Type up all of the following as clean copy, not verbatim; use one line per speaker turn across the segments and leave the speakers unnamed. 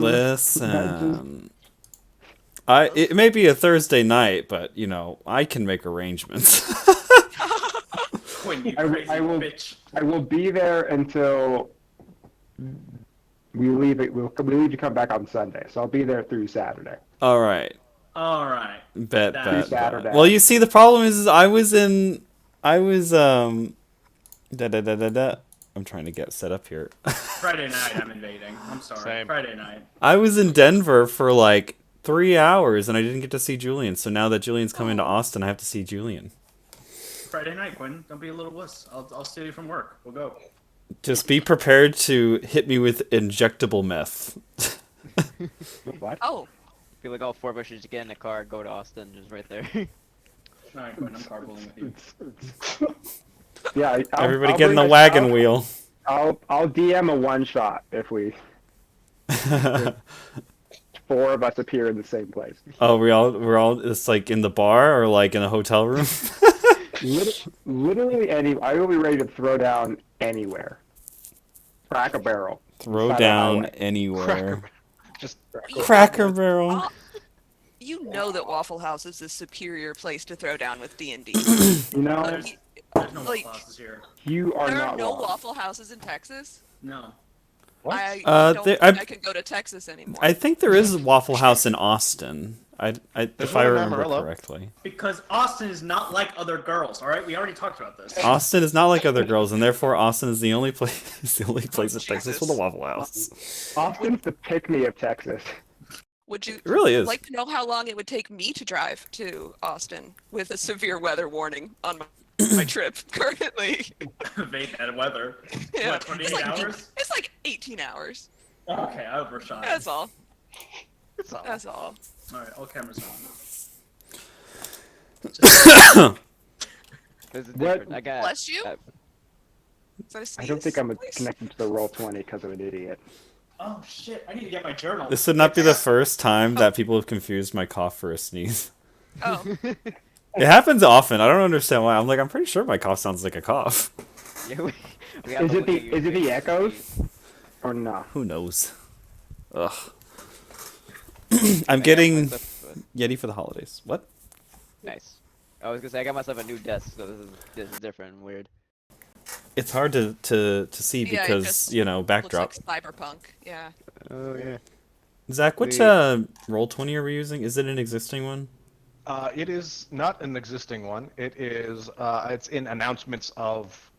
Listen, it may be a Thursday night, but you know I can make arrangements.
Quinn, you
I,
crazy
I will.
bitch.
I will be there until we leave. We leave to come back on Sunday, so I'll be there through Saturday.
All right,
Alright.
Through
bet.
Saturday.
Well, you see, the problem is I was da da da da da. I'm trying to get set up here.
Friday night I'm invading. I'm sorry.
Same.
Friday night.
I was in Denver for like 3 hours and I didn't get to see Julian. So now that Julian's coming to Austin, I have to see Julian.
Friday night, Quinn. Don't be a little wuss. I'll steal you from work. We'll go.
Just be prepared to hit me with injectable meth.
What?
Oh,
I feel like all 4 of us should just get in a car, go to Austin, just right there.
Alright, Quinn. I'm carpooling with you.
Yeah.
Everybody
I'll
get in the
bring
wagon wheel.
I'll DM a one shot if we 4 of us appear in the same place.
Oh, we're all it's like in the bar or like in a hotel room.
Literally I will be ready to throw down anywhere. Crack a barrel.
Throw
Side of the
down
highway.
anywhere.
Just
Cracker Barrel.
you know that Waffle House is the superior place to throw down with D&D.
You know,
There's no
Like-
classes here.
you are
There
not
are no
wrong.
Waffle Houses in Texas.
No.
I don't
there-
think I can go to Texas anymore.
I think there is a Waffle House in Austin. If I
one in
remember
Amarillo.
correctly.
Because Austin is not like other girls, alright? We already talked about this.
Austin is not like other girls, and therefore Austin is the only place in Texas
Jesus.
with a Waffle House.
Austin's the pick-me of Texas.
Would you
It really is.
like to know how long it would take me to drive to Austin with a severe weather warning on my trip currently?
Evade that weather.
Yeah.
What, 28
it's like,
hours?
It's like 18 hours.
Okay, I overshot.
That's all.
That's all.
That's all.
Alright, all cameras on.
This is
What?
different. I got.
Bless you. Is that a
I don't think
sneeze,
I'm
please?
connected to the Roll20 because I'm an idiot.
Oh shit, I need to get my journal.
This would not be the first time that people have confused my cough for a sneeze.
Oh,
It happens often. I don't understand why. I'm pretty sure my cough sounds like a cough.
Yeah, we have
Is
to
it
look at your
the
face.
echoes? Or no?
Who knows? Ugh. I'm
I got
getting
myself
Yeti for the holidays. What?
nice. I was gonna say I got myself a new desk, so this is different and weird.
It's hard to see
Yeah, it
because,
just
you know,
looks
backdrop.
like cyberpunk. Yeah.
Oh yeah.
Zach, which
We-
Roll20 are we using? Is it an existing one?
It is not an existing one. It is. It's in announcements of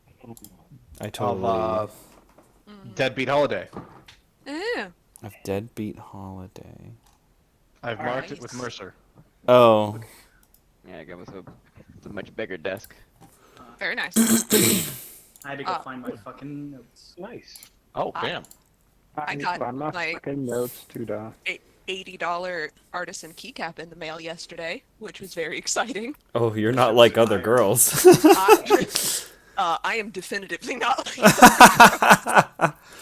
I totally
Deadbeat Holiday.
Yeah.
of Deadbeat Holiday.
I've marked it with
Nice.
Mercer.
Oh,
Yeah, I got myself a much bigger desk.
Very nice.
I had to go
Ah.
find my fucking notes.
Nice. Oh, bam.
I got
found my
my-
fucking notes to the.
$80 artisan keycap in the mail yesterday, which was very exciting.
oh, you're not like other girls.
I am definitively not like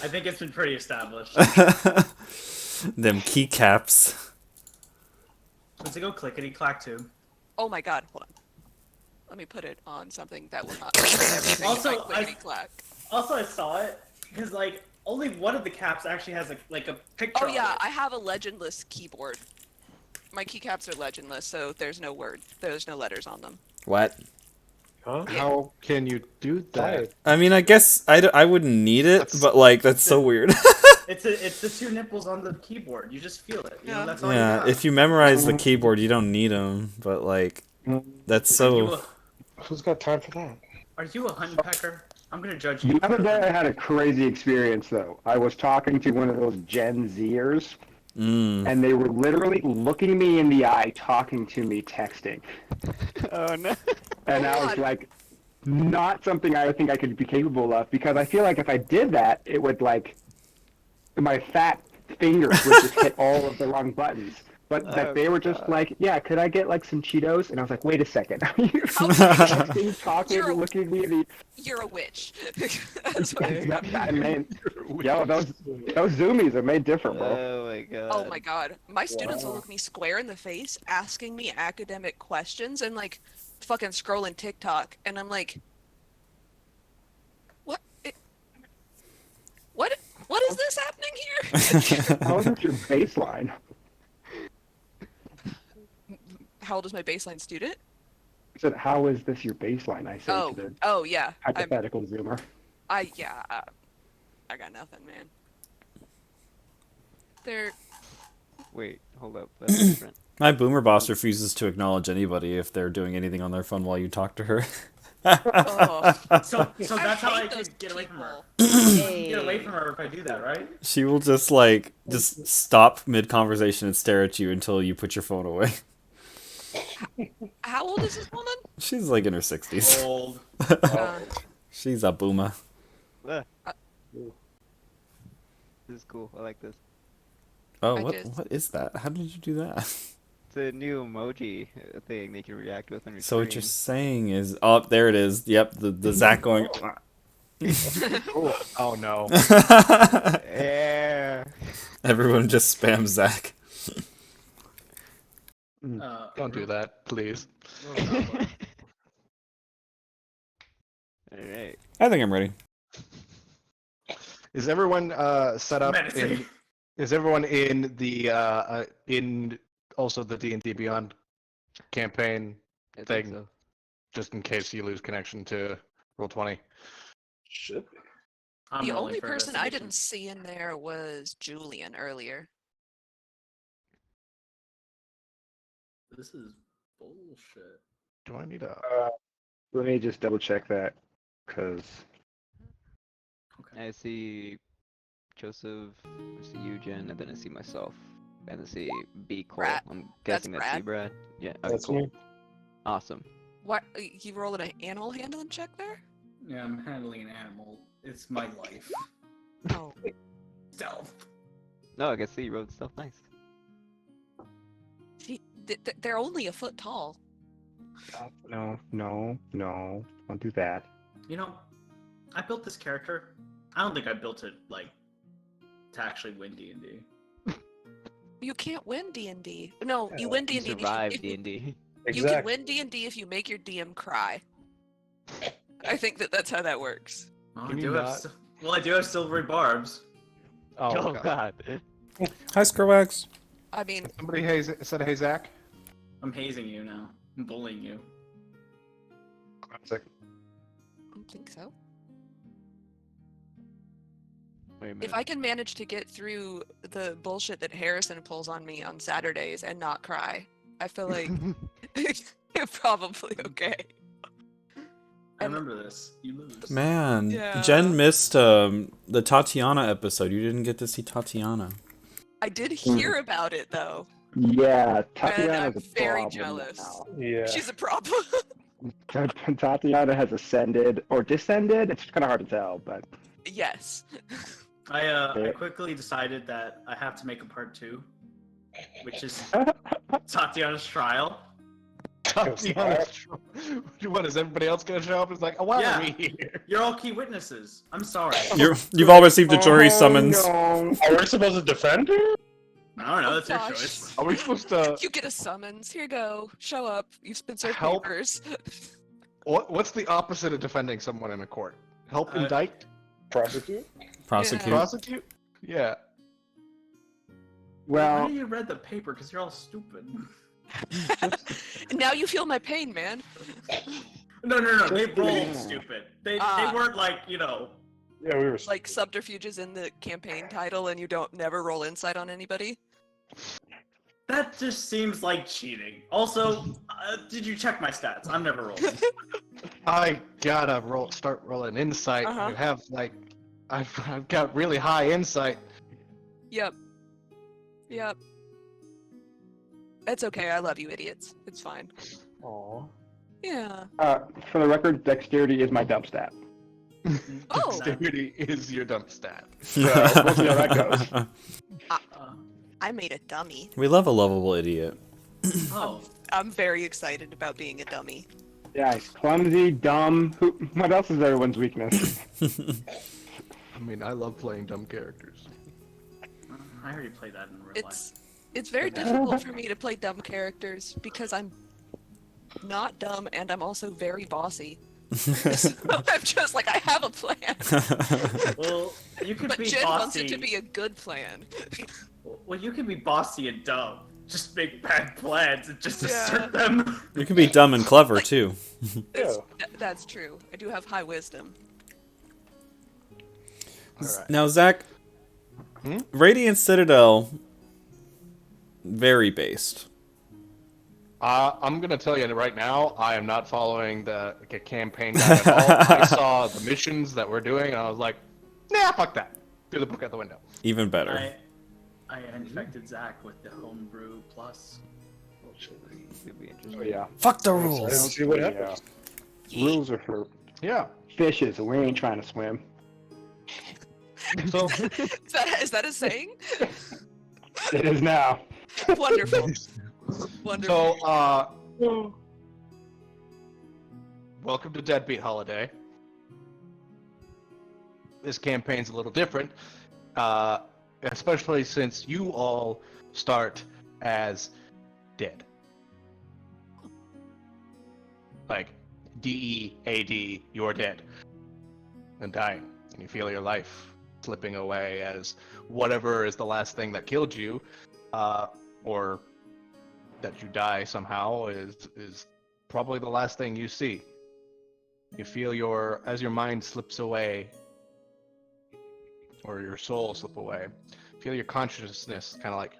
I think it's been pretty established.
Them keycaps.
Let's go clickety clack too.
Oh my god, hold on. Let me put it on something that will not everything
Also,
by clickety-clack.
Also, I saw it because like only one of the caps actually has like a picture.
Oh
of
yeah,
it.
I have a legendless keyboard. My keycaps are legendless, so there's no letters on them.
What?
How can you do that?
I mean, I guess I wouldn't need it, but like that's so weird.
It's the two nipples on the keyboard. You just feel it. You know,
Yeah.
that's all you
Yeah,
got.
if you memorize the keyboard, you don't need them. But like, that's
Are you
so.
a,
Who's got time for that?
are you a hunpecker? I'm gonna judge you.
The other day I had a crazy experience though. I was talking to one of those Gen Zers, and they were literally looking me in the eye, talking to me, texting.
Oh no.
And I was
God.
like, not something I think I could be capable of, because I feel like if I did that, it would like, my fat fingers would just hit all of the wrong buttons. But that they were just like, yeah, could I get like some Cheetos? And I was like, wait a second. Are you texting, talking,
You're a-
looking at me in the...
You're a witch. That's what
I mean, yo, those zoomies are made different, bro.
Oh my god.
Oh my god. My students will look me square in the face asking me academic questions and like fucking scrolling TikTok and I'm like what What is this happening here?
How is this your baseline?
How old is my baseline student?
I said, how is this your baseline? I say
Oh,
to the
oh yeah.
hypothetical Zoomer.
I got nothing, man. They're
Wait, hold up. That's different.
My boomer boss refuses to acknowledge anybody if they're doing anything on their phone while you talk to her.
oh.
So
I
that's how I
hate those
could get away from her.
people.
Get away from her if I do that, right?
She will just stop mid conversation and stare at you until you put your phone away.
How old is this woman?
She's like in her 60s.
Old.
She's a boomer.
Ah. This is cool. I like this.
Oh,
I
what
just-
what is that? How did you do that?
It's a new emoji thing they can react with on your
So what you're
screen.
saying is, oh, there it is. Yep, the Zach going.
Oh no.
Yeah.
Everyone just spams Zach.
Don't do that, please.
Alright.
I think I'm ready.
Is everyone set up in?
Meditate.
Is everyone in the in also the D&D Beyond campaign
I think
thing,
so.
just in case you lose connection to Roll20?
Shit.
I'm
The
rolling
only
for
person I
investigation.
didn't see in there was Julian earlier.
This is bullshit.
Do I need a?
Let me just double check that, because
Okay.
I see Joseph, I see Eugen, and then I see myself. And I see B. Cole.
Brad.
I'm
That's
guessing that's you, Brad. Yeah, okay,
That's
cool.
me.
Awesome.
What? You rolling an animal handling check there?
Yeah, I'm handling an animal. It's my life.
Oh.
Stealth.
No, I can see you wrote stuff nice.
See, they're only a foot tall.
no, don't do that.
You know, I built this character. I don't think I built it like to actually win D&D.
You can't win D&D. No, you win
You
D&D.
survived
if you,
D&D.
you can win D&D if you make your DM cry. I think that's how that works.
Well,
Can
I
you
do have
not?
I do have silvery barbs.
Oh,
Oh
God.
god.
Hi, Skrwax.
I mean,
Somebody said, "Hey Zach."
I'm hazing you now. I'm bullying you.
Classic.
I don't think so.
Wait a minute.
If I can manage to get through the bullshit that Harrison pulls on me on Saturdays and not cry, I feel like you're probably okay.
I remember this. You lose.
Man,
Yeah.
Jen missed the Tatiana episode. You didn't get to see Tatiana.
I did hear about it though.
Yeah,
And
Tatiana's
I'm
a
very
problem
jealous.
now.
Yeah.
She's a problem.
Tatiana has ascended or descended. It's kind of hard to tell, but
Yes.
I quickly decided that I have to make a part 2, which is Tatiana's trial.
Tatiana's what is everybody else gonna show up? It's like, oh, why
Yeah.
are we here?
You're all key witnesses. I'm sorry.
You've all received a jury summons.
No.
Are we supposed to defend her?
I don't know. That's your
Gosh.
choice.
Are we supposed to?
You get a summons. Here you go. Show up. You've been served
Help.
papers.
What's the opposite of defending someone in a court? Help indict?
Prosecute?
Prosecute.
Prosecute? Yeah.
Why
Well,
you read the paper? Because you're all stupid.
Now you feel my pain, man.
No. They rolled stupid. They weren't like,
Yeah, we were.
Like subterfuges in the campaign title, and you don't never roll insight on anybody.
That just seems like cheating. Also, did you check my stats? I'm never rolling.
I gotta start rolling insight.
Uh-huh.
I have I've got really high insight.
Yep. It's okay. I love you, idiots. It's fine.
Aw.
Yeah.
for the record, dexterity is my dump stat.
Oh.
Dexterity is your dump stat.
So we'll see how that goes.
I made a dummy.
We love a lovable idiot.
Oh,
I'm very excited about being a dummy.
Yeah, he's clumsy, dumb. What else is everyone's weakness?
I mean, I love playing dumb characters.
I already played that in real life.
It's very difficult for me to play dumb characters because I'm not dumb and I'm also very bossy. So I'm just like, I have a plan.
Well, you could
But
be
Jen wants it
bossy.
to be a good plan.
Well, you can be bossy and dumb. Just make bad plans and just
Yeah.
assert them.
You can be dumb and clever
Like-
too.
Yeah.
That's true. I do have high wisdom.
Alright.
Now, Zach,
Hmm?
Radiant Citadel, very based.
I'm gonna tell you right now, I am not following the campaign guide at all. I saw the missions that we're doing, and I was like, nah, fuck that. Threw the book out the window.
Even better.
I infected Zach with the homebrew plus.
Could be interesting.
Oh, yeah.
Fuck the
I don't
rules.
see what
Yeah.
happens.
Rules are for
Yeah.
fishes. We ain't trying to swim.
So
Is that a saying?
It is now.
Wonderful. Wonderful.
So welcome to Deadbeat Holiday. This campaign's a little different, especially since you all start as dead. Like DEAD, you're dead and dying, and you feel your life slipping away as whatever is the last thing that killed you, or that you die somehow is probably the last thing you see. You feel as your mind slips away, or your soul slip away, feel your consciousness kind of like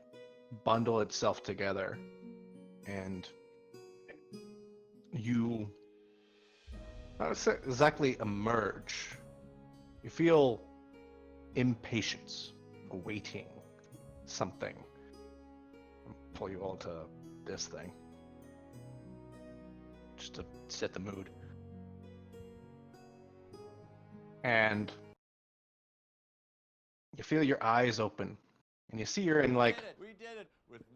bundle itself together, and you not exactly emerge. You feel impatience, awaiting something. I'll pull you all to this thing, just to set the mood. And you feel your eyes open, and you see you're in like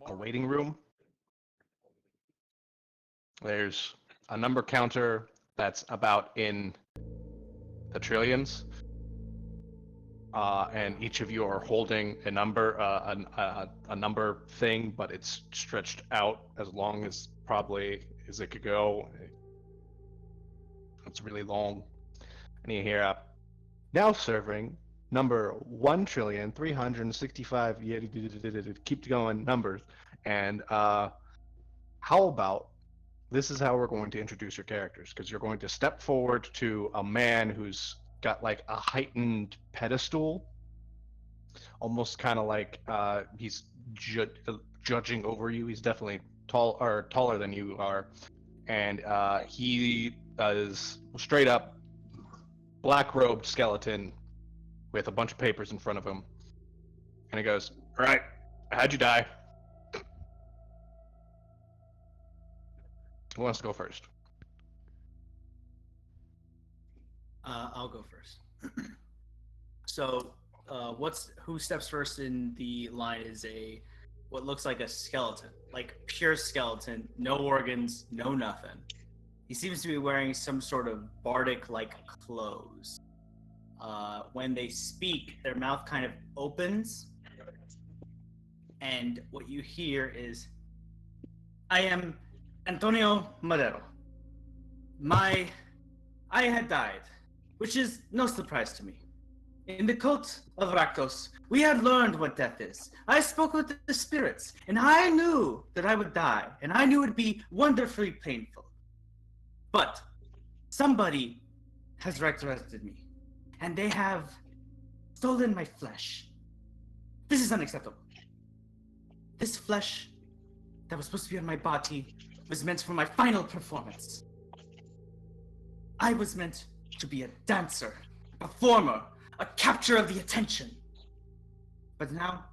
a waiting room. There's a number counter that's about in the trillions, and each of you are holding a number, a number thing, but it's stretched out as long as probably as it could go. It's really long, and you hear now serving number 1,365,. Keep going numbers, and how about this is how we're going to introduce your characters, because you're going to step forward to a man who's got like a heightened pedestal, almost kind of like he's judging over you. He's definitely taller than you are, and he is straight up black robed skeleton with a bunch of papers in front of him, and he goes, "All right, how'd you die? Who wants to go first?"
I'll go first. So, who steps first in the line is what looks like a skeleton, like pure skeleton, no organs, no nothing. He seems to be wearing some sort of bardic-like clothes. When they speak, their mouth kind of opens, and what you hear is, "I am Antonio Madero. I had died, which is no surprise to me. In the cult of Rakdos, we had learned what death is. I spoke with the spirits, and I knew that I would die, and I knew it would be wonderfully painful. But somebody has resurrected me, and they have stolen my flesh. This is unacceptable. This flesh that was supposed to be on my body was meant for my final performance. I was meant to be a dancer, a performer, a capture of the attention. But now,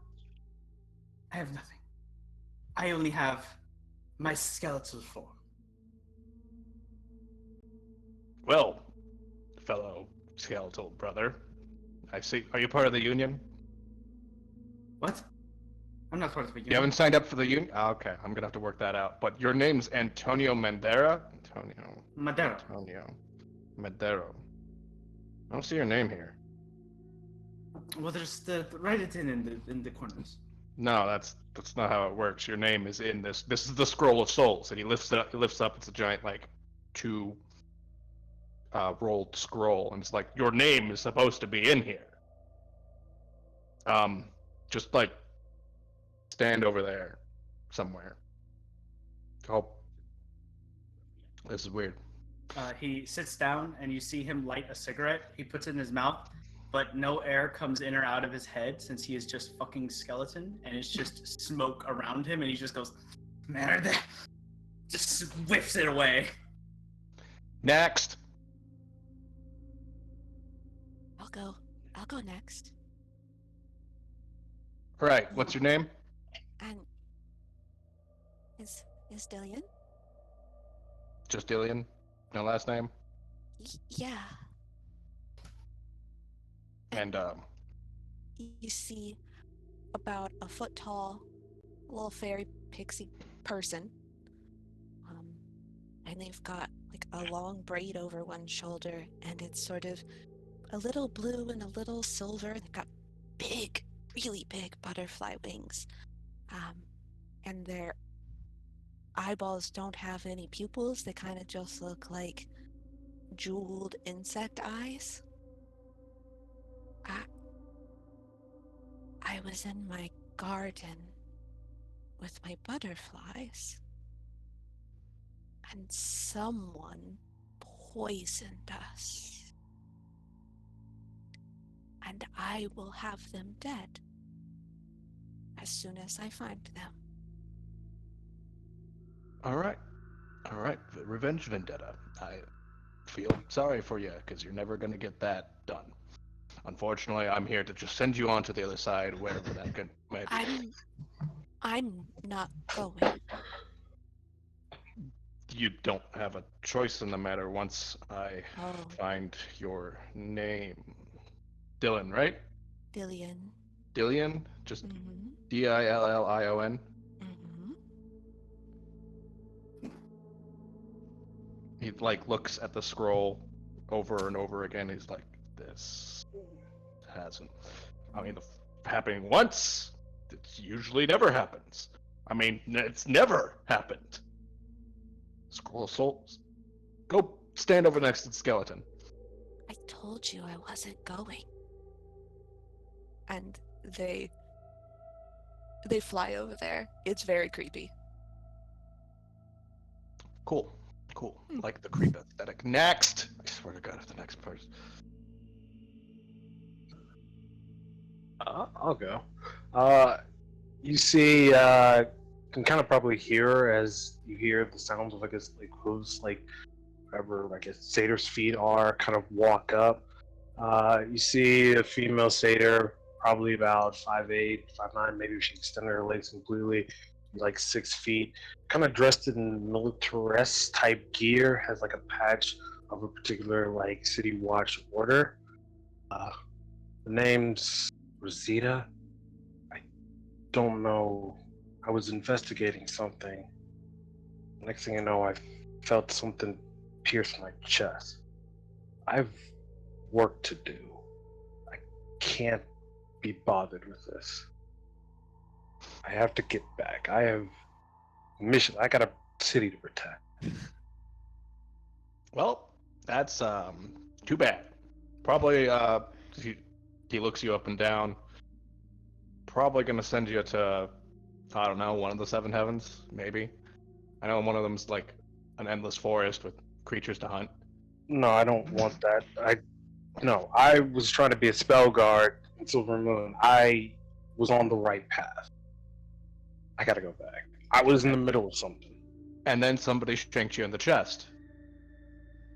I have nothing. I only have my skeletal form."
Well, fellow skeletal brother, I see. Are you part of the union?
What? I'm not part of the
You
union.
haven't signed up for the union? Okay, I'm gonna have to work that out. But your name's Antonio Mandera?
Madero.
Antonio Madero. I don't see your name here.
Well, there's write it in the corners.
No, that's not how it works. Your name is in this. This is the scroll of souls, and he lifts it up. He lifts up. It's a giant like two rolled scroll, and it's like your name is supposed to be in here. Just like stand over there somewhere. Oh, this is weird.
He sits down, and you see him light a cigarette. He puts it in his mouth, but no air comes in or out of his head since he is just fucking skeleton, and it's just smoke around him, and he just goes, "Merde," just whiffs it away.
Next.
I'll go next.
All right. What's your name?
And is Dillian?
Just Dillian. No last name.
Yeah.
And
You see about a foot tall little fairy pixie person. And they've got like a long braid over one shoulder, and it's sort of a little blue and a little silver. They've got big, really big butterfly wings. And their eyeballs don't have any pupils. They kind of just look like jeweled insect eyes. I was in my garden with my butterflies, and someone poisoned us. And I will have them dead as soon as I find them.
all right. Revenge vendetta. I feel sorry for you because you're never gonna get that done. Unfortunately, I'm here to just send you on to the other side, wherever that can may be.
I'm not going.
You don't have a choice in the matter once I
Oh,
find your name. Dylan, right?
Dillian.
Dillion? Just
Mm-hmm.
Dillion?
Mm-hmm.
He like looks at the scroll over and over again. He's like, this hasn't. I mean, happening once. It usually never happens. I mean, it's never happened. Scroll of Souls. Go stand over next to the skeleton.
I told you I wasn't going. And they fly over there. It's very creepy.
Cool. Like the creep aesthetic. Next! I swear to God, if the next person.
I'll go. You see, can kind of probably hear as you hear the sounds of, I guess, like hooves, like wherever, I guess, satyrs' feet are, kind of walk up. You see a female satyr, probably about 5'8", 5'9", maybe she extended her legs completely, like 6 feet, kind of dressed in militarist type gear, has like a patch of a particular like city watch order. The name's Rosita. I don't know. I was investigating something. Next thing you know, I felt something pierce my chest. I've work to do. I can't be bothered with this. I have to get back. I have a mission. I got a city to protect.
Well, that's too bad. Probably he looks you up and down. Probably gonna send you to, I don't know, one of the seven heavens, maybe. I know one of them's like an endless forest with creatures to hunt.
No, I don't want that. I was trying to be a spell guard in Silver Moon. I was on the right path. I gotta go back. I was in the middle of something.
And then somebody shanked you in the chest.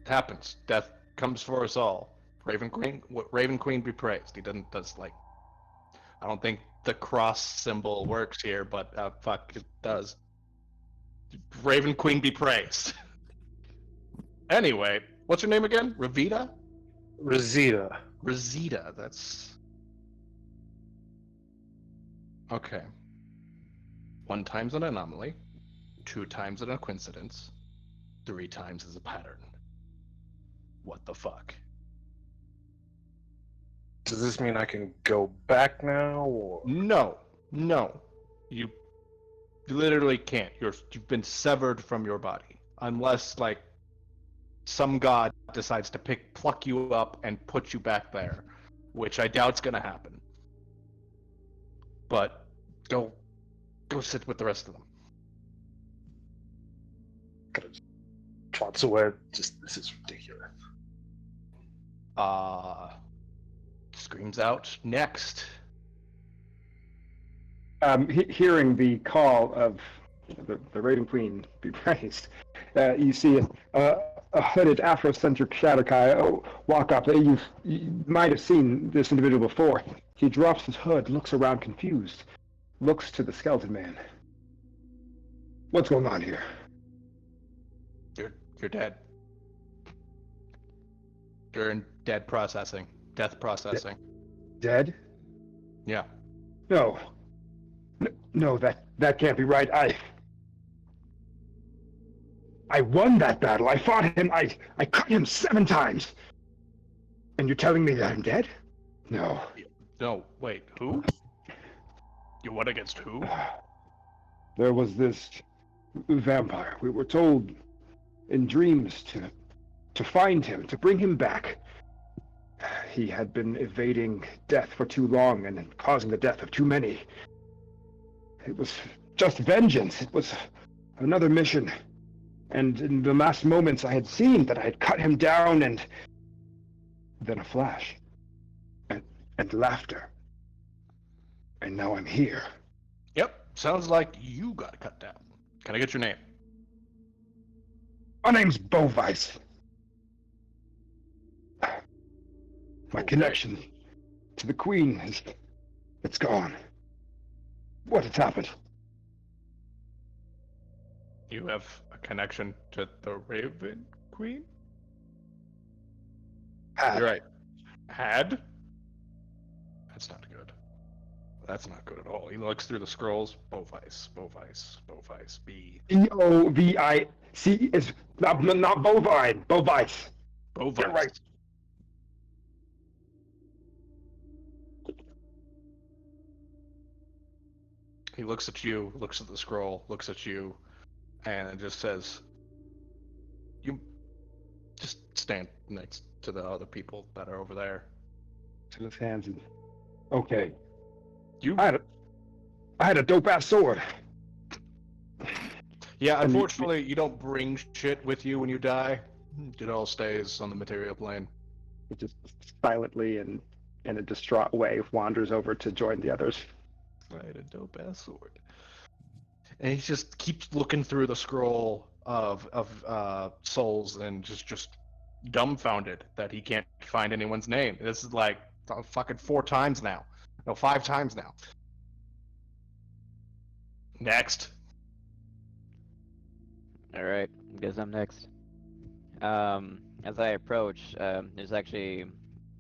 It happens. Death comes for us all. Raven Queen be praised. He does like, I don't think the cross symbol works here, but fuck, it does. Raven Queen be praised. Anyway, what's your name again? Ravita?
Rosita.
Rosita, that's... Okay. 1 time's an anomaly, 2 times a coincidence, 3 times is a pattern. What the fuck?
Does this mean I can go back now, or
No. You literally can't. You've been severed from your body. Unless, like, some god decides to pluck you up and put you back there, which I doubt's gonna happen. But go sit with the rest of them.
Kind of trots away. Just this is ridiculous.
Screams out next.
Hearing the call of the Raven Queen be praised, you see a hooded Afrocentric Shadowkai walk up. You might have seen this individual before. He drops his hood, looks around confused, looks to the skeleton man. What's going on here?
You're dead. You're in death processing.
Dead?
Yeah.
No. No, that can't be right. I won that battle. I fought him. I cut him 7 times. And you're telling me that I'm dead? No.
No, wait, who? You won against who?
There was this vampire. We were told in dreams to find him, to bring him back. He had been evading death for too long and causing the death of too many. It was just vengeance. It was another mission. And in the last moments I had seen that I had cut him down, and then a flash. And laughter. And now I'm here.
Yep, sounds like you got cut down. Can I get your name?
My name's Bovice. My
Okay.
connection to the Queen it's gone. What has happened?
You have a connection to the Raven Queen?
Had.
You're right. Had? That's not good. That's not good at all. He looks through the scrolls. Bovice. B.
Bovice is not bovine. Bovice.
Bovice.
Get right.
He looks at you, looks at the scroll, looks at you, and it just says, "You just stand next to the other people that are over there."
To his hands and okay.
You?
I had a dope ass sword.
Yeah,
And
unfortunately, you don't bring shit with you when you die. It all stays on the material plane.
He just silently and in a distraught way wanders over to join the others.
Right, a dope ass sword. And he just keeps looking through the scroll of souls and just dumbfounded that he can't find anyone's name. This is like fucking 4 times now. No, 5 times now. Next.
Alright, guess I'm next. As I approach, there's actually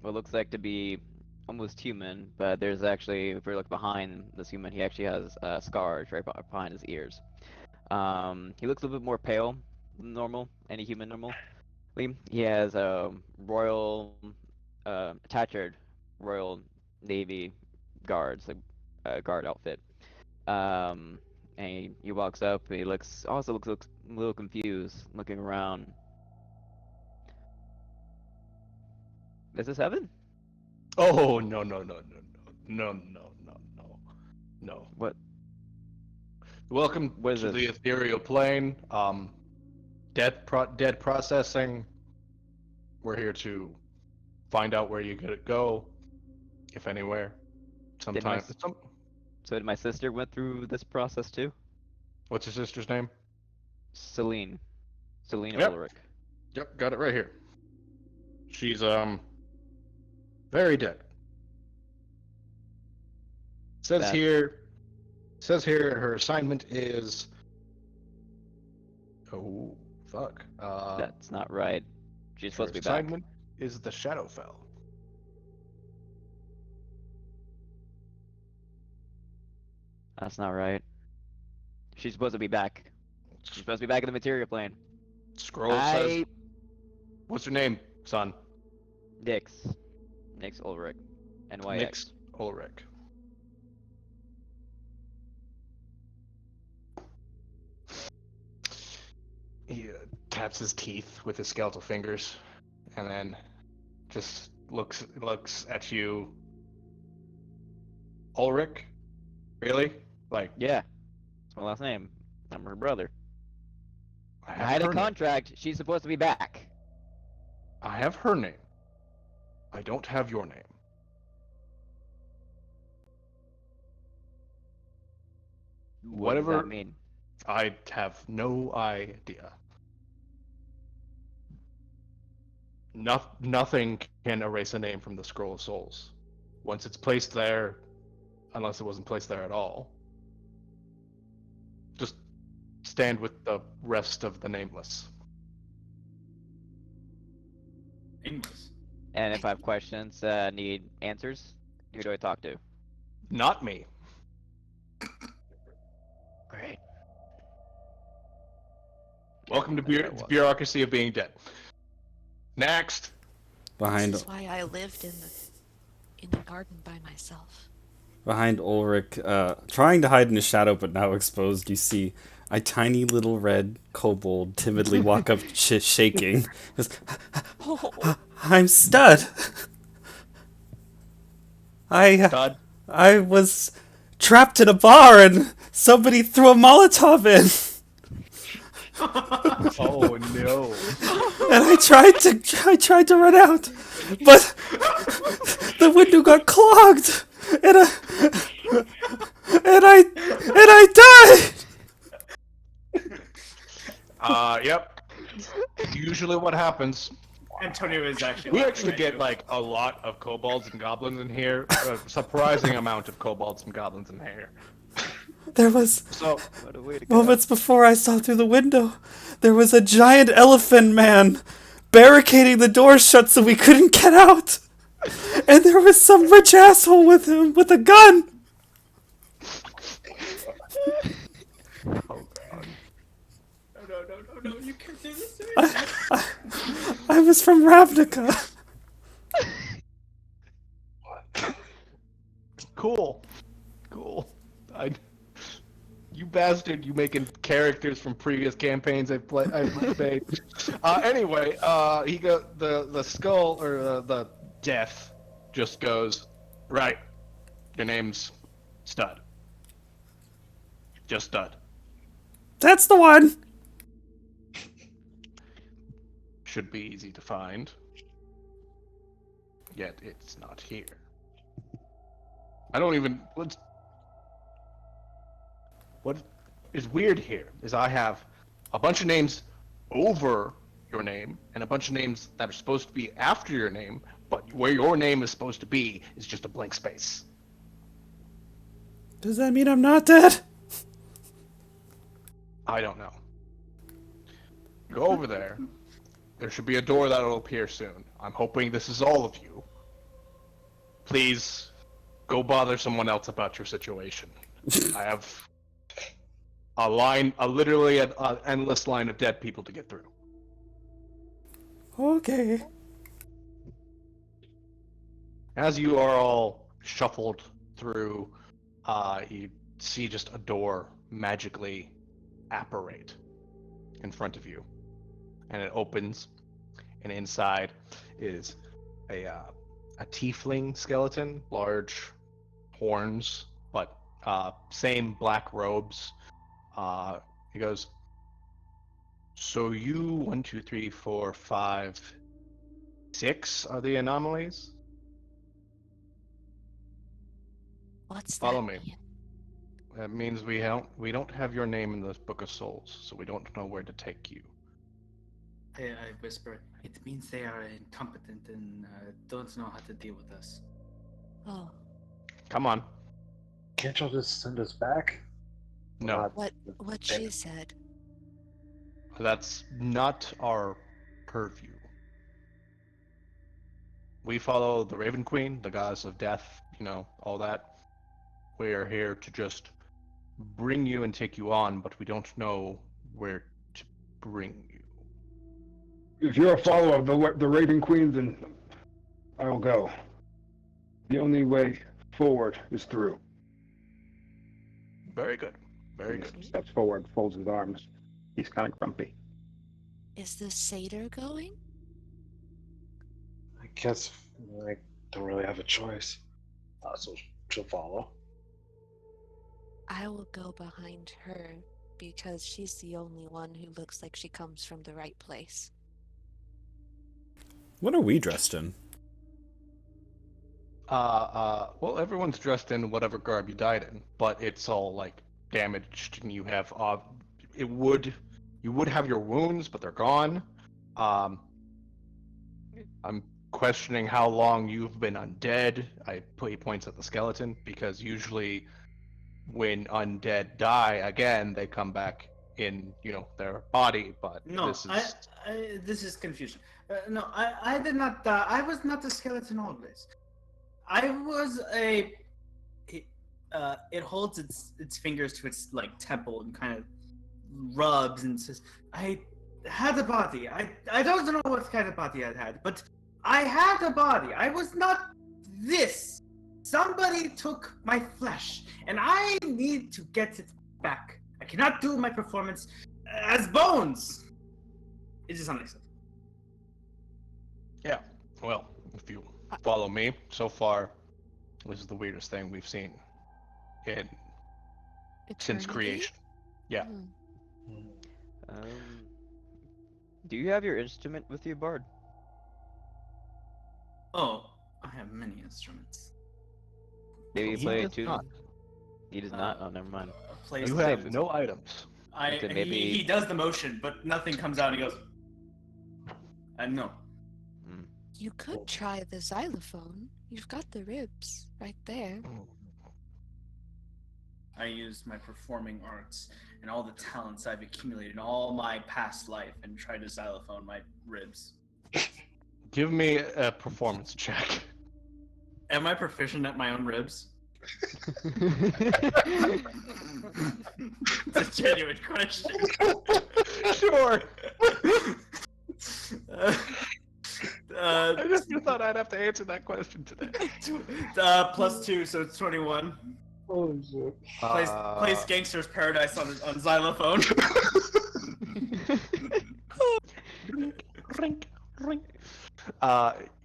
what looks like to be almost human, but there's actually, if we look behind this human, he actually has scars right behind his ears. He looks a little bit more pale than normal, any human normally. He has a royal, tattooed Royal Navy guards, like guard outfit. And he walks up. He looks a little confused, looking around. Is this heaven?
Oh, no.
What?
Welcome
What is
to
this?
the ethereal plane. Dead processing. We're here to find out where you could go, if anywhere. Sometime.
So my sister went through this process too?
What's your sister's name?
Celine
Yep.
Ulrich.
Yep, got it right here. She's very dead. Says here her assignment is, oh fuck.
That's not right. She's
Her
supposed to be back.
assignment is the Shadowfell.
That's not right. She's supposed to be back. She's supposed to be back in the material plane.
Scroll says, what's your name, son?
Nix Ulrich. NYX.
Nix Ulrich. He taps his teeth with his skeletal fingers, and then just looks at you. Ulrich, really? Like,
Yeah, it's my last name. I'm her brother.
I
I
have
had a
her name.
contract. She's supposed to be back.
I have her name. I don't have your name.
What does
Whatever.
that mean?
I have no idea. Nothing can erase a name from the Scroll of Souls. Once it's placed there, unless it wasn't placed there at all, just stand with the rest of the nameless.
Nameless.
And if I have questions, need answers, who do I talk to?
Not me.
Great.
Welcome to
That's what it was.
bureaucracy of being dead. Next.
Behind
This is why I lived in the garden by myself.
Ulrich, trying to hide in the shadow but now exposed, you see a tiny little red kobold timidly walk up, shaking. Goes, I'm Stud.
Todd.
I was trapped in a bar and somebody threw a Molotov in.
Oh no.
And I tried to run out, but the window got clogged, and I died.
Yep. Usually what happens.
Antonio is actually.
We
laughing
actually
at
get
you.
like a lot of kobolds and goblins in here. A surprising amount of kobolds and goblins in here.
There was
So, what a way to go.
moments before I saw through the window. There was a giant elephant man barricading the door shut so we couldn't get out, and there was some rich asshole with him with a gun.
Oh god.
No, you can't do this to me.
I was from Ravnica.
Cool. You bastard, you making characters from previous campaigns I've played. Anyway, he the skull or the death just goes, right. Your name's Stud. Just Stud.
That's the one.
Should be easy to find. Yet it's not here. What is weird here is I have a bunch of names over your name and a bunch of names that are supposed to be after your name, but where your name is supposed to be is just a blank space.
Does that mean I'm not dead?
I don't know. Go over there. There should be a door that'll appear soon. I'm hoping this is all of you. Please go bother someone else about your situation. I have literally an endless line of dead people to get through.
Okay.
As you are all shuffled through, you see just a door magically apparate in front of you. And it opens, and inside is a tiefling skeleton, large horns, but same black robes. He goes, so you, 1, 2, 3, 4, 5, 6 are the anomalies?
What's
Follow
that
me.
mean?
That means we don't have your name in the Book of Souls, so we don't know where to take you.
I whisper. It means they are incompetent and don't know how to deal with us.
Oh,
Come on.
Can't y'all just send us back?
No,
what she said.
that's not our purview. We follow the Raven Queen, the goddess of death, all that. We are here to just bring you and take you on, but we don't know where to bring you.
If you're a follower of the Raven Queen, then I will go. The only way forward is through.
Very good. Very good.
He steps forward, folds his arms. He's kind of grumpy.
Is the satyr going?
I guess I don't really have a choice. So she'll follow.
I will go behind her because she's the only one who looks like she comes from the right place.
What are we dressed in?
Well, everyone's dressed in whatever garb you died in, but it's all like damaged, and you have you would have your wounds, but they're gone. Um, I'm questioning how long you've been undead. He points at the skeleton because usually when undead die again, they come back in their body, but
No,
this is
this is confusion. No, I did not die. I was not a skeleton always. I was a. It holds its fingers to its like temple and kind of rubs and says, "I had a body. I don't know what kind of body I had, but I had a body. I was not this. Somebody took my flesh, and I need to get it back. I cannot do my performance as bones. It is unacceptable."
yeah. Well, if you follow me, so far, this is the weirdest thing we've seen in since
Eternity?
creation. Yeah.
Hmm.
Do you have your instrument with you, Bard?
Oh, I have many instruments.
Maybe you
He
play a
does
tune?
not.
He does not? Oh, never mind.
Plays
You
the
have
flute.
no items.
So maybe-
He does the motion, but nothing comes out. And he goes, no.
You could try the xylophone. You've got the ribs right there.
I use my performing arts and all the talents I've accumulated in all my past life and try to xylophone my ribs.
Give me a performance check.
Am I proficient at my own ribs? It's a genuine question.
Sure.
uh,
I just thought I'd have to answer that question today.
+2, so it's 21.
Oh shit.
Plays Gangster's Paradise on xylophone.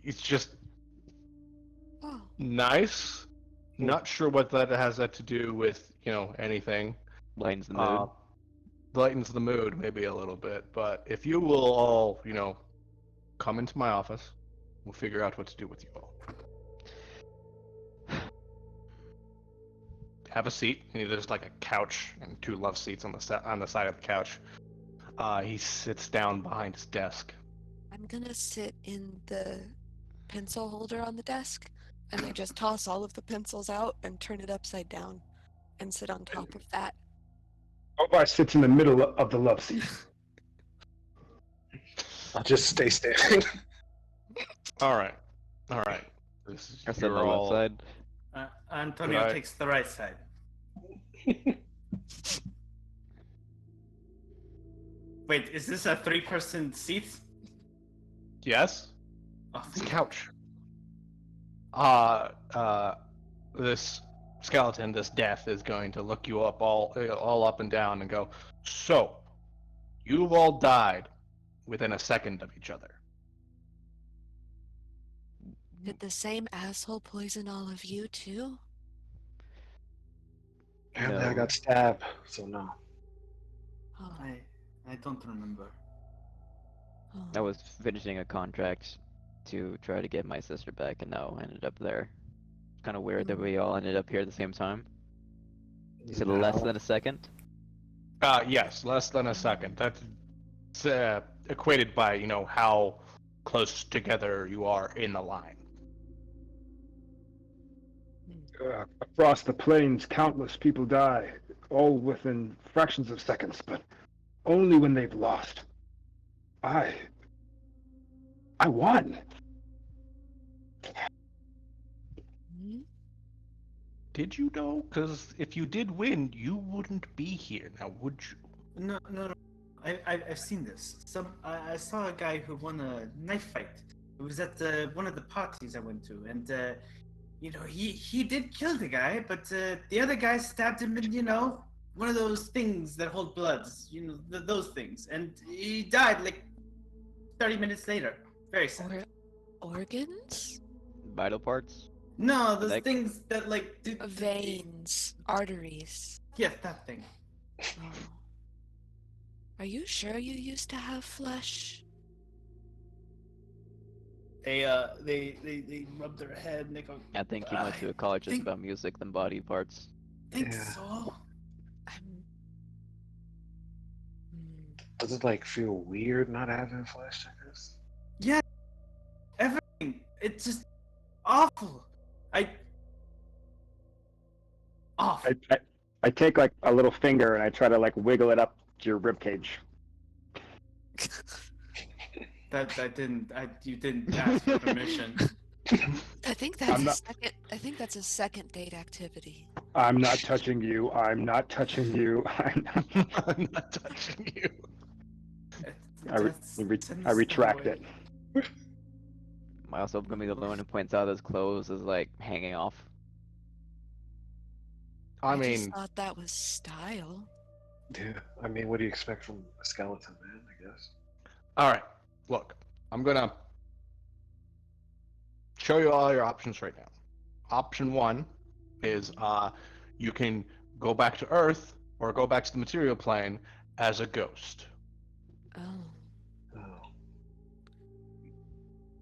It's just
Oh,
nice. Not sure what that has to do with anything.
Lightens the mood.
Lightens the mood maybe a little bit, but if you will all come into my office, we'll figure out what to do with you all. Have a seat. There's like a couch and 2 love seats on the side of the couch. He sits down behind his desk.
I'm gonna sit in the pencil holder on the desk, and I just toss all of the pencils out and turn it upside down and sit on top of that.
Obar sits in the middle of the love seat.
I'll just stay standing.
All right. This is,
I said
you're
the left
all-
side.
Antonio
Right.
takes the right side. Wait, is this a 3-person seat?
Yes.
Oh,
It's a
thank
couch. This skeleton, this death, is going to look you up all up and down and go, so, you've all died within a second of each other.
Did the same asshole poison all of you too?
Apparently I
No.
got stabbed, so no.
Oh,
I don't remember.
oh.
I was finishing a contract to try to get my sister back, and now I ended up there. It's kind of weird that we all ended up here at the same time. You said less
No.
than a second?
Yes, less than a second. That's equated by, how close together you are in the line.
Across the plains, countless people die, all within fractions of seconds, but only when they've lost. I won.
Hmm?
Did you know? Because if you did win, you wouldn't be here now, would you?
No. I've seen this. I saw a guy who won a knife fight. It was at one of the parties I went to, and he did kill the guy, but the other guy stabbed him in one of those things that hold bloods, those things, and he died like 30 minutes later. Very sad.
Organs?
Vital parts?
No, those
Like-
things that like do.
Veins. Arteries.
Yes, that thing.
Oh. Are you sure you used to have flesh?
They rub their head and they go.
I think he went to a college just
think-
about music than body parts.
Think
Yeah.
so.
I'm. Hmm.
Does it like feel weird not having flesh? I guess.
Yeah, everything. It's just awful. Awful.
I take like a little finger and I try to like wiggle it up to your rib cage.
You didn't ask for permission.
I think that's
I'm
a
not-
second. I think that's a second date activity.
I'm not touching you. I'm not touching you. I'm not...
I'm not touching you.
I retract it.
I also gonna be the one who points out his clothes is like hanging off.
I
just
mean,
thought that was style.
Yeah. I mean, what do you expect from a skeleton man? I guess.
all right. Look, I'm gonna show you all your options right now. Option 1 is you can go back to Earth or go back to the material plane as a ghost.
Oh.
Oh.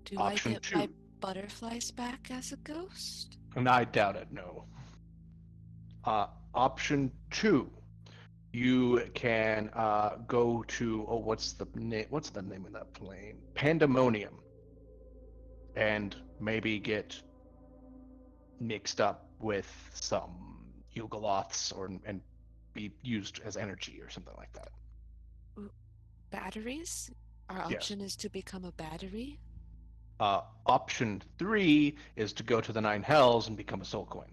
Do
Option
I get my
2.
butterflies back as a ghost?
And I doubt it, no. Option 2, you can go to what's the name of that plane? Pandemonium, and maybe get mixed up with some Yugoloths and be used as energy or something like that.
Batteries? Our
Yes.
option is to become a battery?
Option 3 is to go to the Nine Hells and become a soul coin.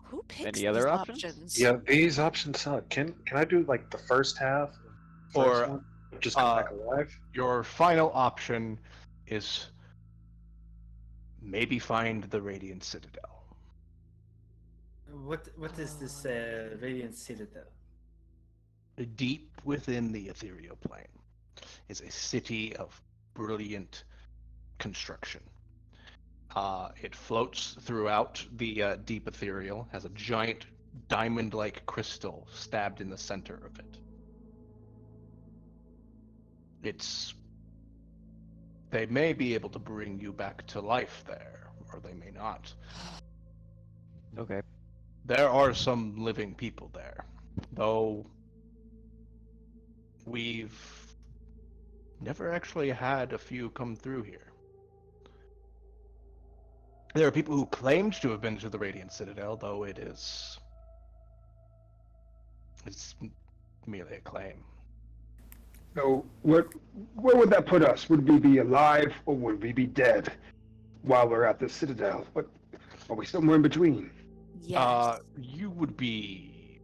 Who picks
Any
these
other options?
options?
Yeah, these options suck. Can I do like the first half?
Or,
One? Just come back alive?
Your final option is maybe find the Radiant Citadel.
What is this Radiant Citadel?
Deep within the ethereal plane is a city of brilliant construction. It floats throughout the deep ethereal, has a giant diamond-like crystal stabbed in the center of it. They may be able to bring you back to life there, or they may not.
Okay.
There are some living people there, though we've never actually had a few come through here. There are people who claimed to have been to the Radiant Citadel, though it's merely a claim.
So, where would that put us? Would we be alive or would we be dead while we're at the Citadel? What, are we somewhere in between?
Yes.
You would be...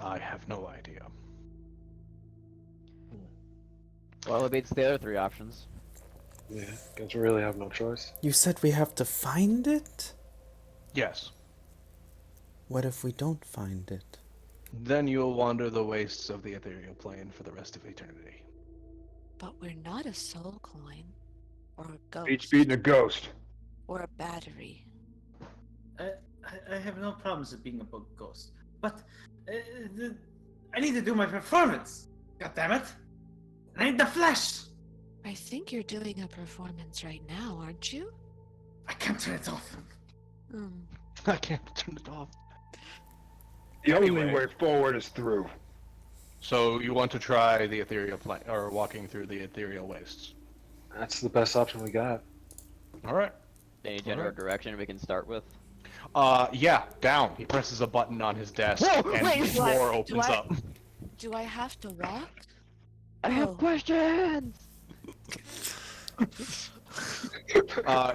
I have no idea.
Well, it beats the other 3 options.
Yeah, guess we really have no choice.
You said we have to find it?
Yes.
What if we don't find it?
Then you'll wander the wastes of the ethereal plane for the rest of eternity.
But we're not a soul coin. Or a ghost.
Beach beating a ghost.
Or a battery.
I have no problems with being a bug ghost, but I need to do my performance. God damn it! I need the flesh.
I think you're doing a performance right now, aren't you?
I can't turn it off.
I can't turn it off.
The
Anyway.
only way forward is through.
So you want to try the ethereal plane, or walking through the ethereal wastes?
That's the best option we got.
All right.
Any general direction we can start with?
Yeah, down. He presses a button on his desk,
Whoa,
and
wait,
the
what?
door
Do
opens
I-
up.
Do I have to walk?
I have
Oh.
questions!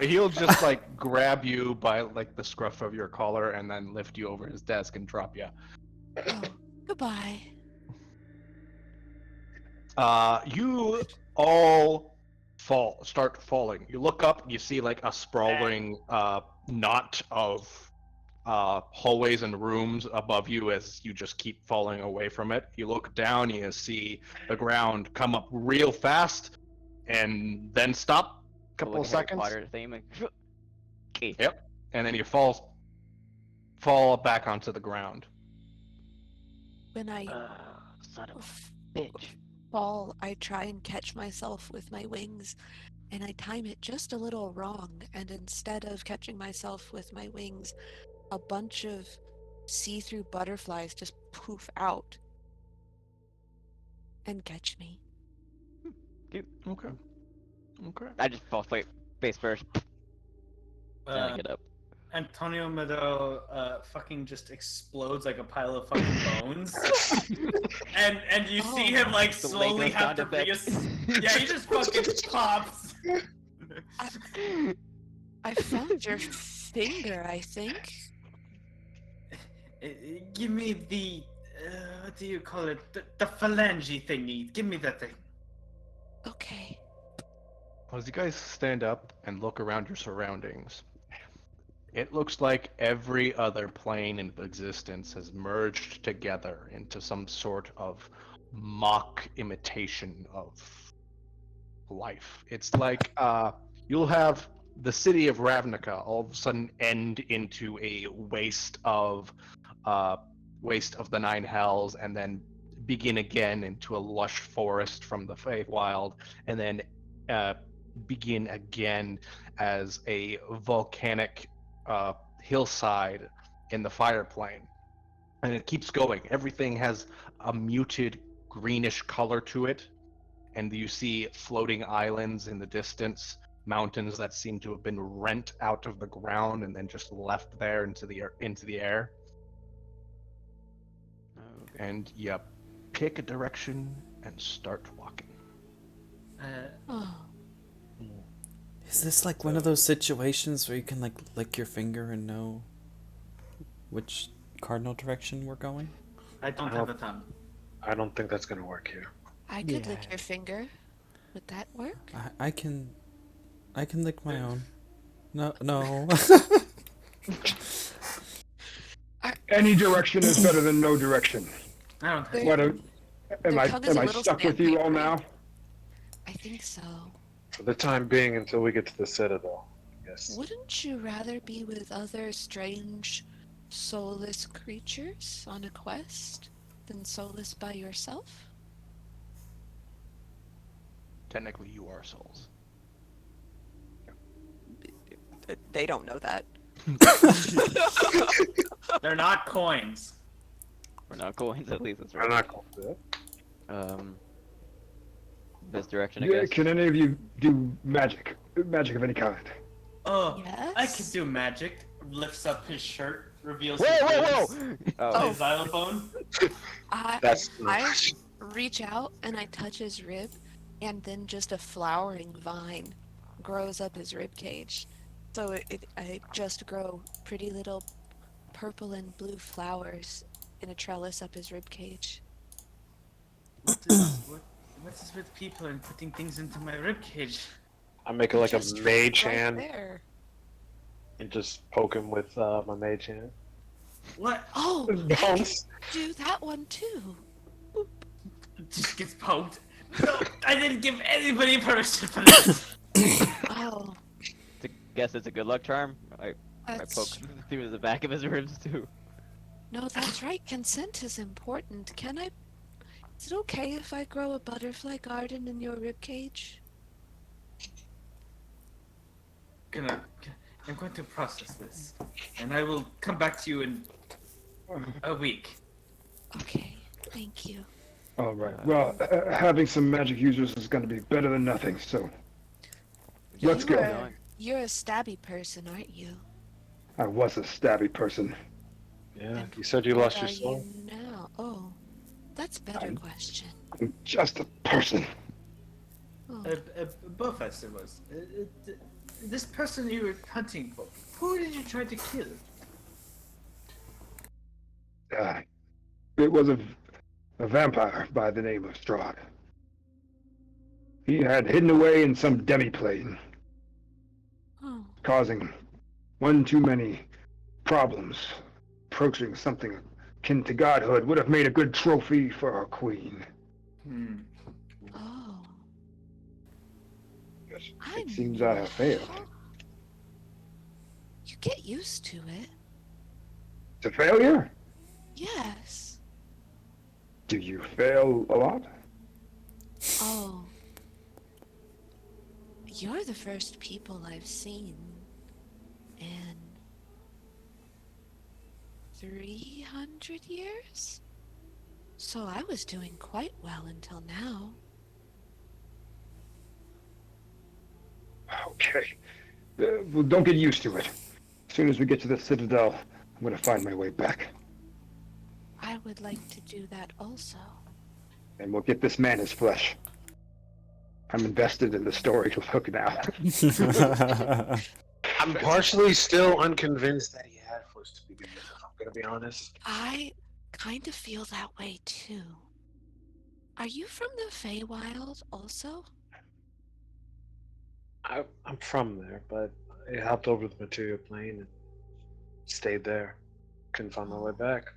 He'll just like grab you by like the scruff of your collar and then lift you over his desk and drop you.
Oh, goodbye.
You all start falling. You look up, you see like a sprawling knot of hallways and rooms above you as you just keep falling away from it. You look down, you see the ground come up real fast and then stop a couple
Like
of
a Harry
seconds.
Potter thing, like, okay.
Yep. And then you fall back onto the ground.
When I
Son of a bitch.
fall, I try and catch myself with my wings, and I time it just a little wrong. And instead of catching myself with my wings, a bunch of see-through butterflies just poof out and catch me.
Okay. Okay.
I just fall face first. Then I
Uh,
get up.
Antonio Madero fucking just explodes like a pile of fucking bones. and you see him like
The
slowly
Lego
have
sound
to
effect.
yeah, he just fucking pops.
I found your finger, I think.
Give me the what do you call it? The phalange thingy. Give me that thing.
Okay.
As you guys stand up and look around your surroundings, it looks like every other plane in existence has merged together into some sort of mock imitation of life. It's like you'll have the city of Ravnica all of a sudden end into a waste of the Nine Hells, and then begin again into a lush forest from the Feywild, and then begin again as a volcanic hillside in the fire plane. And it keeps going. Everything has a muted greenish color to it, and you see floating islands in the distance, mountains that seem to have been rent out of the ground and then just left there into the air.
Okay.
And you pick a direction and start walking.
Oh.
Is this like one of those situations where you can like lick your finger and know which cardinal direction we're going?
I don't have the time.
I don't think that's gonna work here.
I could lick your finger. Would that work?
I can lick my own. No.
Any direction is better than no direction.
I don't have
There-
What
time.
am I
tongue is a little
stuck with you all now?
I think so.
For the time being, until we get to the Citadel. Yes.
Wouldn't you rather be with other strange, soulless creatures on a quest than soulless by yourself?
Technically, you are souls.
They don't know that.
They're not coins.
We're not coins, at least that's
I'm
right.
not going to do it.
This direction, I
Yeah,
guess.
can any of you do magic? Magic of any kind?
Oh,
Yes?
I could do magic. Lifts up his shirt, reveals
Whoa!
his
Oh,
his xylophone.
I
That's
I reach out and I touch his rib, and then just a flowering vine grows up his rib cage. So I just grow pretty little purple and blue flowers in a trellis up his rib cage.
What is with people and putting things into my ribcage?
I make it like a
Just
mage
right
hand
there.
and just poke him with my mage hand.
What?
Oh, I can
Bounce.
do that one too.
Just gets poked. No, I didn't give anybody permission for this.
Oh,
guess it's a good luck charm. I
that's
poke through the back of his ribs too.
no, that's right. Consent is important. Can I? Is it okay if I grow a butterfly garden in your rib cage?
I'm going to process this, and I will come back to you in a week.
Okay, thank you.
All right. Well, having some magic users is going to be better than nothing. So let's
You
go.
are- You're a stabby person, aren't you?
I was a stabby person.
Yeah, you said you
What
lost your
are
soul.
you now? Oh, that's a better question.
I'm just a person.
Oh,
Bofast it was. This person you were hunting for, who did you try to kill?
It was a vampire by the name of Strahd. He had hidden away in some demi-plane,
oh,
causing one too many problems. Approaching something akin to godhood would have made a good trophy for our queen.
Oh,
It seems I have failed.
You get used to it.
It's a failure?
Yes.
Do you fail a lot?
Oh. You're the first people I've seen in 300 years? So I was doing quite well until now.
Okay. Well, don't get used to it. As soon as we get to the Citadel, I'm gonna find my way back.
I would like to do that also.
And we'll get this man his flesh. I'm invested in the story hook now.
I'm partially still unconvinced that he had flesh to begin with, if I'm gonna be honest.
I kind of feel that way too. Are you from the Feywild also?
I'm from there, but I hopped over the material plane and stayed there. Couldn't find my way back.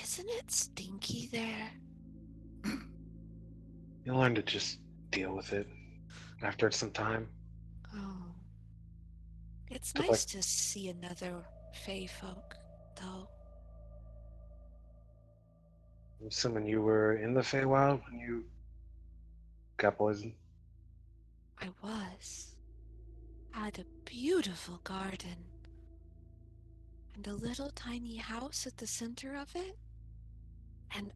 Isn't it stinky there?
You learn to just deal with it after some time.
Oh. It's
But,
nice to see another Fey folk, though.
I'm assuming you were in the Feywild when you got poisoned.
I was. I had a beautiful garden. And a little tiny house at the center of it. And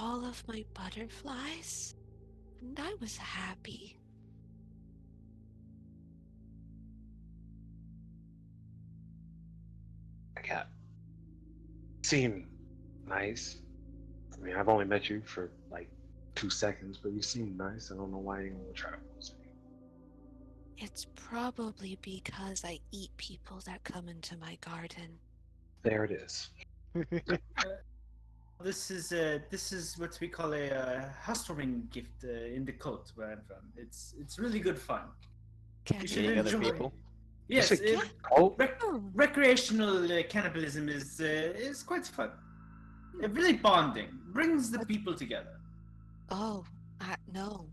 all of my butterflies. And I was happy.
Yeah. Seem nice. I mean, I've only met you for like 2 seconds, but you seem nice. I don't know why anyone would try to poison you.
It's probably because I eat people that come into my garden.
There it is.
This is what we call a housewarming gift in the cult where I'm from. It's really good fun.
Can
You should
Eating other
enjoy.
people?
Yes,
It's a
it,
cult?
Oh.
recreational cannibalism is quite fun. Really bonding, brings the people together.
Oh, no.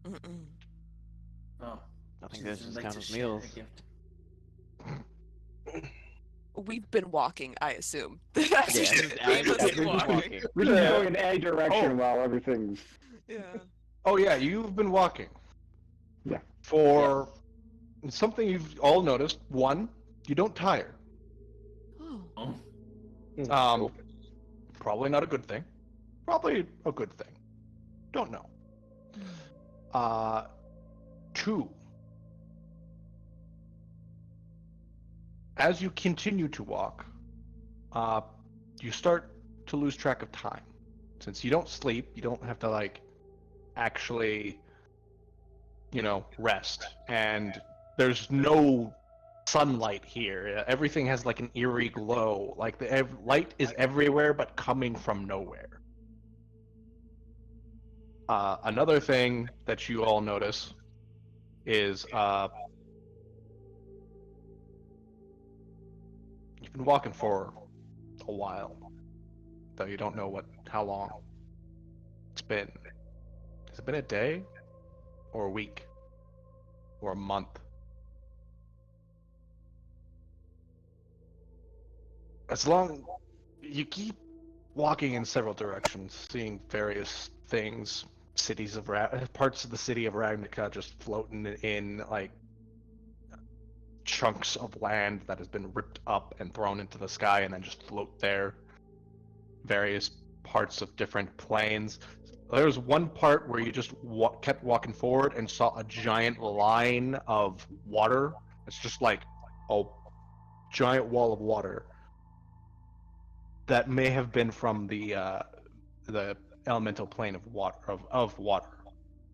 Mm-mm.
Oh,
I think
would
this
you
just
like
counts
to
as
share a
meals.
gift?
We've been walking, I assume.
Yeah,
We've just
I've
been
been
walking.
We're just
Yeah.
going in any direction
Oh.
while everything's...
Yeah.
Oh yeah, you've been walking.
Yeah.
For something you've all noticed. One, you don't tire.
Oh.
Oh,
Probably not a good thing. Probably a good thing. Don't know. Two, as you continue to walk, you start to lose track of time. Since you don't sleep, you don't have to like actually, rest. And there's no sunlight here. Everything has like an eerie glow. Like the light is everywhere, but coming from nowhere. Another thing that you all notice is you've been walking for a while, though you don't know how long it's been. Has it been a day, or a week, or a month? As long you keep walking in several directions, seeing various things, parts of the city of Ravnica just floating in like chunks of land that has been ripped up and thrown into the sky and then just float there. Various parts of different planes. There was one part where you just kept walking forward and saw a giant line of water. It's just like a giant wall of water that may have been from the elemental plane of water,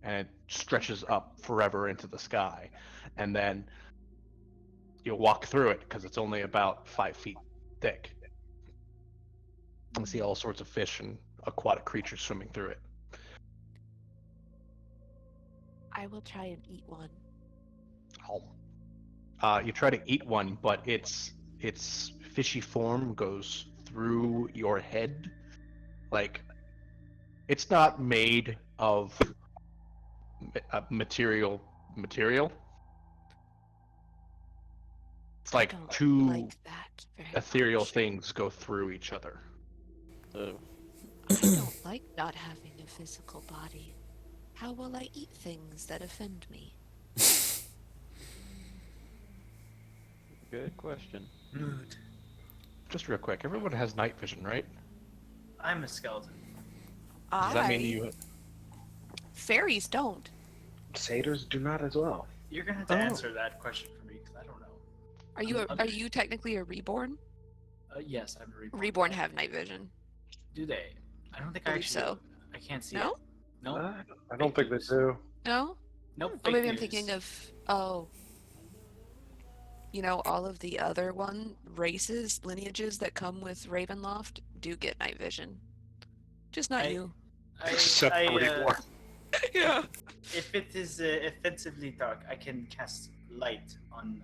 and it stretches up forever into the sky, and then you walk through it because it's only about 5 feet thick. You see all sorts of fish and aquatic creatures swimming through it.
I will try and eat one.
Oh. You try to eat one, but its fishy form goes through your head. Like it's not made of material. It's
I
like
don't
two
like that very
ethereal
much.
things go through each other.
Oh,
I don't like not having a physical body. How will I eat things that offend me?
good question.
Mood.
Just real quick, everyone has night vision, right?
I'm a skeleton.
Does that mean you?
Fairies don't.
Satyrs do not as well.
You're gonna have to
Oh.
answer that question for me because I don't know.
Are you technically a reborn?
Yes, I'm a reborn.
Reborn have night vision.
Do they? I don't think I
Believe
actually
so.
do. I can't see
No?
it. No.
I don't think they
news.
do.
No?
Nope.
Or
Fake
maybe I'm
news.
thinking of all of the other races, lineages that come with Ravenloft do get night vision. Just not
I-
you.
Except for reborn.
Yeah.
If it is offensively dark, I can cast light on.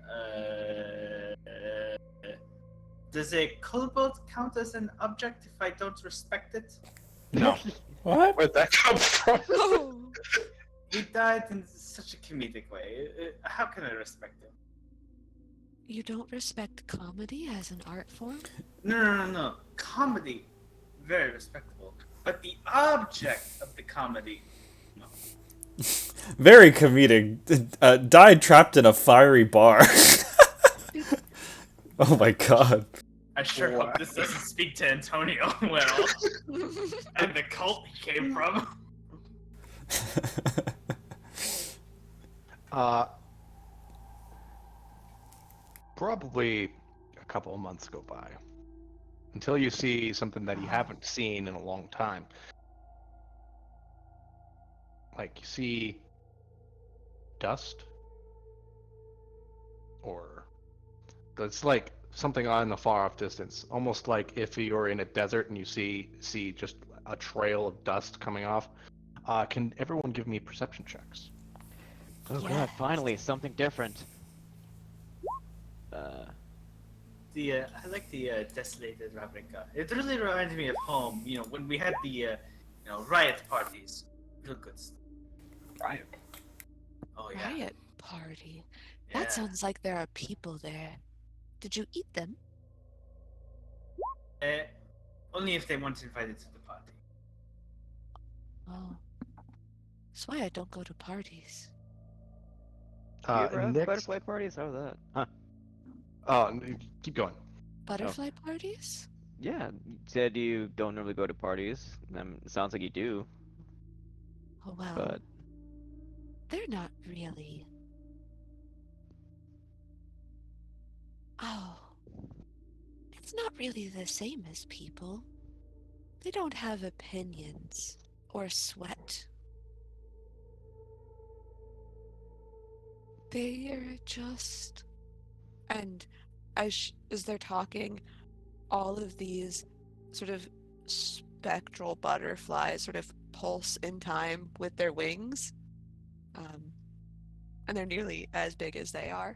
Does a kobold count as an object if I don't respect it?
No.
What?
Where'd that come from?
Oh.
He died in such a comedic way. How can I respect him?
You don't respect comedy as an art form?
No. Comedy, very respectable. But the object of the comedy, no.
Very comedic. Died trapped in a fiery bar. Oh my god.
I sure
Wow.
hope this doesn't speak to Antonio well. And the cult he came from.
Probably a couple of months go by until you see something that you haven't seen in a long time. Like you see dust, or it's like something on the far off distance, almost like if you're in a desert and you see just a trail of dust coming off. Can everyone give me perception checks?
Oh god,
Yes.
finally something different.
I like the desolated Ravnica. It really reminded me of home. You know, when we had the riot parties. Real good stuff.
Riot.
Oh yeah.
Riot party.
Yeah.
That sounds like there are people there. Did you eat them?
Only if they weren't invited to the party.
Oh. That's why I don't go to parties.
Do you ever have
Next,
butterfly parties? How's that? Huh.
keep going.
Butterfly parties?
Yeah, you said you don't normally go to parties. It sounds like you do,
Oh well.
but
They're not really. Oh. It's not really the same as people. They don't have opinions or sweat. They are just. And as they're talking, all of these sort of spectral butterflies sort of pulse in time with their wings. And they're nearly as big as they are.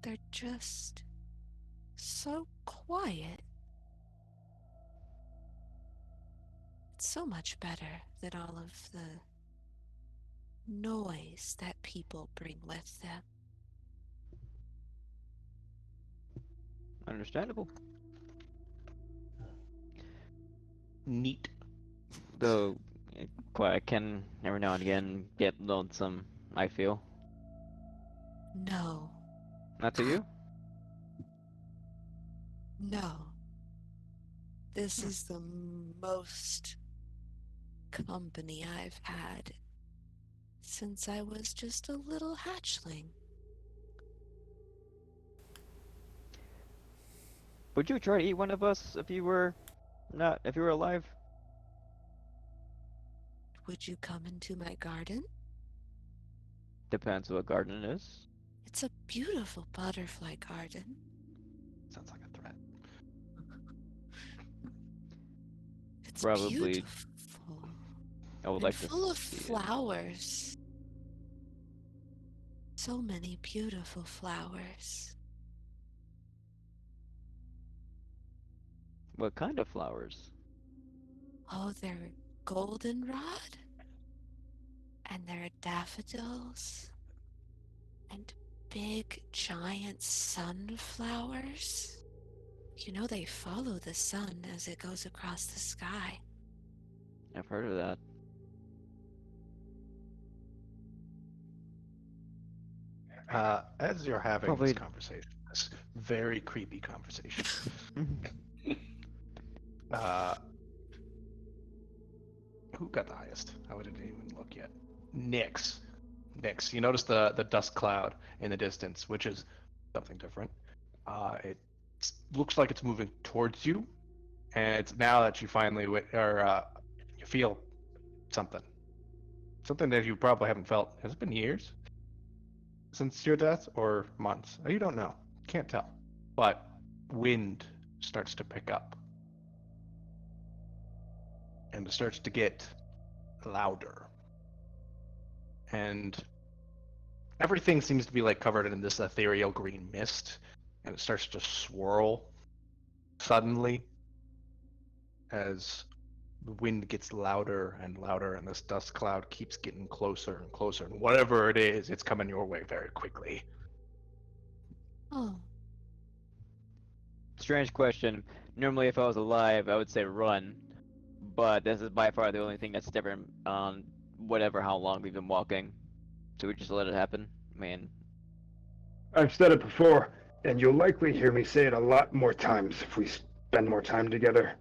They're just so quiet. It's so much better than all of the noise that people bring with them.
understandable.
Neat.
Though, I can every now and again get lonesome, I feel.
No,
Not to you?
no. This is the most company I've had since I was just a little hatchling.
Would you try to eat one of us if you were alive?
Would you come into my garden?
Depends what garden it is.
It's a beautiful butterfly garden.
Sounds like a threat.
It's
Probably.
beautiful.
I would
And
like to
full of
see it.
flowers. so many beautiful flowers.
What kind of flowers?
Oh, they're goldenrod, and there are daffodils, and big giant sunflowers. You know they follow the sun as it goes across the sky.
I've heard of that.
As you're having
Probably-
this conversation, this very creepy conversation, who got the highest? I didn't even look yet. Nyx. Nyx. You notice the dust cloud in the distance, which is something different. It looks like it's moving towards you, and it's now that you finally you feel something. Something that you probably haven't felt. Has it been years since your death, or months? You don't know. Can't tell. But wind starts to pick up, and it starts to get louder, and everything seems to be like covered in this ethereal green mist, and it starts to swirl suddenly as the wind gets louder and louder, and this dust cloud keeps getting closer and closer, and whatever it is, it's coming your way very quickly.
Oh,
Strange question. Normally, if I was alive, I would say run, but this is by far the only thing that's different on whatever how long we've been walking. So we just let it happen. I mean,
I've said it before, and you'll likely hear me say it a lot more times if we spend more time together.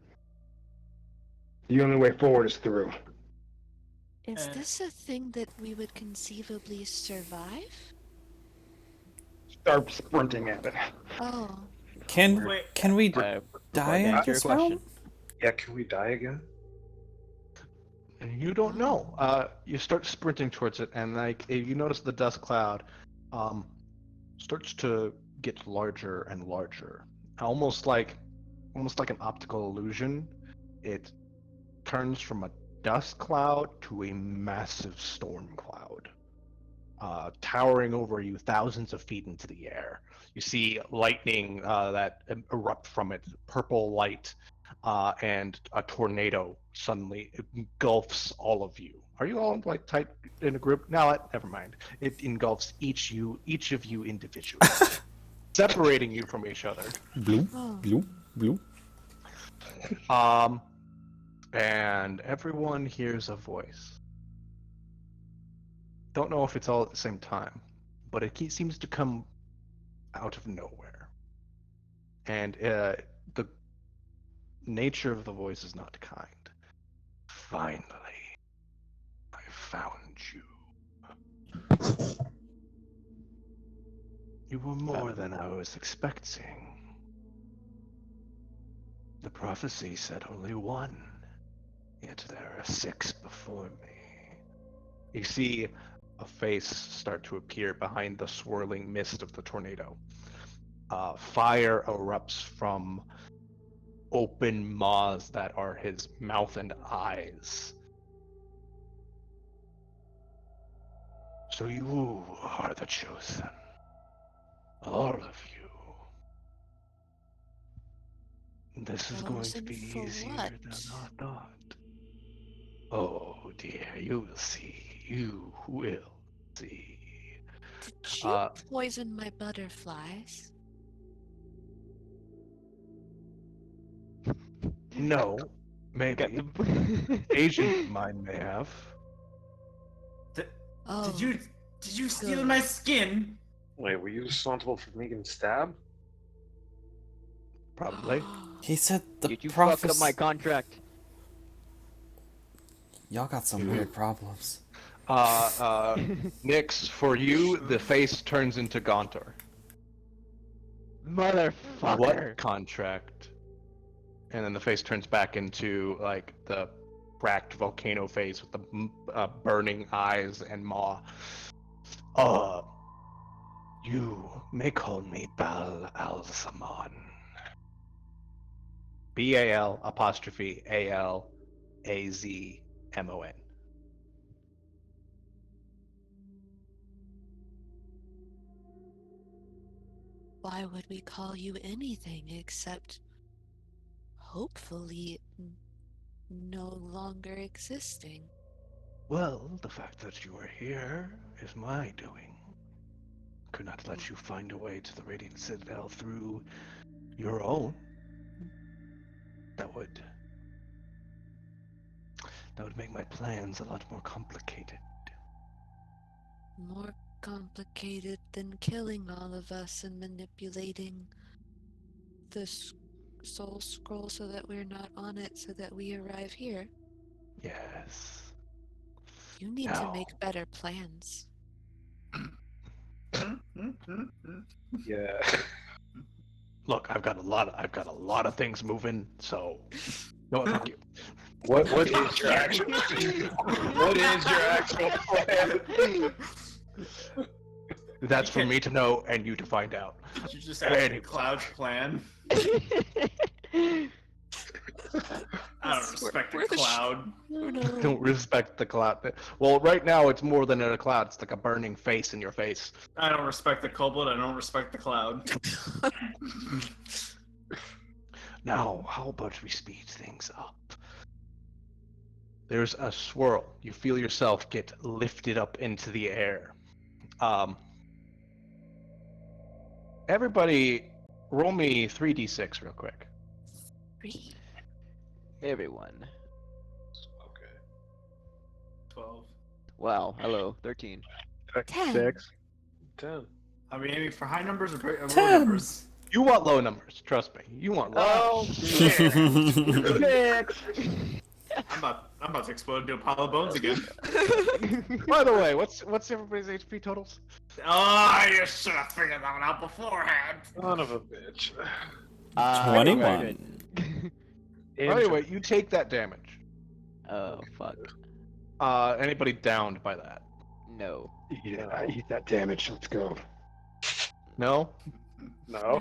The only way forward is through.
is this a thing that we would conceivably survive?
Start sprinting at it.
Oh,
Can
Wait.
we
before
die
I
in
answer your
this realm?
question,
Yeah, can we die again?
And you don't know. You start sprinting towards it, and like you notice the dust cloud starts to get larger and larger, almost like an optical illusion. It turns from a dust cloud to a massive storm cloud, towering over you thousands of feet into the air. You see lightning that erupt from it, purple light, and a tornado suddenly engulfs all of you. Are you all like tight in a group? No, never mind. It engulfs each of you individually, separating you from each other.
Blue,
oh.
blue, blue.
And everyone hears a voice. Don't know if it's all at the same time, but it seems to come out of nowhere. And the nature of the voice is not kind. Finally, I found you. You were more than I was expecting. The prophecy said only one, yet there are 6 before me. You see a face start to appear behind the swirling mist of the tornado. Fire erupts from open maws that are his mouth and eyes. So you are the chosen. All of you. This is going to
Chosen
be
for
easier
what?
than I thought. Oh dear, you will see. You will see.
Did you poison my butterflies?
No, maybe. Agent of mine may have.
Oh,
Did you steal
good.
my skin?
Wait, were you responsible for me getting stabbed?
Probably.
He said the
did you fuck up
prophecy.
my contract?
Y'all got some weird problems.
Nyx, for you, the face turns into Gaunter.
Motherfucker.
What contract? And then the face turns back into like the cracked volcano face with the burning eyes and maw. You may call me Bal Alzamon. BAL apostrophe ALAZMON.
why would we call you anything except hopefully no longer existing?
Well, the fact that you are here is my doing. Could not let you find a way to the Radiant Citadel through your own. That would make my plans a lot more complicated.
More complicated than killing all of us and manipulating the soul scroll so that we're not on it so that we arrive here.
Yes.
You need to make better plans.
Yeah.
Look, I've got a lot of things moving, so no, fuck you.
What is your actual what is your actual plan?
That's for me to know and you to find out.
Did you just ask me Cloud's plan? I don't respect the Cloud.
Oh no.
Don't respect the cloud. Well, right now it's more than a cloud. It's like a burning face in your face.
I don't respect the Kobold. I don't respect the Cloud.
Now, how about we speed things up? There's a swirl. You feel yourself get lifted up into the air. Everybody, roll me 3d6 real quick.
3.
Everyone.
Okay.
12.
Wow, hello, 13.
10.
6.
10.
Are we aiming for high numbers or low
10.
numbers?
You want low numbers, trust me. You want low.
Oh,
Six.
I'm about to explode into a pile of bones again.
By the way, what's everybody's HP totals?
Oh, you should have figured that one out beforehand.
son of a bitch.
21.
Anyway, you take that damage.
Oh, fuck.
Anybody downed by that?
No.
Yeah, eat that damage. Let's go.
No?
No.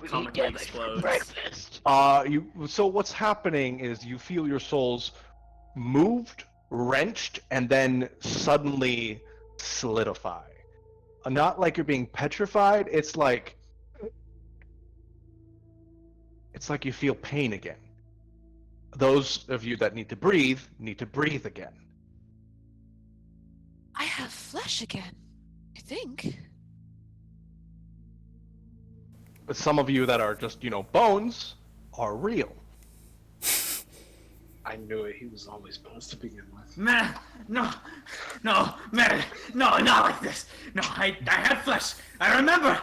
Comically explodes.
So what's happening is you feel your souls moved, wrenched, and then suddenly solidify. Not like you're being petrified, it's like you feel pain again. Those of you that need to breathe again.
I have flesh again. I think.
But some of you that are just, bones are real.
I knew it. He was always bones to begin with.
Man, no, man, no, not like this. No, I had flesh. I remember.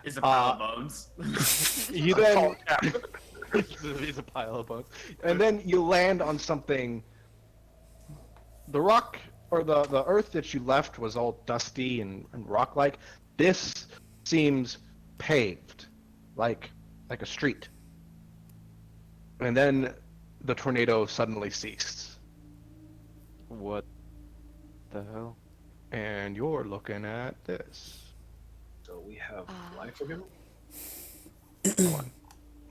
It's a pile of bones.
You then it's a pile of bones, and then you land on something. The rock or the earth that you left was all dusty and rock-like. This seems paved, like a street. And then the tornado suddenly ceased.
What the hell?
And you're looking at this.
So we have life again?
Hold on.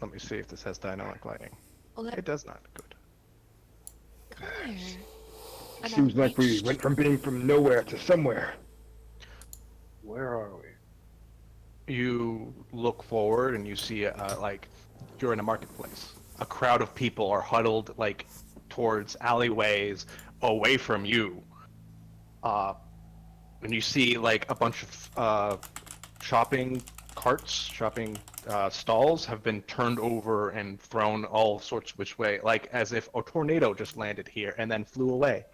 Let me see if this has dynamic lighting.
Well,
It does not. Good.
come here. And
Seems
I
like we
reached-
went from being from nowhere to somewhere.
Where are we?
You look forward and you see like you're in a marketplace. A crowd of people are huddled like towards alleyways away from you. And you see like a bunch of shopping carts, shopping stalls have been turned over and thrown all sorts which way, like as if a tornado just landed here and then flew away.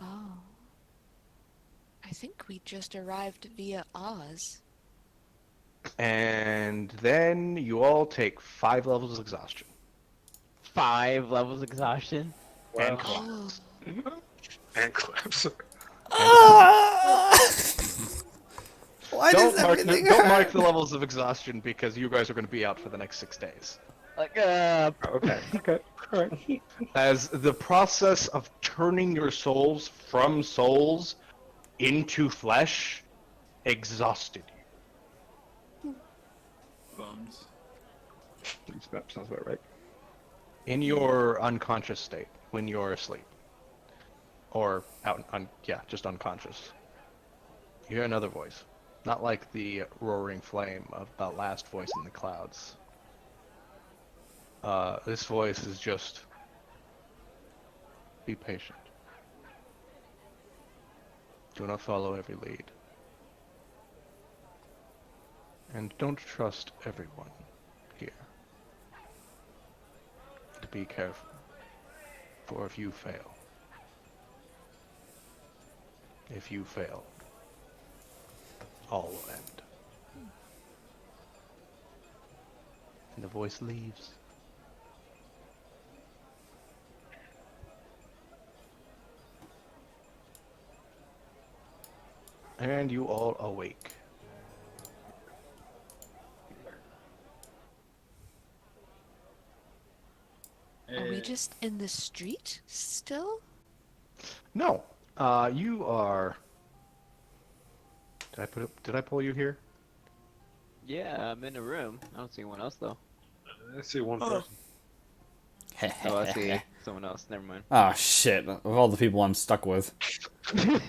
Oh. I think we just arrived via Oz.
And then you all take 5 levels of exhaustion.
5 levels exhaustion?
And
Oh.
And clips.
Why
Don't
does
mark,
everything
don't
hurt?
mark the levels of exhaustion because you guys are going to be out for the next 6 days.
Like,
Okay. Okay. All right.
As the process of turning your souls from souls into flesh exhausted you.
Bones.
That sounds about right.
In your unconscious state, when you're asleep. Or just unconscious. You hear another voice. Not like the roaring flame of the last voice in the clouds. This voice is just, be patient. Do not follow every lead. And don't trust everyone here. Be careful, for if you fail, all will end. And the voice leaves. And you all awake.
Are we just in the street still?
No, you are. Did I pull you here?
Yeah, I'm in a room. I don't see anyone else though.
I see one person.
Oh, I see someone else. Never mind.
Oh shit! Of all the people I'm stuck with.
In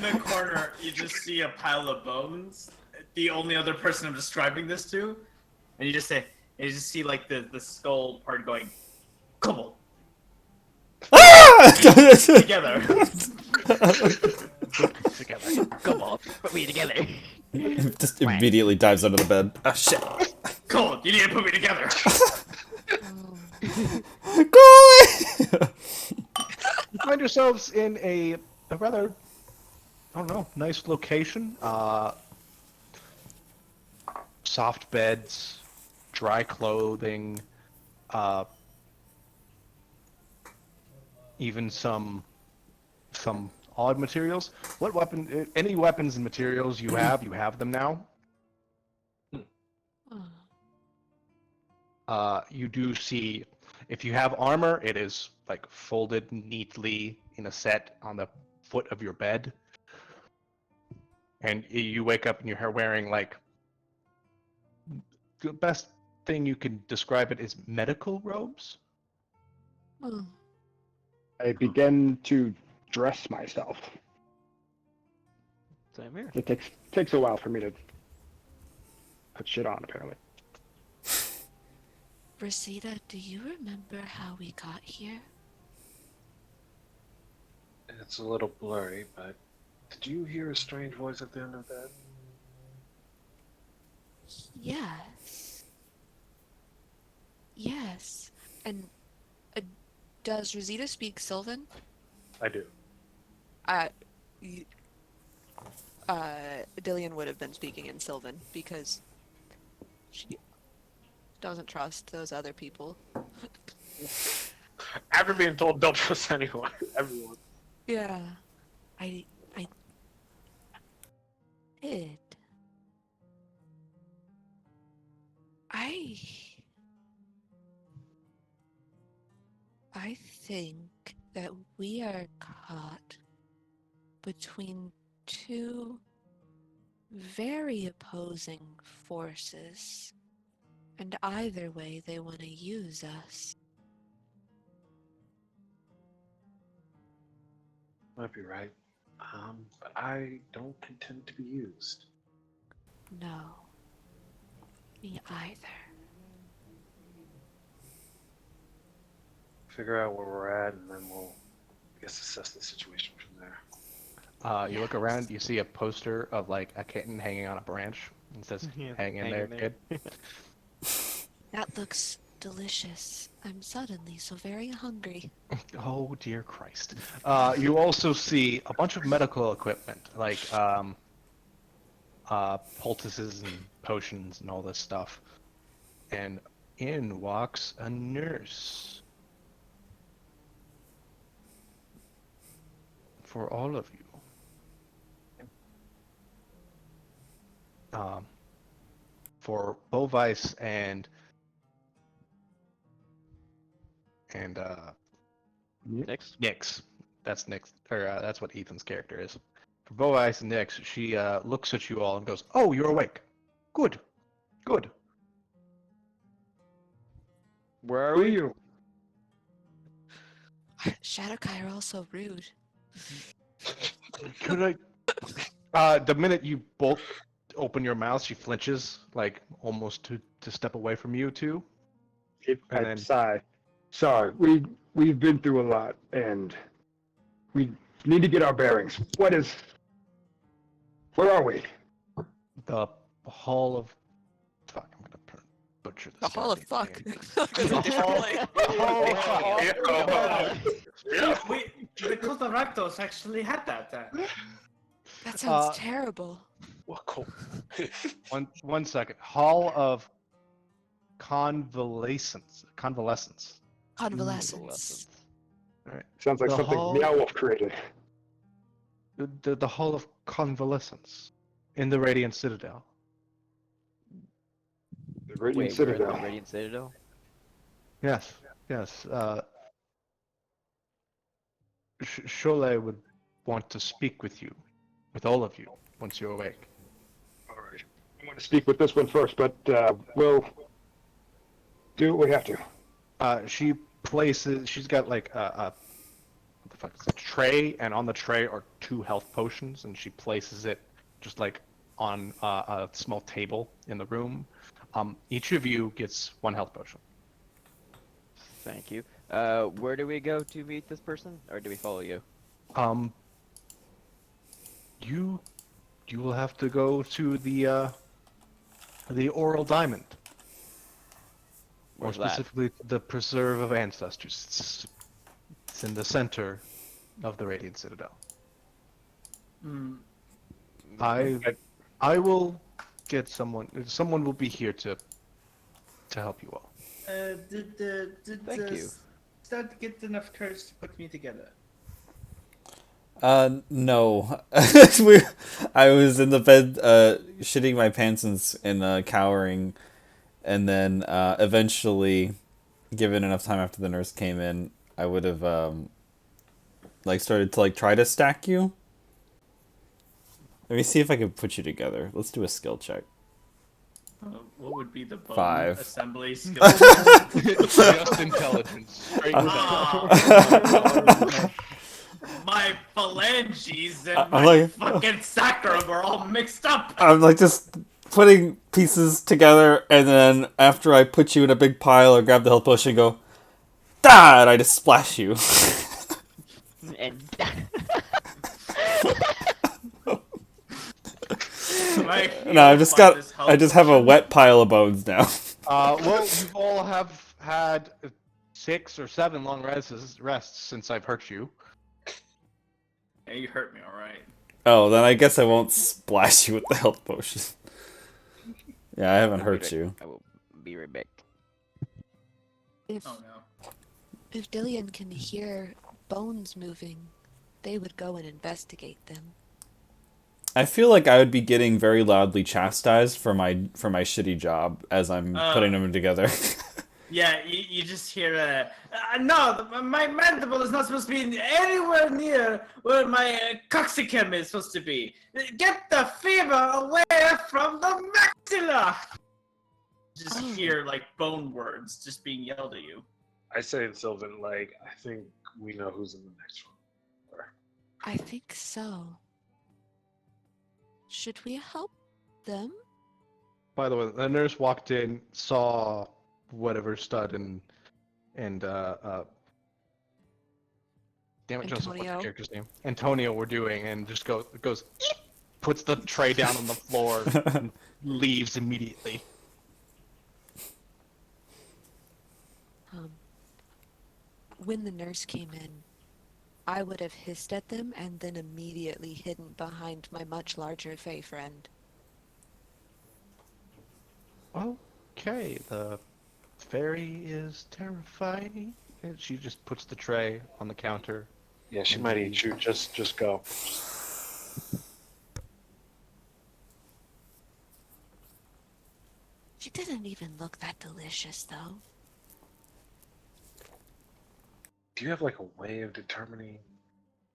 the corner, you just see a pile of bones. The only other person I'm describing this to, and you just see like the skull part going, "Come together."
Together. Come on, put me together.
Just immediately dives under the bed. Oh shit!
Come on, you need to put me together.
Go away!
You find yourselves in a rather, I don't know, nice location. Soft beds, dry clothing, even some odd materials. Any weapons and materials you have them now. You do see, if you have armor, it is like folded neatly in a set on the foot of your bed. And you wake up and you're wearing like, the best thing you can describe it is medical robes.
I begin to dress myself.
Same here.
It takes a while for me to put shit on, apparently.
Rosita, do you remember how we got here?
It's a little blurry, but did you hear a strange voice at the end of that?
Yes. Yes. And does Rosita speak Sylvan?
I do.
Dillian would have been speaking in Sylvan because she doesn't trust those other people.
After being told don't trust anyone, everyone.
Yeah. I did. I think that we are caught between two very opposing forces, and either way they want to use us.
Might be right. But I don't intend to be used.
No, me either.
Figure out where we're at, and then we'll, I guess, assess the situation from there.
You look around, you see a poster of like a kitten hanging on a branch. It says, hang in there, kid.
That looks delicious. I'm suddenly so very hungry.
Oh, dear Christ. You also see a bunch of medical equipment, like poultices and potions and all this stuff. And in walks a nurse. For all of you. For Bovice and Nyx. That's Nyx, or that's what Ethan's character is. For Bovice and Nyx, she looks at you all and goes, "Oh, you're awake. Good, good."
Where are
Who are
we?
you?
Shadow Kai are also rude.
Could the minute you both open your mouth, she flinches, like almost to step away from you two.
I
And then
sigh. Sorry, we've been through a lot, and we need to get our bearings. Where are we?
the Hall of Fuck, I'm gonna butcher
The
this.
Hall of
goddamn
Fuck.
name.
That's a different play.
Hall of Fuck.
The cult of Rakdos actually had that.
That sounds
Uh,
terrible.
What cool.
One second. Hall of Convalescence. Convalescence.
Convalescence.
All right.
Sounds like
The
something
hall-
Meow Wolf created.
The Hall of Convalescence in the Radiant Citadel.
The Radiant
Wait, we're in
Citadel.
the Radiant Citadel?
Yes. Yes. Cholet would want to speak with you, with all of you, once you're awake.
All right. I want to speak with this one first, but we'll do what we have to.
She's got like what the fuck is it? Tray, and on the tray are 2 health potions, and she places it just like on a small table in the room. Each of you gets 1 health potion.
Thank you. Where do we go to meet this person, or do we follow you?
You will have to go to the Oral Diamond. More
Where's that?
specifically, the Preserve of Ancestors. It's in the center of the Radiant Citadel.
Hmm.
I will get someone. Someone will be here to help you all.
Did
Thank you.
Stud get enough courage to put me together?
No. I was in the bed, shitting my pants and cowering, and then eventually, given enough time after the nurse came in, I would have started to try to stack you. Let me see if I can put you together. Let's do a skill check.
What would be the bone
5.
assembly skill?
Just intelligence. Straight
My phalanges and
I'm
my
like-
fucking sacrum are all mixed up.
I'm just putting pieces together, and then after I put you in a big pile or grab the health potion and go, "Da!" and I just splash you.
And
No, I just have a wet pile of bones now.
Well, you all have had 6 or 7 long rests since I've hurt you.
Yeah, you hurt me, alright.
Oh, then I guess I won't splash you with the health potion. Yeah, I haven't hurt you.
I will be right back.
If
Oh no.
if Dillian can hear bones moving, they would go and investigate them.
I feel like I would be getting very loudly chastised for my shitty job as I'm putting them together.
Yeah, you just hear no, my mandible is not supposed to be anywhere near where my coxicum is supposed to be. Get the fever away from the maxilla! Just hear bone words just being yelled at you.
I say in Sylvan, I think we know who's in the next one.
I think so. Should we help them?
By the way, the nurse walked in, saw whatever Stud and damn it, Joseph, what's your
Antonio.
character's name? Antonio were doing, and just goes, puts the tray down on the floor, and leaves immediately.
When the nurse came in, I would have hissed at them and then immediately hidden behind my much larger Fey friend.
Okay, the fairy is terrifying. And she just puts the tray on the counter.
Yeah, she might eat you. Just go.
She didn't even look that delicious, though.
Do you have a way of determining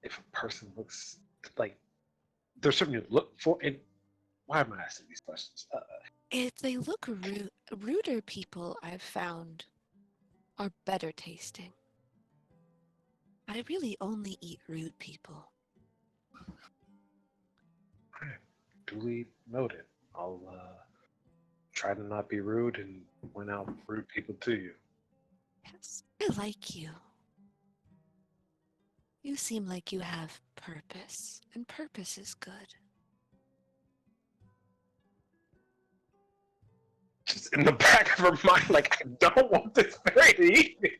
if a person looks like there's something you look for? And why am I asking these questions?
If they look ruder people, I've found, are better tasting. I really only eat rude people.
duly noted. I'll try to not be rude and point out rude people to you.
Yes, I like you. You seem like you have purpose, and purpose is good.
Just in the back of her mind, like, I don't want this fairy to eat me.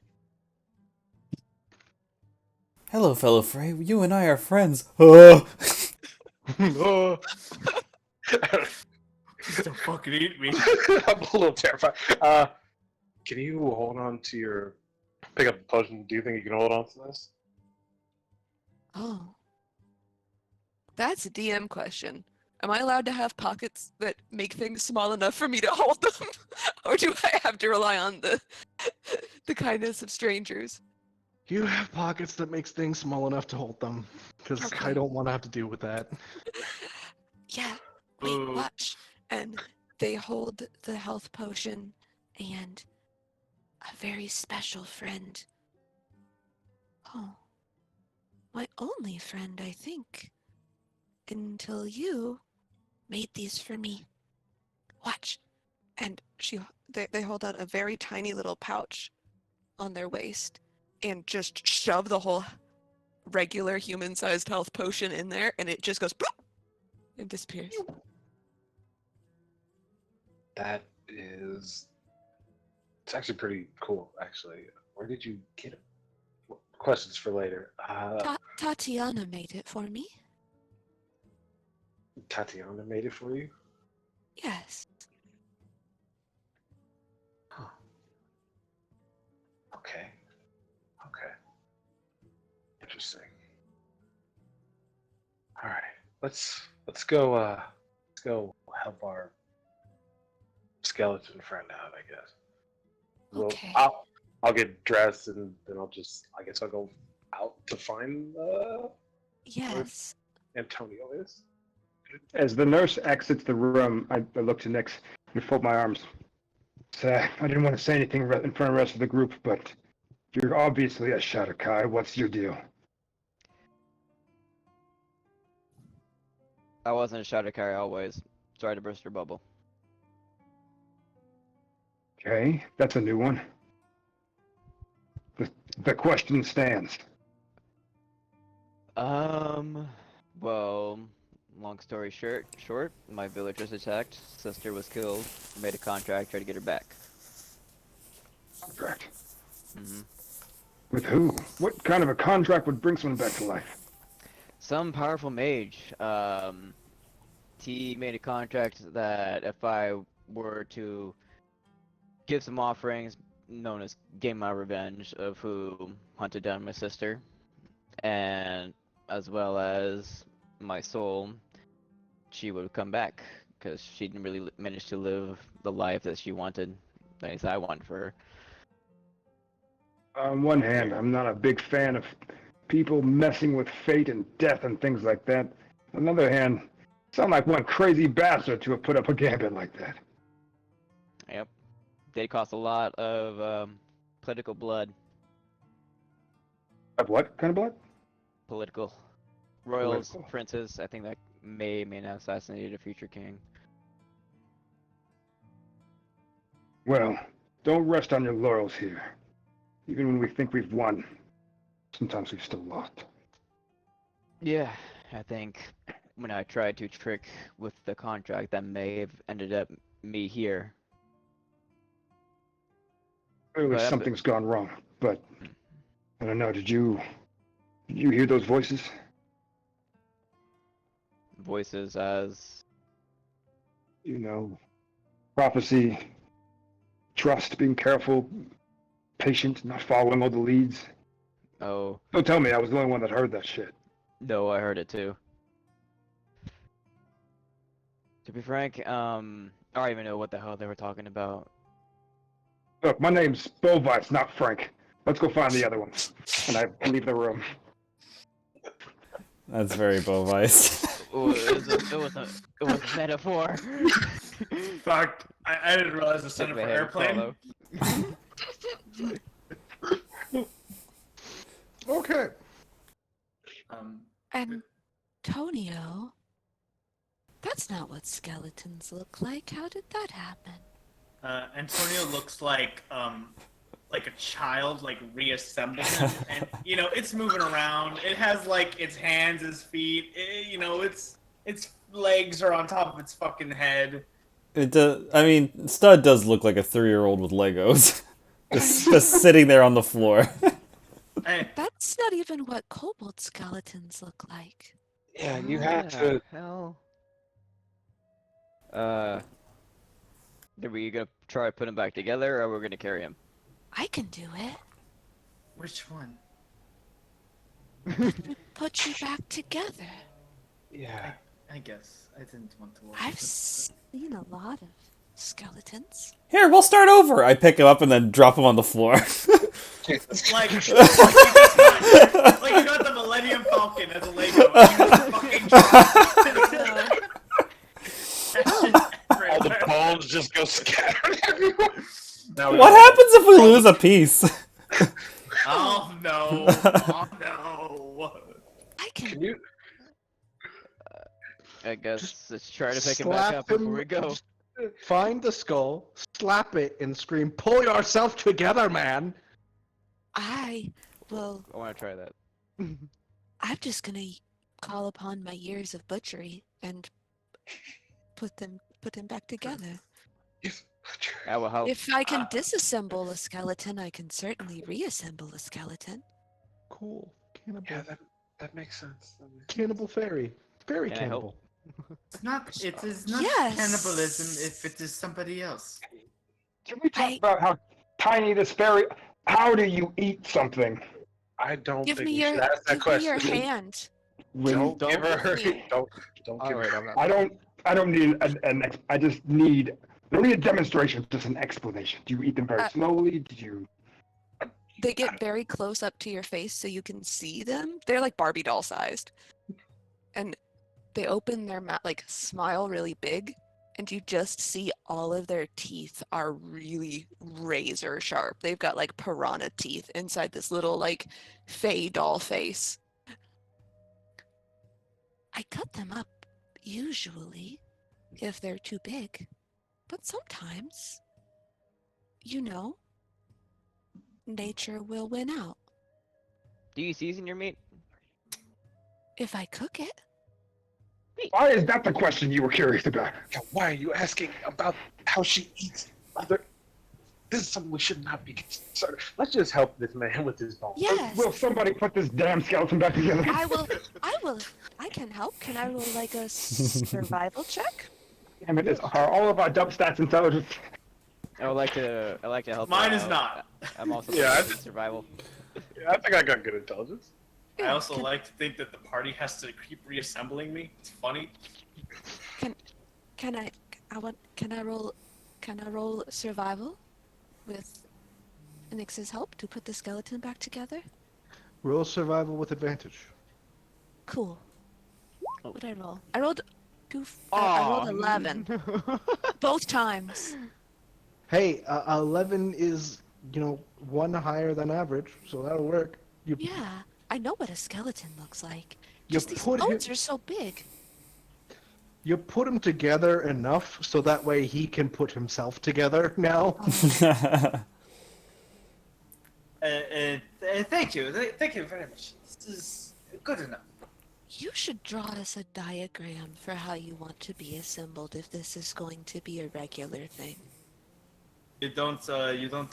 Hello, fellow Frey. You and I are friends. Oh.
Oh.
Please don't fucking eat me.
I'm a little terrified. Can you hold on to your pick up the potion? Do you think you can hold on to this?
Oh. That's a DM question. Am I allowed to have pockets that make things small enough for me to hold them? Or do I have to rely on the kindness of strangers?
You have pockets that makes things small enough to hold them, because
Okay.
I don't want to have to deal with that.
Yeah, wait,
Ooh.
watch.
And they hold the health potion and
A very special friend. Oh, my only friend, I think. Until you made these for me. Watch.
and they hold out a very tiny little pouch on their waist and just shove the whole regular human-sized health potion in there, and it just goes bloop, and disappears.
That is. It's actually pretty cool, actually. Where did you get it? Questions for later.
Tatiana made it for me.
Tatiana made it for you?
Yes.
Huh. Okay. Okay. Interesting. All right. Let's go help our skeleton friend out, I guess.
Okay.
I'll get dressed and then I guess I'll go out to find
Yes.
Antonio is.
As the nurse exits the room, I look to Nyx and fold my arms. I didn't want to say anything in front of the rest of the group, but you're obviously a Shadowkai. What's your deal?
I wasn't a Shadowcarry always. Sorry to burst your bubble.
Okay, that's a new one. The question stands.
Well, long story short, my village was attacked, sister was killed, made a contract, tried to get her back.
Contract.
hmm
With who? What kind of a contract would bring someone back to life?
Some powerful mage, he made a contract that if I were to give some offerings, known as gain my revenge, of who hunted down my sister, and as well as my soul, she would come back because she didn't really manage to live the life that she wanted, at least I want for her.
On one hand, I'm not a big fan of people messing with fate and death and things like that. On the other hand, sound like one crazy bastard to have put up a gambit like that.
Yep, they cost a lot of political blood.
Of what kind of blood?
Political royals,
Political.
princes. I think that may not have assassinated a future king.
Well, don't rest on your laurels here. Even when we think we've won, sometimes we've still lost.
Yeah, I think when I tried to trick with the contract, that may have ended up me here.
Clearly
But
something's gone wrong, but I don't know, did you hear those voices?
voices as
You know, prophecy, trust, being careful, patient, not following all the leads.
oh
Don't tell me I was the only one that heard that shit.
no, I heard it too. To be frank, I don't even know what the hell they were talking about.
Look, my name's Bovice, not Frank. Let's go find the other ones. And I leave the room.
That's very Bovice.
It was a metaphor.
Fuck. I didn't realize the
Took
center
me
for
a hand to
airplane.
swallow.
Okay.
Um,
Antonio, that's That's not what skeletons look like. How did that happen?
Antonio looks like a child, like reassembled him, and it's moving around. It has like its hands, its feet. Its legs are on top of its fucking head.
It does. I mean, Stud does look like a 3-year-old with Legos, just sitting there on the floor.
Hey,
That's not even what kobold skeletons look like.
Yeah, you
How
have
the
to.
hell? Are we gonna try to put him back together, or we're gonna carry him?
I can do it.
which one?
Put you back together.
Yeah.
I guess I didn't want to. Watch
I've
it.
seen a lot of skeletons.
Here, we'll start over. I pick him up and then drop him on the floor.
Like you got the Millennium Falcon as a Lego. And you just fucking
All the bones just go scattered everywhere.
Now
What happens if we lose a piece?
Oh no! Oh no!
I can.
Can you
I guess
Just
let's try to pick him back up before we go.
Find the skull, slap it, and scream, "Pull yourself together, man!"
I will.
I want to try that.
I'm just gonna call upon my years of butchery and put him back together.
That will help.
If I can disassemble a skeleton, I can certainly reassemble a skeleton.
Cool. Cannibal.
Yeah, that makes sense.
Cannibal fairy. Fairy
Can I help?
cannibal.
It's not. It is not
Yes.
cannibalism if it is somebody else.
Can we talk
I-
about how tiny this fairy? How do you eat something?
I don't
Give
think
me
we
your
should ask that
give me your
question.
hand.
Don't give her.
me.
Don't give
Alright,
her.
I'm not.
I don't need I just need. I don't need a demonstration, just an explanation. Do you eat them very
Uh,
slowly? Do you?
They get very close up to your face so you can see them. They're like Barbie doll sized. And they open their mouth, like smile really big, and you just see all of their teeth are really razor sharp. They've got like piranha teeth inside this little like fey doll face. I cut them up usually if they're too big, but sometimes, nature will win out.
Do you season your meat?
If I cook it,
Why is that the question you were curious about?
Yeah, why are you asking about how she eats other? This is something we should not be concerned. Let's just help this man with his bones.
yes,
Will somebody put this damn skeleton back together?
I will. I can help. Can I roll like a survival check?
Damn it! Are all of our dump stats intelligence?
I would like to. I like to help.
Mine
her
is
out.
not.
I'm also
Yeah,
yeah, survival.
Yeah, I think I got good intelligence.
I
Yeah,
also
can,
like to think that the party has to keep reassembling me. It's funny.
Can I roll survival with Nix's help to put the skeleton back together?
Roll survival with advantage.
Cool.
Oh.
What'd I roll? I rolled I rolled 11 both times.
Hey, 11 is, one higher than average, so that'll work. You
Yeah, I know what a skeleton looks like.
You
Just these
put
bones
him-
are so big.
you put them together enough so that way he can put himself together now.
Thank you. Thank you very much. This is good enough.
You should draw us a diagram for how you want to be assembled if this is going to be a regular thing.
You don't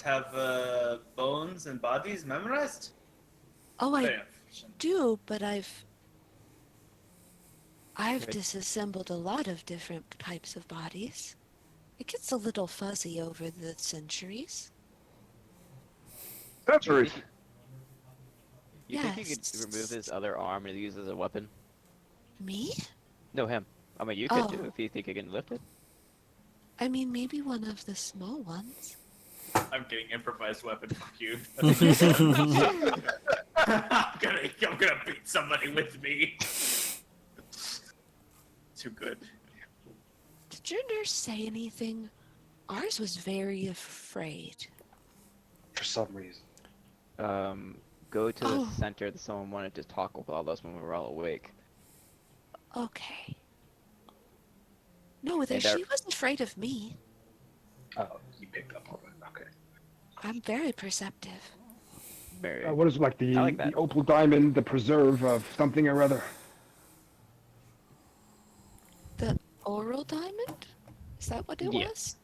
have bones and bodies memorized?
Oh, I
Very unfortunate.
do, but I've
Right.
disassembled a lot of different types of bodies. It gets a little fuzzy over the centuries.
Centuries.
You think you could
Yes.
remove his other arm and use it as a weapon?
Me?
No, him. I mean, you could
Oh.
too if you think you can lift it.
I mean, maybe one of the small ones.
I'm getting improvised weapon. Fuck you. I'm gonna beat somebody with me. Too good.
Did your nurse say anything? Ours was very afraid.
For some reason.
Go to the
Oh.
center that someone wanted to talk with all of us when we were all awake.
Okay. No,
Hey,
she was afraid of me.
Oh, you picked up on it. Okay.
I'm very perceptive.
Very.
What is it, like
I like that.
the opal diamond, the preserve of something or other?
The oral diamond? Is that what it
Yeah.
was?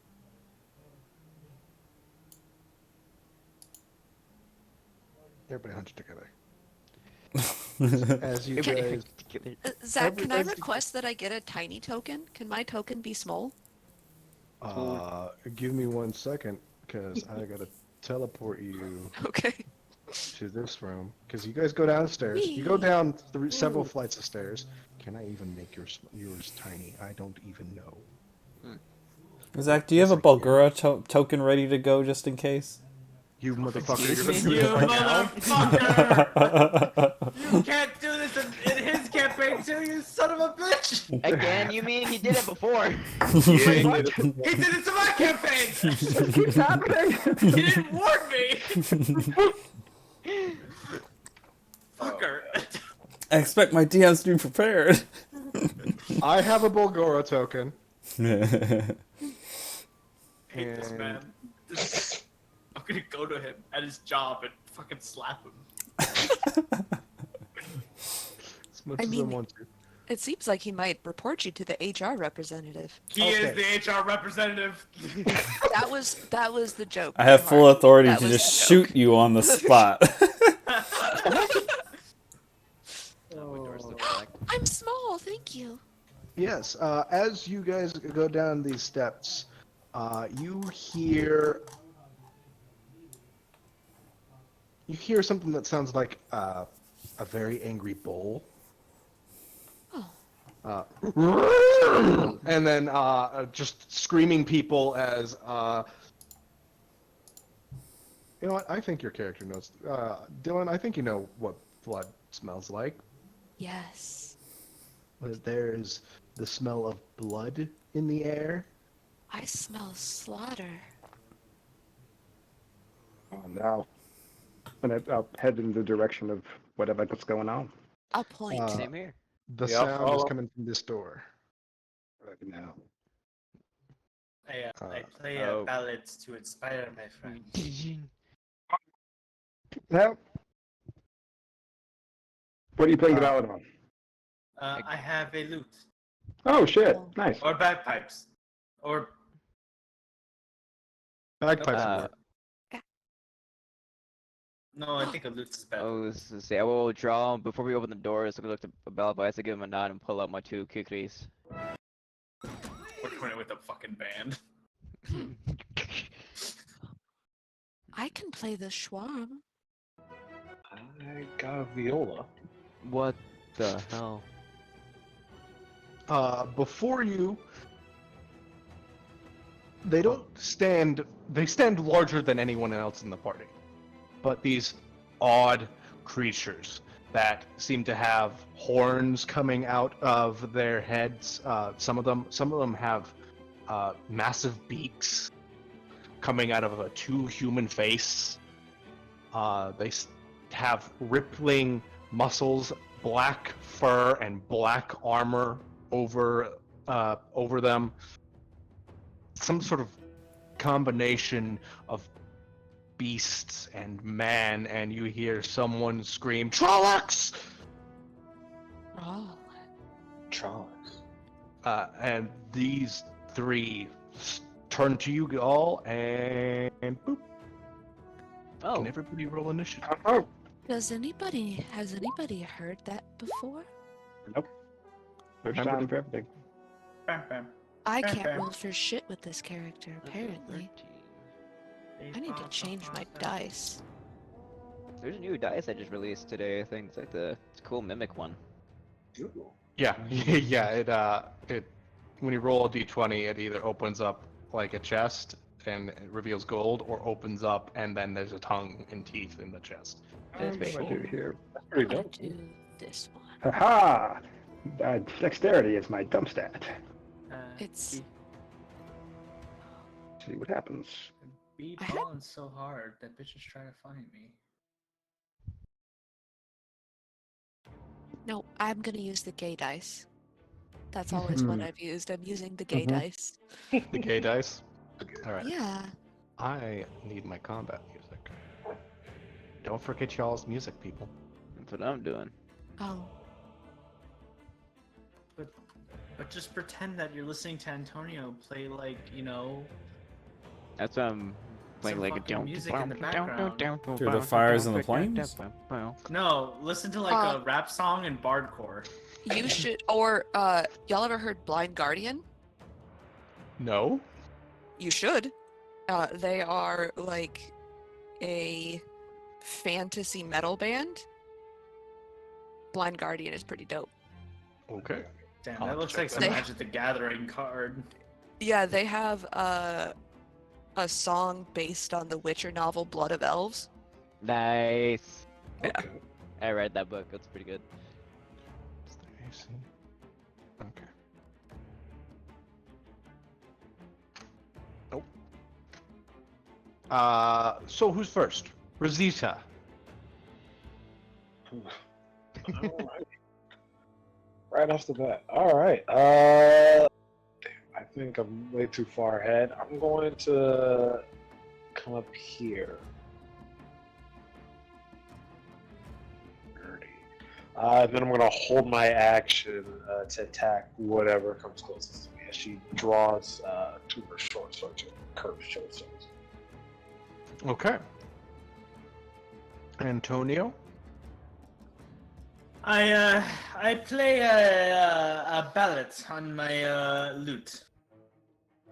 Everybody hunch together. As you
Can-
guys,
Zach, can I
as you-
request that I get a tiny token? Can my token be small?
give me 1 second, because I gotta teleport you
Okay.
to this room. Because you guys go downstairs. You go
Whee!
down several flights of stairs. Can I even make yours tiny? I don't even know.
Zach, do you have a
Yes, I can.
Bulgura token ready to go just in case?
You motherfucker!
Excuse
You're
me?
gonna do this right now.
Motherfucker! You can't do this in his campaign too, you son of a bitch!
Again, you mean he did it before?
Yeah, he did it.
He did it to my campaign!
What keeps happening?
He didn't warn me! Fucker.
I expect my DMs to be prepared.
I have a Bulgora token.
Hate this
And
man. I'm gonna go to him at his job and fucking slap him.
as much
I
as I
mean-
want to.
It seems like he might report you to the HR representative.
He is the HR representative.
That was the joke.
I have
my
full
heart.
authority
That
to
was
just
the joke.
shoot you on the spot.
I'm small, thank you.
Yes, as you guys go down these steps, you hear something that sounds like a very angry bull. And then just screaming people as you know what? I think your character knows. Dylan, I think you know what blood smells like.
Yes.
There's the smell of blood in the air.
I smell slaughter.
Oh no. And I'll head in the direction of whatever that's going on.
I'll point.
Same here.
The
Yeah, I'll
sound is
follow.
coming from this door.
Right now.
I play
oh.
ballads to inspire my friend.
Now, what are you playing the
Uh,
ballad on?
I have a lute.
Oh shit! Nice.
Or bagpipes. Or
Bagpipes
Uh,
work.
no, I think a lute is better.
Oh, this is, I will draw before we open the doors. I'm gonna look to Bella Bias to give him a nod and pull out my 2 kukris.
We're doing it with a fucking band.
I can play the schwarm.
I got a viola.
What the hell?
Before you, they don't stand. They stand larger than anyone else in the party, but these odd creatures that seem to have horns coming out of their heads. Some of them have massive beaks coming out of a 2 human face. Have rippling muscles, black fur, and black armor over them. Some sort of combination of beasts and man, and you hear someone scream, "Trollocs!"
Oh.
Trollocs.
And these 3 turn to you all, and boop.
Oh,
Can everybody roll initiative?
Oh,
Has anybody heard that before?
nope. There's
Remember
time for everything.
Bam, bam.
I
Fair,
can't
fair.
roll for shit with this character, apparently. I need to change my dice.
There's a new dice I just released today. I think it's like it's a cool mimic one.
Yeah, yeah. It when you roll a d20, it either opens up like a chest and it reveals gold, or opens up and then there's a tongue and teeth in the chest.
That's
What
pretty
do I
cool.
do here?
That's
I'm
pretty
gonna
dope.
do this one.
Haha! Dexterity is my dump stat.
It's-
See what happens.
Be
I had-
balling so hard that bitches try to find me.
No, I'm gonna use the gay dice. That's always what
Mhm.
I've used. I'm using the gay
Mhm.
dice.
The gay dice. All right.
Yeah.
I need my combat music. Don't forget y'all's music, people.
That's what I'm doing.
Oh.
But just pretend that you're listening to Antonio play like,
That's what I'm playing
some
like a
fucking music in the background.
Through the fires and the flames?
No, listen to like a rap song and bardcore.
You should, or y'all ever heard Blind Guardian?
No.
You should. They are like a fantasy metal band. Blind Guardian is pretty dope.
Okay.
Damn,
I'll
that looks
check
like some
that out.
Magic the Gathering card.
Yeah, they have a song based on the Witcher novel Blood of Elves.
Nice.
Yeah.
Okay.
I read that book. That's pretty good.
Okay. Nope. So who's first? Rosita.
Alright. Right off the bat. Alright. Damn, I think I'm way too far ahead. I'm going to come up here. 30. Then I'm going to hold my action to attack whatever comes closest to me as she draws to her short swords, curved short swords.
Okay. Antonio.
I play a ballad on my lute.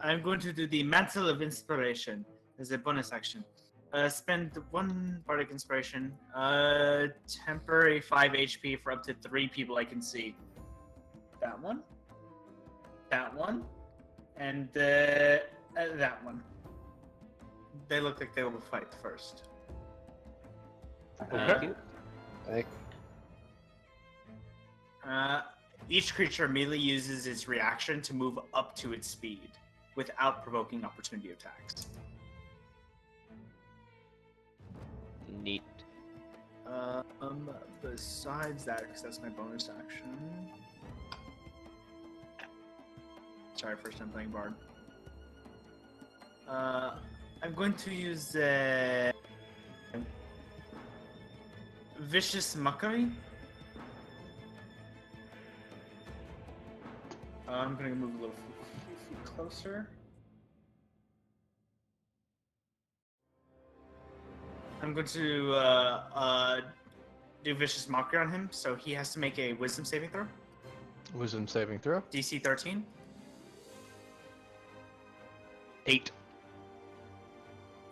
I'm going to do the Mantle of Inspiration as a bonus action. Spend 1 bardic inspiration. Temporary 5 HP for up to 3 people I can see. That one. That one. And that one. They look like they will fight first.
Okay.
Thank
Each creature immediately uses its reaction to move up to its speed without provoking opportunity attacks.
Neat.
Besides that, because that's my bonus action. Sorry, first time playing Bard. I'm going to use Vicious Mockery. I'm gonna move a little closer. I'm going to do Vicious Mockery on him, so he has to make a Wisdom saving throw.
Wisdom saving throw.
DC 13.
8.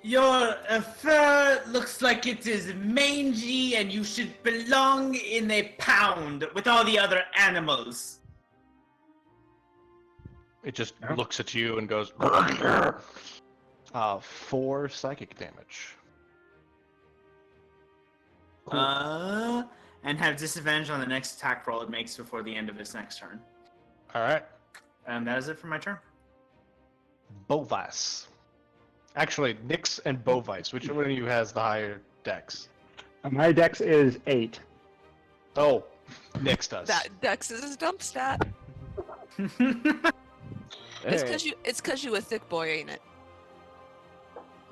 Your fur looks like it is mangy and you should belong in a pound with all the other animals.
It just
Yeah.
looks at you and goes. 4 psychic damage.
And have disadvantage on the next attack roll it makes before the end of its next turn.
All right.
And that is it for my turn.
Bovice. Actually, Nyx and Bovice. Which one of you has the higher dex?
My dex is 8.
Oh, Nyx does.
That Dex is his dump stat.
Alright.
It's cause you a thick boy, ain't it?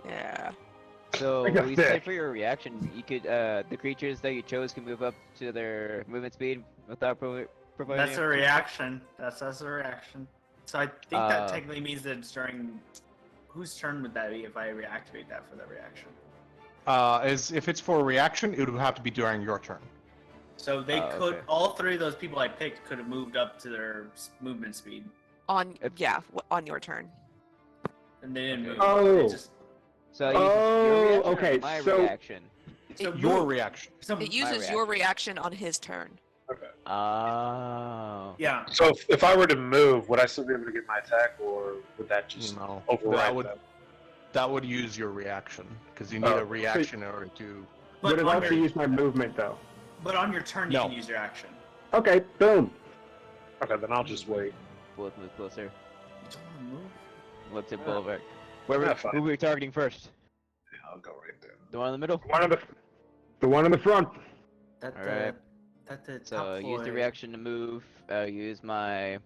Yeah.
So
Like a
we say
fish.
for your reaction, you could the creatures that you chose can move up to their movement speed without providing.
That's a reaction. That's a reaction. So I think that
Uh,
technically means that it's during. Whose turn would that be if I reactivate that for that reaction?
As if it's for a reaction, it would have to be during your turn.
So they
Oh,
could.
okay.
All 3 of those people I picked could have moved up to their movement speed,
On
It's-
on your turn.
and they didn't
Okay.
move.
Oh.
They just,
So you,
Oh,
your reaction or
okay,
my
so-
reaction.
so
Your
move.
reaction.
So
It uses your reaction on his turn.
Okay.
Oh.
yeah.
So if I were to move, would I still be able to get my attack, or would that just
No.
override
That would use your reaction because you need
Oh.
a reaction in order to.
Would it
on
also
your,
use my movement, though?
but on your turn, you
No.
can use your action.
Okay, boom.
Okay, then I'll just wait.
Both move closer.
You don't want to move?
What's it,
Yeah.
Boulevard?
Yeah, fine.
Who are we targeting first?
Yeah, I'll go right there.
The one in the middle?
The one in the front.
That
Alright.
that the
So
top
use the
boy-
reaction to move. Use my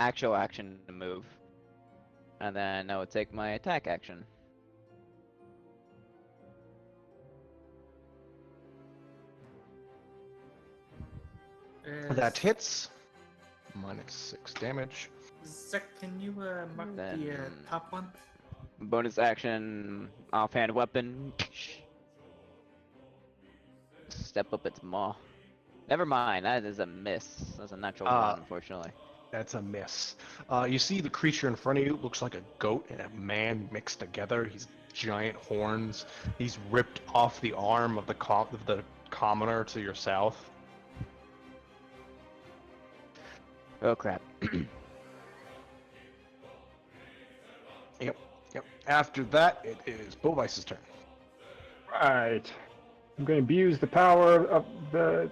actual action to move. And then I would take my attack action.
That hits. -6 damage.
Zach, can you mark the
Then-
top one?
Bonus action, offhand weapon. Step up its maw. Never mind, that is a miss. That's a natural one, unfortunately.
That's a miss. You see the creature in front of you looks like a goat and a man mixed together. He's giant horns. He's ripped off the arm of the commoner to your south.
Oh crap.
Yep. After that, it is Bovice's turn.
Right. I'm going to abuse the power of the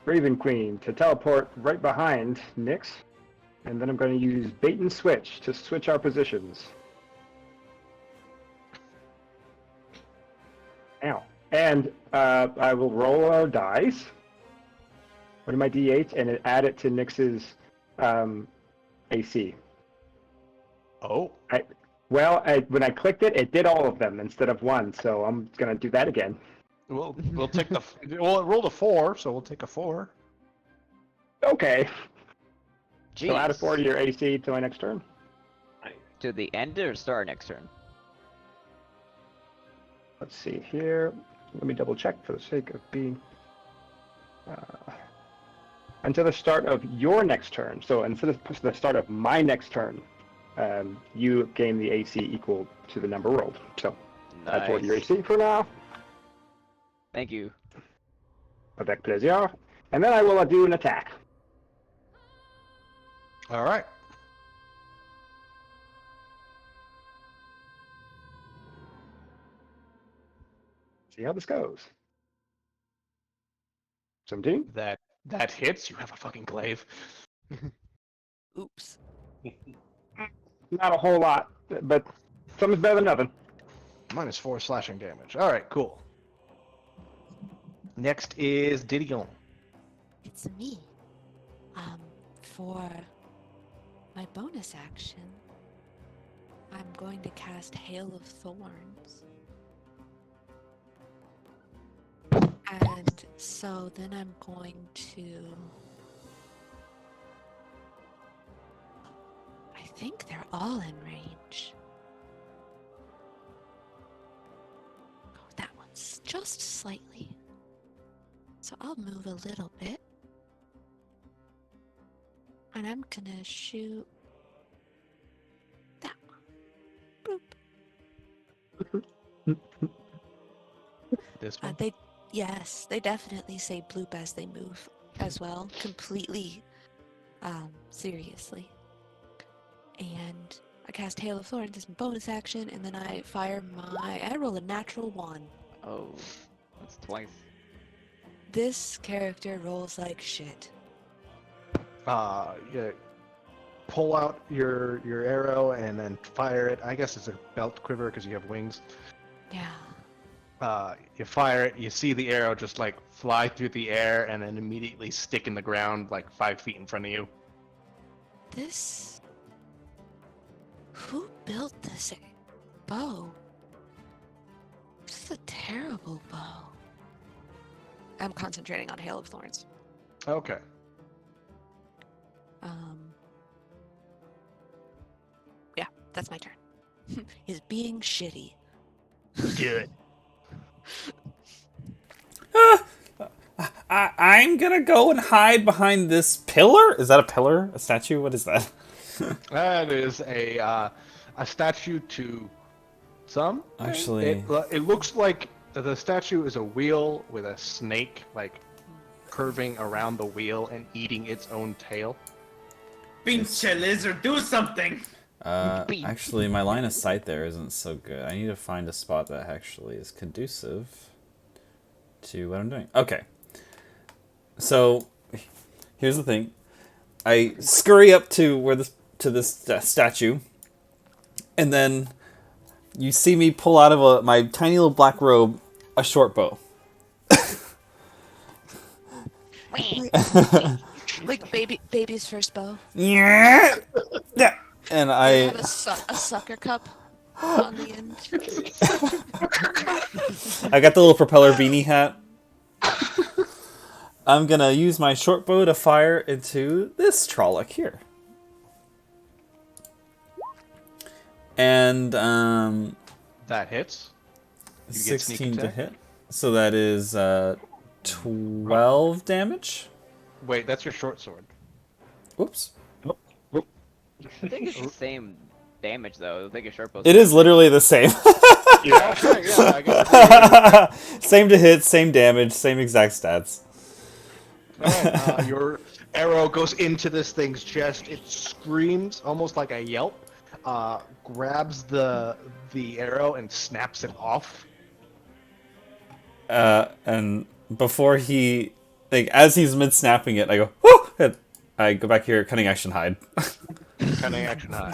Raven Queen to teleport right behind Nyx. And then I'm going to use bait and switch to switch our positions. Ow. And I will roll our dice. One of my d8s and add it to Nyx's AC.
Oh.
When I clicked it, it did all of them instead of one, so I'm going to do that again.
We'll take the. Well, it rolled a 4, so we'll take a 4.
Okay.
Jeez.
So add a 4 to your AC to my next turn.
To the end or start next turn?
Let's see here. Let me double check for the sake of being... until the start of your next turn. So instead of the start of my next turn, you gain the AC equal to the number rolled. So that's what your AC for now.
Thank you.
Avec plaisir. And then I will do an attack.
All right.
See how this goes. 17?
That hits. You have a fucking glaive.
Oops.
Not a whole lot, but something's better than nothing.
-4 slashing damage. All right, cool. Next is Didion.
It's me. For my bonus action, I'm going to cast Hail of Thorns. And so then I'm going to... I think they're all in range. Oh, that one's just slightly. So I'll move a little bit. And I'm gonna shoot that one. Boop.
This one.
They definitely say bloop as they move as well, completely seriously. And I cast Hail of Thorns as my bonus action, and then I roll a natural 1.
Oh, that's twice.
This character rolls like shit.
Yeah. Pull out your arrow and then fire it. I guess it's a belt quiver because you have wings.
Yeah.
You fire it, you see the arrow just like fly through the air and then immediately stick in the ground like 5 feet in front of you.
Who built this bow? This is a terrible bow. I'm concentrating on Hail of Thorns.
Okay.
Yeah, that's my turn. Is being shitty.
Good.
I'm gonna go and hide behind this pillar. Is that a pillar? A statue? What is that?
That is a statue to some.
Actually,
it looks like the statue is a wheel with a snake like curving around the wheel and eating its own tail.
Pinche lizard, do something!
actually, my line of sight there isn't so good. I need to find a spot that actually is conducive to what I'm doing. Okay. So, here's the thing. I scurry up to this statue, and then you see me pull out of my tiny little black robe a short bow.
Like
Baby's first bow.
Yeah. Yeah. And
Does it
I
have a sucker cup on the end?
I got the little propeller beanie hat. I'm gonna use my short bow to fire into this Trolloc here. And
That hits. You get sneak
16 to
attack.
hit. So that is 12 damage.
Wait, that's your short sword.
Whoops.
I think it's the same damage though. I think a short bow.
It is literally the same.
Yeah.
Okay, yeah, I guess.
Same to hit, same damage, same exact stats.
Alright, your arrow goes into this thing's chest. It screams almost like a yelp. Grabs the arrow and snaps it off.
And before he, like, as he's mid snapping it, I go, whoo! And I go back here, cunning action hide.
Cunning action high.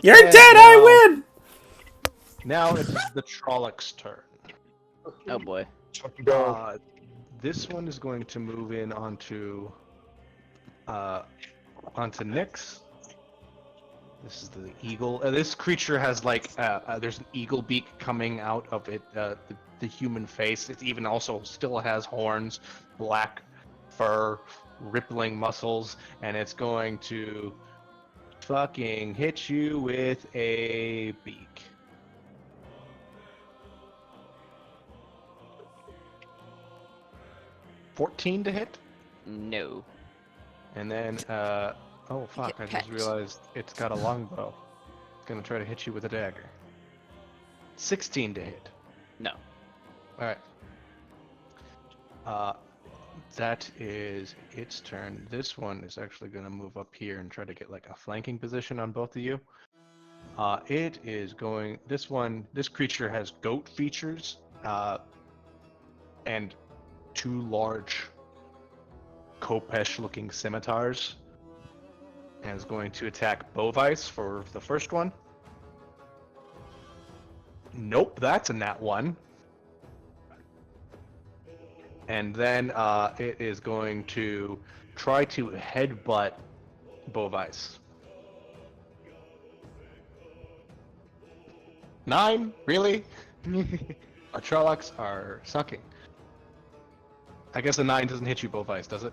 You're
And
dead, I win!
Now it's the Trolloc's turn.
Oh boy.
This one is going to move in onto Nyx. This is the eagle. This creature has like there's an eagle beak coming out of it. The human face. It even also still has horns, black fur, rippling muscles, and it's going to fucking hit you with a beak. $14 to hit.
No.
And then, oh fuck, I just realized it's got a longbow. It's gonna try to hit you with a dagger. 16 to hit.
No.
Alright. That is its turn. This one is actually gonna move up here and try to get like a flanking position on both of you. It is going, this creature has goat features, and two large Kopesh looking scimitars, and is going to attack Bovice for the first one. Nope, that's a nat 1. And then it is going to try to headbutt Bovice. 9? Really? Our Trollocs are sucking. I guess a 9 doesn't hit you, Bovice, does it?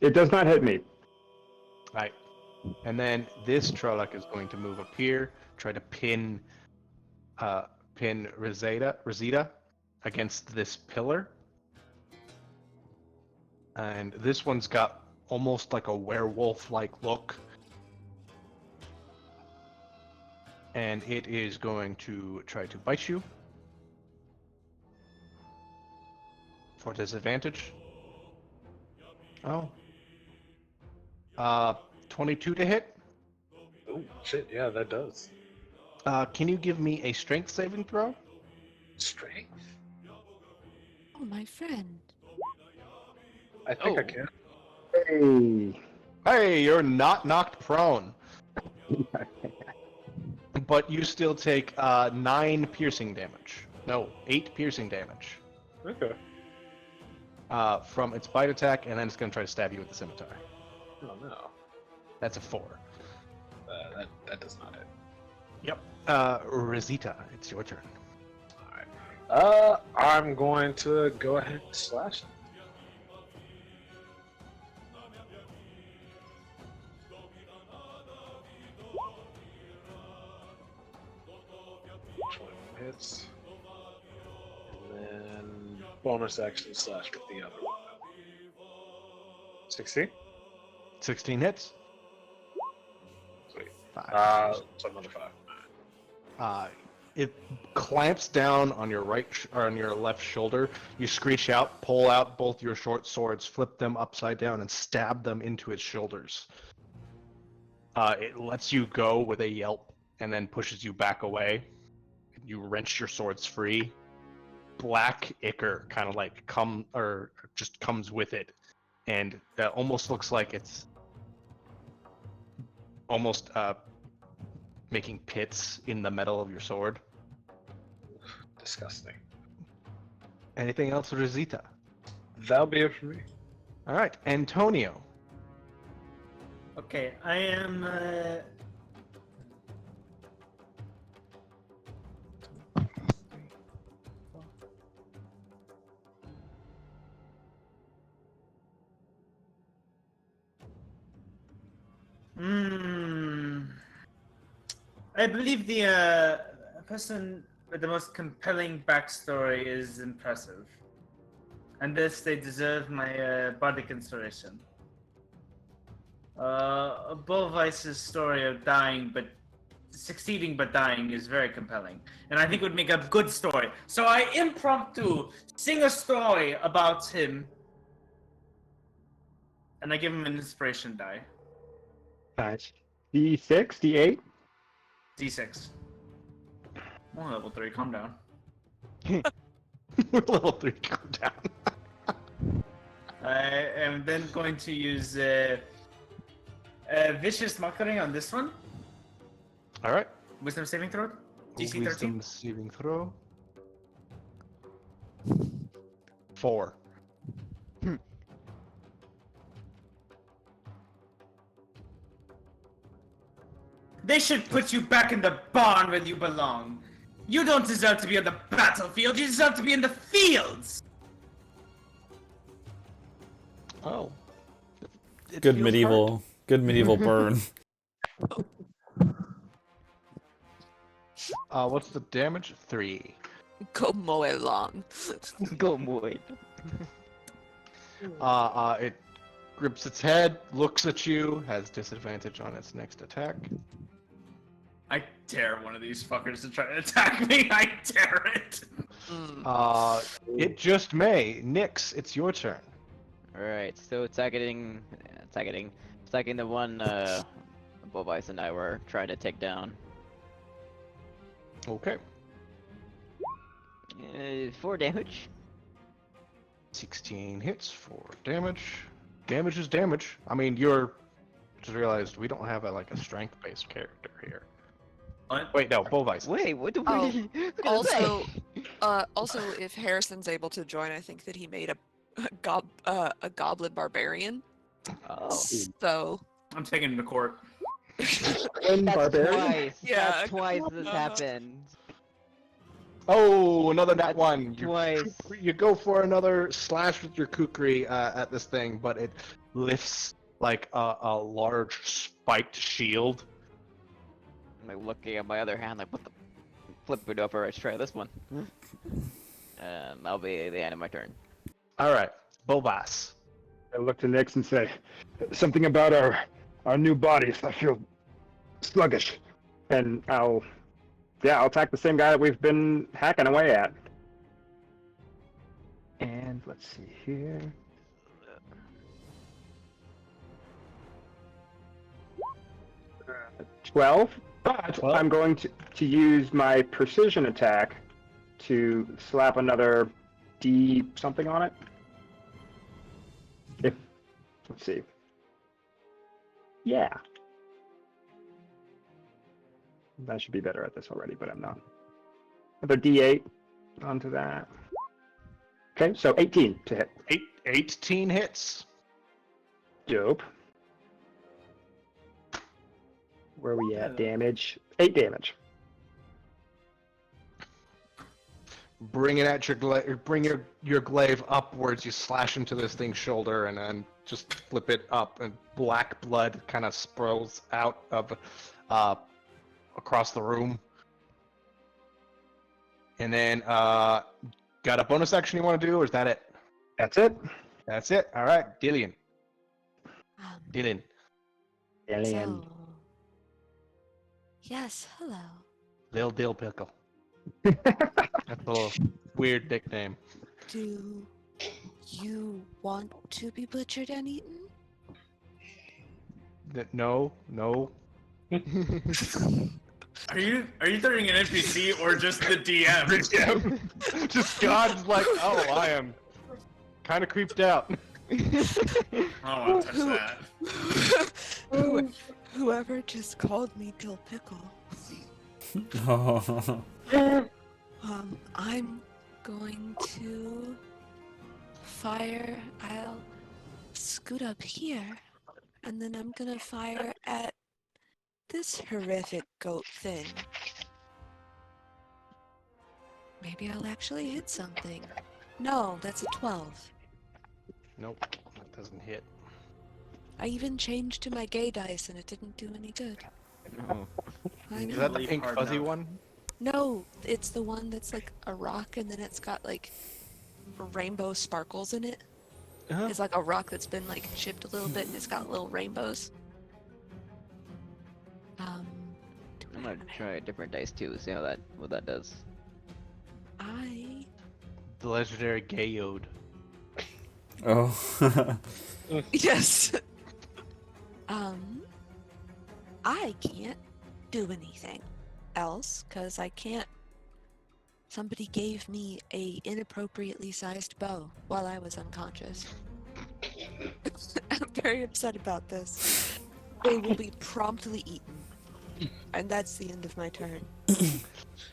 It does not hit me.
Right. And then this Trolloc is going to move up here, try to pin Rosita against this pillar. And this one's got almost like a werewolf-like look. And it is going to try to bite you. For disadvantage. Oh. 22 to hit.
Oh, shit, yeah, that does.
Can you give me a strength saving throw?
Strength?
Oh, my friend.
I think I can.
Hey.
Hey, you're not knocked prone. But you still take 9 piercing damage. No, 8 piercing damage.
Okay.
From its bite attack, and then it's going to try to stab you with the scimitar.
Oh no.
That's a 4.
That does not hit.
Yep. Rosita, it's your turn.
Alright. I'm going to go ahead and slash him. Hits. And then bonus action slash with the other one. 16?
16 hits.
Sweet.
5.
So another 5.
It clamps down on your or on your left shoulder. You screech out, pull out both your short swords, flip them upside down, and stab them into its shoulders. It lets you go with a yelp, and then pushes you back away. You wrench your swords free. Black ichor kind of like just comes with it, and that almost looks like it's almost making pits in the metal of your sword.
Disgusting.
Anything else, Rosita?
That'll be it for me.
All right, Antonio.
Okay, I am. I believe the person with the most compelling backstory is impressive. And this, they deserve my body consideration. Bullvice's story of dying but succeeding but dying is very compelling, and I think it would make a good story. So I impromptu sing a story about him, and I give him an inspiration die.
Nice. D6, D8.
D6. Oh, level 3. Calm down.
Level 3, calm down.
I am then going to use vicious mockery on this one.
All right.
Wisdom saving throw. DC 13.
Wisdom saving throw. 4.
They should put you back in the barn where you belong. You don't deserve to be on the battlefield. You deserve to be in the fields.
Oh. It
Good
feels
medieval, good medieval burn.
hard. What's the damage? 3.
Como long.
Go Moid.
It grips its head, looks at you, has disadvantage on its next attack.
I dare one of these fuckers to try to attack me. I dare it.
It just may. Nyx, it's your turn.
Alright, so attacking the one Bovice and I were trying to take down.
Okay.
4 damage.
16 hits, 4 damage. Damage is damage. I mean, you're just realized we don't have a strength-based character here.
What?
Wait, no, Bovice.
Wait, what do
Oh,
we
Also, also, if Harrison's able to join, I think that he made a goblin barbarian.
Oh.
So
I'm taking him to court.
And
That's
barbarian.
twice.
Yeah,
That's twice this
uh-huh.
happened.
Oh, another that
That's
one.
twice.
You go for another slash with your kukri at this thing, but it lifts like a large spiked shield.
I'm like looking at my other hand, like what the flip it over. Let's try this one. That'll be the end of my turn.
All right, Bovice.
I look to Nyx and say, something about our new bodies. I feel sluggish. And I'll attack the same guy that we've been hacking away at. And let's see here. 12. But
12.
I'm going to use my precision attack to slap another D something on it. Let's see. Yeah. I should be better at this already, but I'm not. Another D8 onto that. Okay, so 18 to hit.
18 hits.
Dope. Where are we at? Damage. 8 damage.
Bring it at bring your glaive upwards. You slash into this thing's shoulder, and then just flip it up, and black blood kind of spills out of across the room. And then, got a bonus action you want to do, or is that it?
That's it.
That's it. All right, Dillian. Dylan.
Alien.
So, yes, hello.
Lil Dill Pickle. That's a little weird nickname.
Do you want to be butchered and eaten?
No.
Are you turning an NPC or just the DM?
Just God's like, oh, I am kind of creeped out.
I don't want to touch that.
Whoever just called me Dill Pickle.
Oh.
I'm going to fire. I'll scoot up here, and then I'm gonna fire at this horrific goat thing. Maybe I'll actually hit something. No, that's a 12.
Nope, that doesn't hit.
I even changed to my gay dice and it didn't do any good.
Oh.
I
Is
know.
that the
Believe
pink
hard
fuzzy
enough.
one?
No, it's the one that's like a rock and then it's got like rainbow sparkles in it.
Uh-huh.
It's like a rock that's been like chipped a little bit and it's got little rainbows. Do
I'm
I
gonna try a different dice too, see how what that does.
I
The legendary Gayode.
Oh.
yes. I can't do anything else because I can't. Somebody gave me a inappropriately sized bow while I was unconscious. I'm very upset about this. They will be promptly eaten. And that's the end of my turn.
All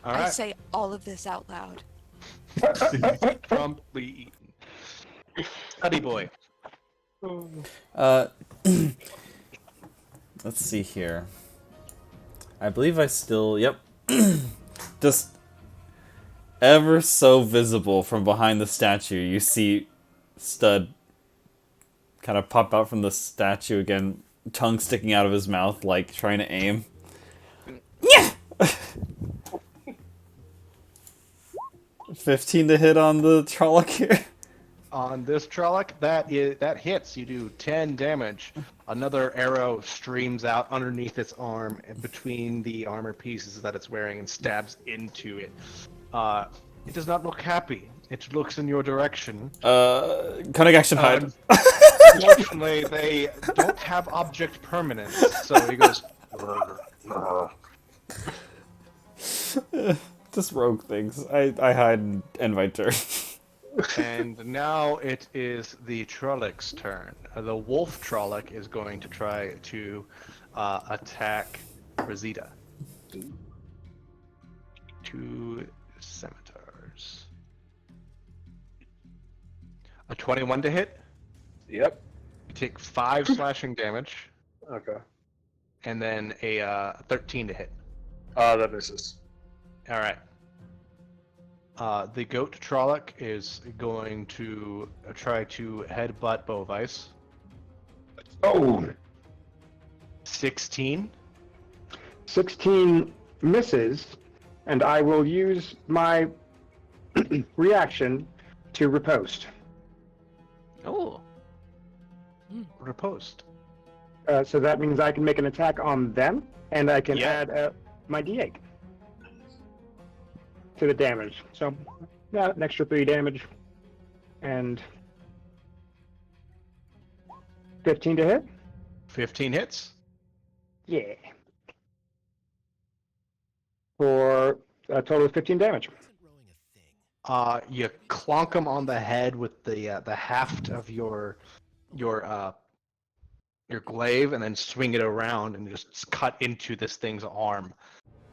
I
right.
say all of this out loud.
Promptly eaten. Honey boy.
Uh, let's see here. I believe I still, yep. Just ever so visible from behind the statue, you see Stud kind of pop out from the statue again, tongue sticking out of his mouth, like trying to aim. Yeah! 15 to hit on the Trolloc here.
On this Trolloc, that hits. You do 10 damage. Another arrow streams out underneath its arm and between the armor pieces that it's wearing and stabs into it. It does not look happy. It looks in your direction.
Cunning action hide.
Unfortunately, they don't have object permanence, so he goes.
Just rogue things. I hide and end my turn.
And now it is the Trolloc's turn. The wolf Trolloc is going to try to attack Rosita. 2 scimitars. A 21 to hit.
Yep.
You take 5 slashing damage,
Okay.
and then a 13 to hit.
That misses.
All right. The goat Trolloc is going to try to headbutt Bovice.
Oh,
16.
16 misses, and I will use my reaction to riposte.
Oh.
Riposte.
So that means I can make an attack on them, and I can
Yeah.
add my d8 to the damage. So, yeah, an extra 3 damage, and 15 to hit.
15 hits.
Yeah. For a total of 15 damage.
You clonk him on the head with the haft of your glaive, and then swing it around and just cut into this thing's arm.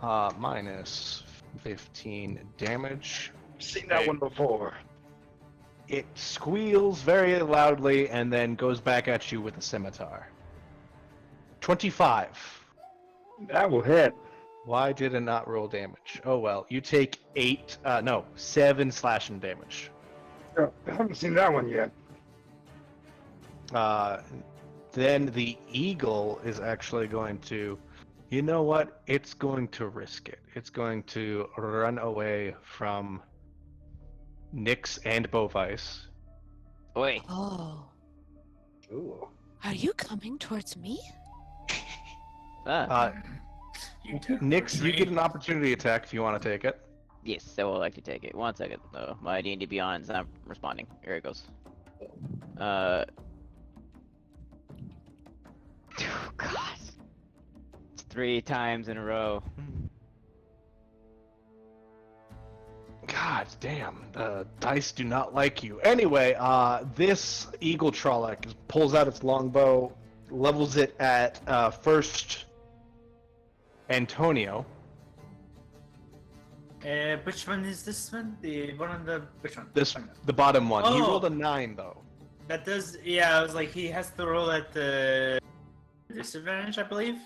Minus 15 damage.
Seen that one before.
It squeals very loudly and then goes back at you with a scimitar. 25.
That will hit.
Why did it not roll damage? Oh well, you take 7 slashing damage.
Oh, I haven't seen that one yet.
Then the eagle is actually going to, you know what? It's going to risk it. It's going to run away from Nyx and Bovice.
Oi.
Oh.
Ooh.
Are you coming towards me?
Ah.
You took
Nyx, you
retreat.
get an opportunity attack if you want to take it.
Yes, I will like to take it. 1 second, though. My D&D Beyond's not responding. Here it goes. Oh, God. It's 3 times in a row.
God damn, the dice do not like you. Anyway, this eagle Trolloc pulls out its longbow, levels it at first Antonio.
Which one is this one? The one on the which one?
This
Find out.
the bottom one. He
Oh.
rolled a 9 though.
That does. Yeah, I was like, he has to roll at the disadvantage, I believe,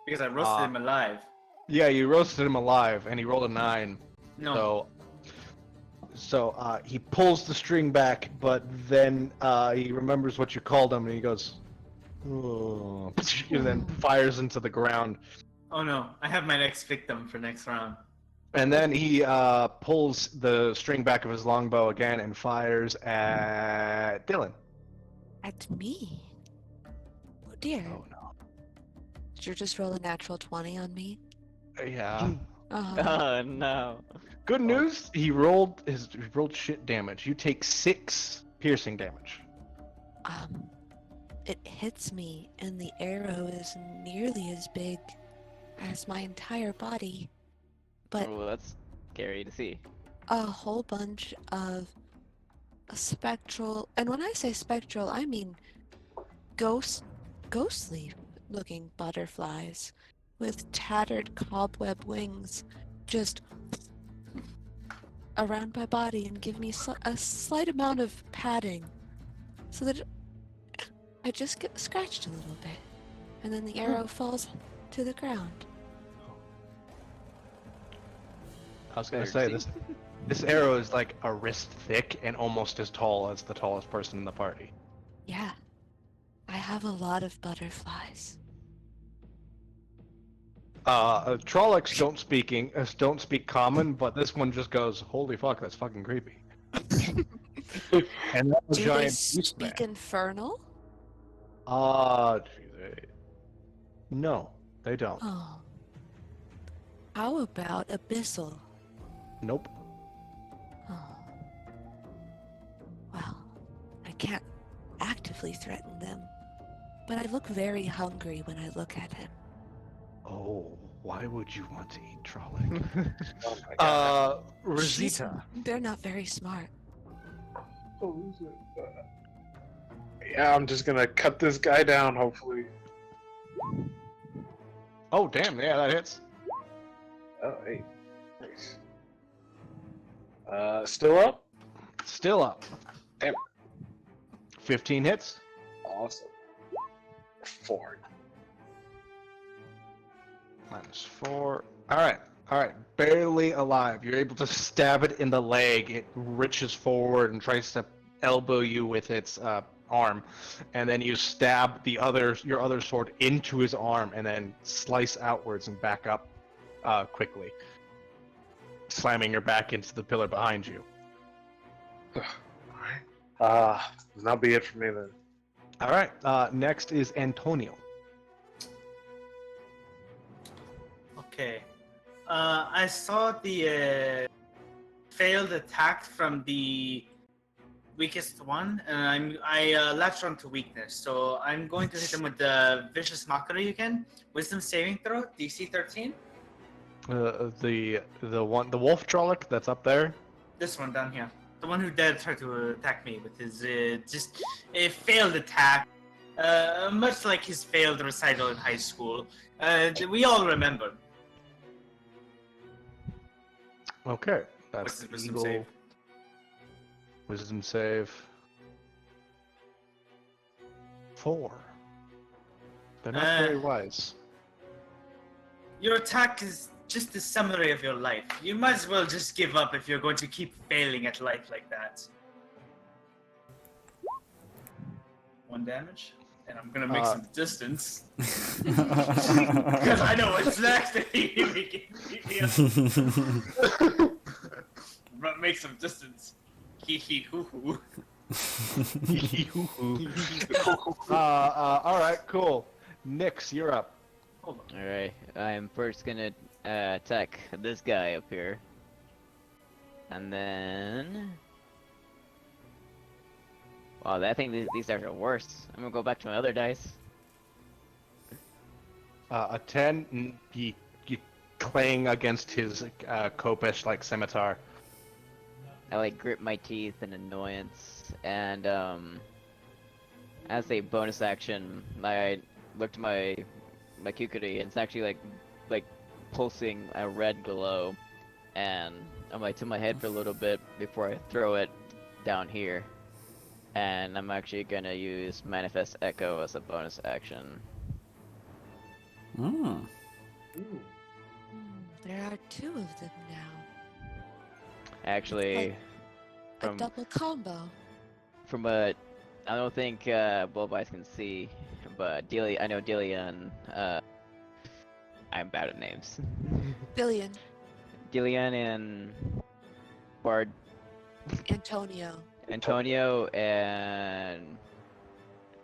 because I roasted him alive.
Yeah, you roasted him alive, and he rolled a 9.
No.
So he pulls the string back, but then he remembers what you called him, and he goes, "Oh," and then fires into the ground.
Oh no, I have my next victim for next round.
And then he pulls the string back of his longbow again and fires at Dylan.
At me? Oh dear.
Oh no.
Did you just roll a natural 20 on me?
Yeah.
Oh.
Oh no.
Good news. He rolled shit damage. You take 6 piercing damage.
It hits me, and the arrow is nearly as big as my entire body, but
Oh, that's scary to see.
a whole bunch of spectral, and when I say spectral, I mean ghostly looking butterflies with tattered cobweb wings just around my body and give me a slight amount of padding so that I just get scratched a little bit, and then the arrow falls to the ground.
I was gonna
Better
say
see.
this arrow is like a wrist thick and almost as tall as the tallest person in the party.
Yeah, I have a lot of butterflies.
Trollocs don't speak common, but this one just goes, "Holy fuck, that's fucking creepy." And that was
Do they
giant beast
speak
man.
infernal?
No, they don't.
Oh. How about abyssal?
Nope.
Oh. Well, I can't actively threaten them, but I look very hungry when I look at him.
Oh, why would you want to eat Trolloc?
Oh my god.
Rosita.
They're not very smart.
Yeah, I'm just gonna cut this guy down, hopefully.
Oh, damn, yeah, that hits.
Oh, hey. Nice. Still up?
Still up.
Damn.
15 hits.
Awesome. 4.
-4. All right. Barely alive. You're able to stab it in the leg. It reaches forward and tries to elbow you with its arm, and then you stab your other sword into his arm, and then slice outwards and back up quickly, slamming your back into the pillar behind you.
Alright. That'll be it for me then.
All right. Next is Antonio.
Okay. I saw the failed attack from the weakest one, and I latched onto weakness. So I'm going to hit him with the vicious mockery again. Wisdom saving throw, DC 13.
The wolf Trolloc that's up there.
This one down here, the one who dared try to attack me with his just a failed attack, much like his failed recital in high school. We all remember.
Okay. That's
Wisdom
Eagle.
save.
Wisdom save. 4. They're not very wise.
Your attack is just a summary of your life. You might as well just give up if you're going to keep failing at life like that. 1 damage, and I'm gonna make some distance because I know what's next. Make some distance. Hee hee hoo hoo.
All right, cool. Nyx, you're up.
Hold on.
Alright, I'm first gonna attack this guy up here. And then... Wow, I think these dice are worse. I'm gonna go back to my other dice.
A 10, you clang against his Kopesh like scimitar.
I like grip my teeth in annoyance, and as a bonus action, I look to my Kukuri, and it's actually like pulsing a red glow, and I'm like to my head for a little bit before I throw it down here. And I'm actually gonna use Manifest Echo as a bonus action.
Hmm.
There are two of them now.
Actually,
A
from
double combo.
from what I don't think both eyes can see, but Delia, I know Delia and I'm bad at names.
Billion.
Dillian and Bard,
Antonio.
Antonio and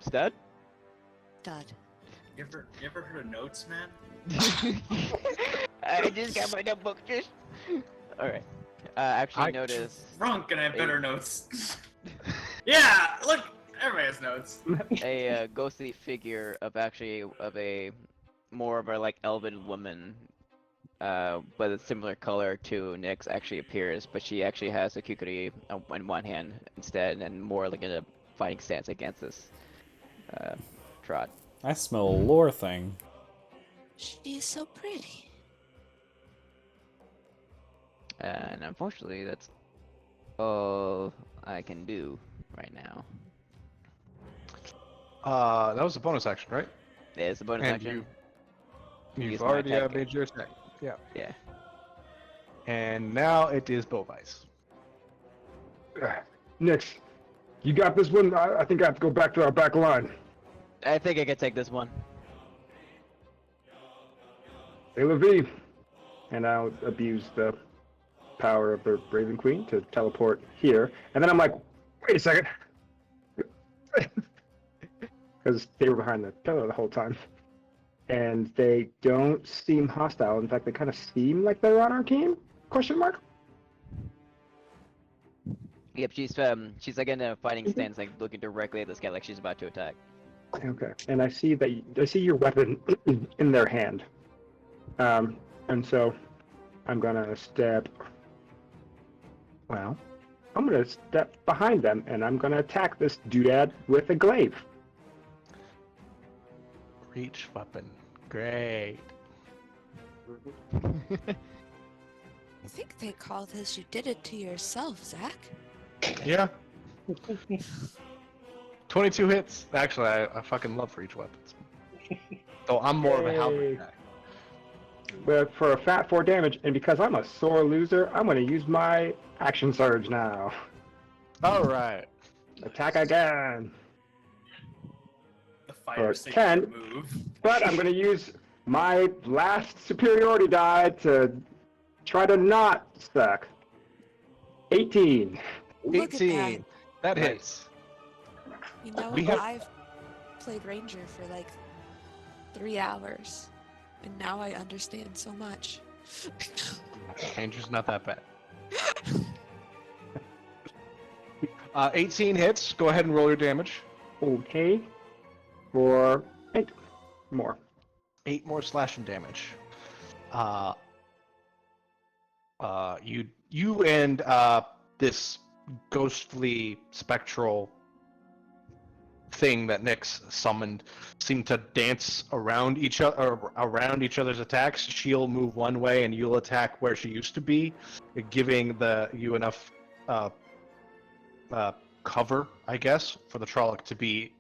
Stud.
Dud.
You ever heard of notes, man?
I just got my notebook. Just. All right. Actually,
I-
notice
Drunk and I have better notes. Yeah, look, everybody has notes.
a ghostly figure of a more of a like elven woman, but a similar color to Nyx actually appears, but she actually has a kukri in one hand instead, and more like in a fighting stance against this trot.
I smell a lore thing.
She is so pretty.
And unfortunately, that's all I can do right now.
That was a bonus action, right?
It's a bonus
And
action.
You've
Use my
already
attack.
made your attack. Yeah.
Yeah.
And now it is Bovice.
Nix, you got this one. I think I have to go back to our back line.
I think I can take this one.
Hey, Levi. And I'll abuse the power of the Raven Queen to teleport here. And then I'm like, wait a second. Because they were behind the pillar the whole time. And they don't seem hostile. In fact, they kind of seem like they're on our team? Question mark?
Yep, she's like in a fighting stance, like looking directly at this guy, like she's about to attack.
Okay. And I see that I see your weapon in their hand. And so I'm gonna step. Well, I'm gonna step behind them, and I'm gonna attack this doodad with a glaive.
Reach weapon. Great.
I think they call this you did it to yourself, Zach.
Yeah. 22 hits. Actually, I fucking love reach weapons. Though I'm more of a halberd
Yay.
guy.
But for a fat 4 damage, and because I'm a sore loser, I'm gonna use my action surge now.
All right.
Attack again.
The fire
Or
signature
10.
move.
But I'm gonna use my last superiority die to try to not suck. 18.
Look at
18. That
Nice.
hits.
You know,
We have-
I've played Ranger for like 3 hours, and now I understand so much.
Ranger's not that bad. 18 hits. Go ahead and roll your damage.
Okay. For 8 more.
8 more slashing damage. You and this ghostly spectral thing that Nyx summoned seem to dance around each other's attacks. She'll move one way and you'll attack where she used to be, giving you enough cover, I guess, for the Trolloc to be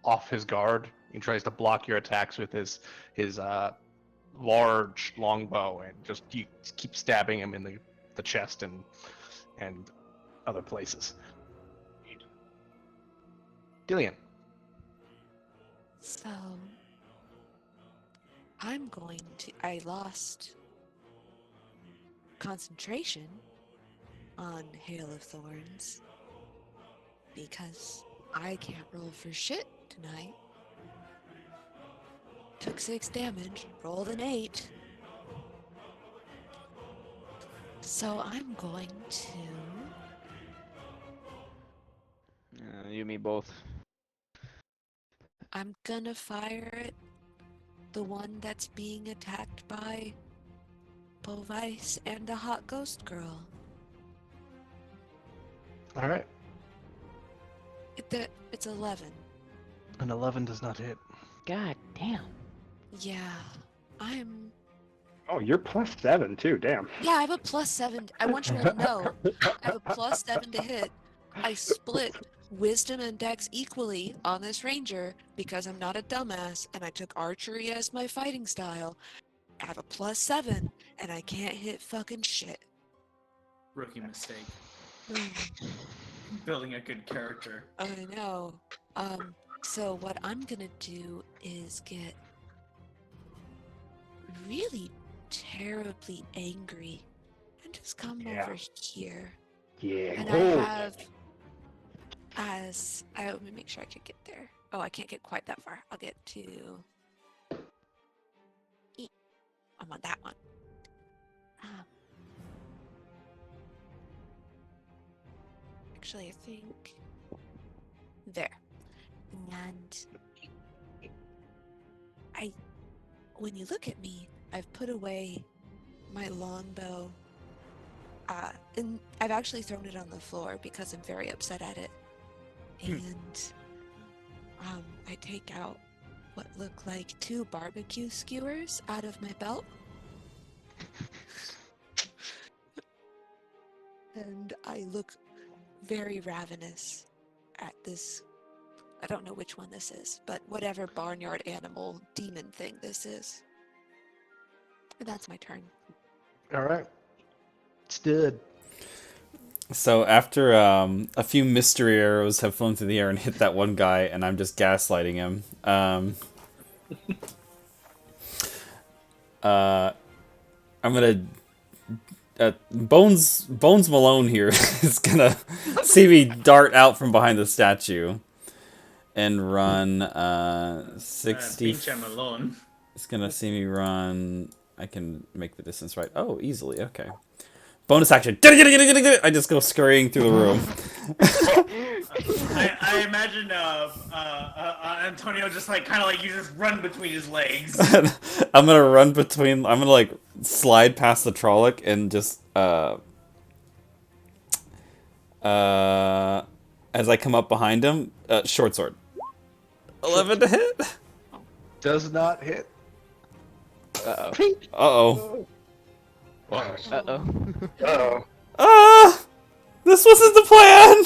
off his guard. He tries to block your attacks with his large longbow and just you keep stabbing him in the chest and other places. Dillian.
So, I lost concentration on Hail of Thorns because I can't roll for shit tonight. Took 6 damage, rolled an 8. So I'm going to...
You and me both.
I'm gonna fire at the one that's being attacked by Bovice and a hot ghost girl.
All right.
It's 11.
An 11 does not hit.
God damn.
Yeah, I'm
Oh, you're +7 too. Damn.
Yeah, I have a +7. I want you all to know. I have a +7 to hit. I split wisdom and dex equally on this ranger because I'm not a dumbass and I took archery as my fighting style. I have a +7 and I can't hit fucking shit.
Rookie mistake.
Mm,
Building a good character.
I know. So what I'm gonna do is get really terribly angry and just come
Yeah.
over here.
Yeah.
And
Oh.
I have let me make sure I can get there. Oh, I can't get quite that far. I'll get to I'm on that one. Actually, I think there. And when you look at me, I've put away my longbow. And I've actually thrown it on the floor because I'm very upset at it. And I take out what look like 2 barbecue skewers out of my belt. And I look very ravenous at this. I don't know which one this is, but whatever barnyard animal demon thing this is. And that's my turn.
All right. Stood.
So after a few mystery arrows have flown through the air and hit that one guy, and I'm just gaslighting him, I'm gonna Bones Malone here is gonna see me dart out from behind the statue and run 60.
Pinch him alone.
It's gonna see me run. I can make the distance right. Oh, easily. Okay. Bonus action. I just go scurrying through the room.
I imagine Antonio just like kind of like you just run between his legs.
I'm gonna like slide past the Trolloc and just as I come up behind him, short sword. 11 to hit.
Does not hit.
Uh-oh.
Uh-oh.
Ah! This wasn't the plan!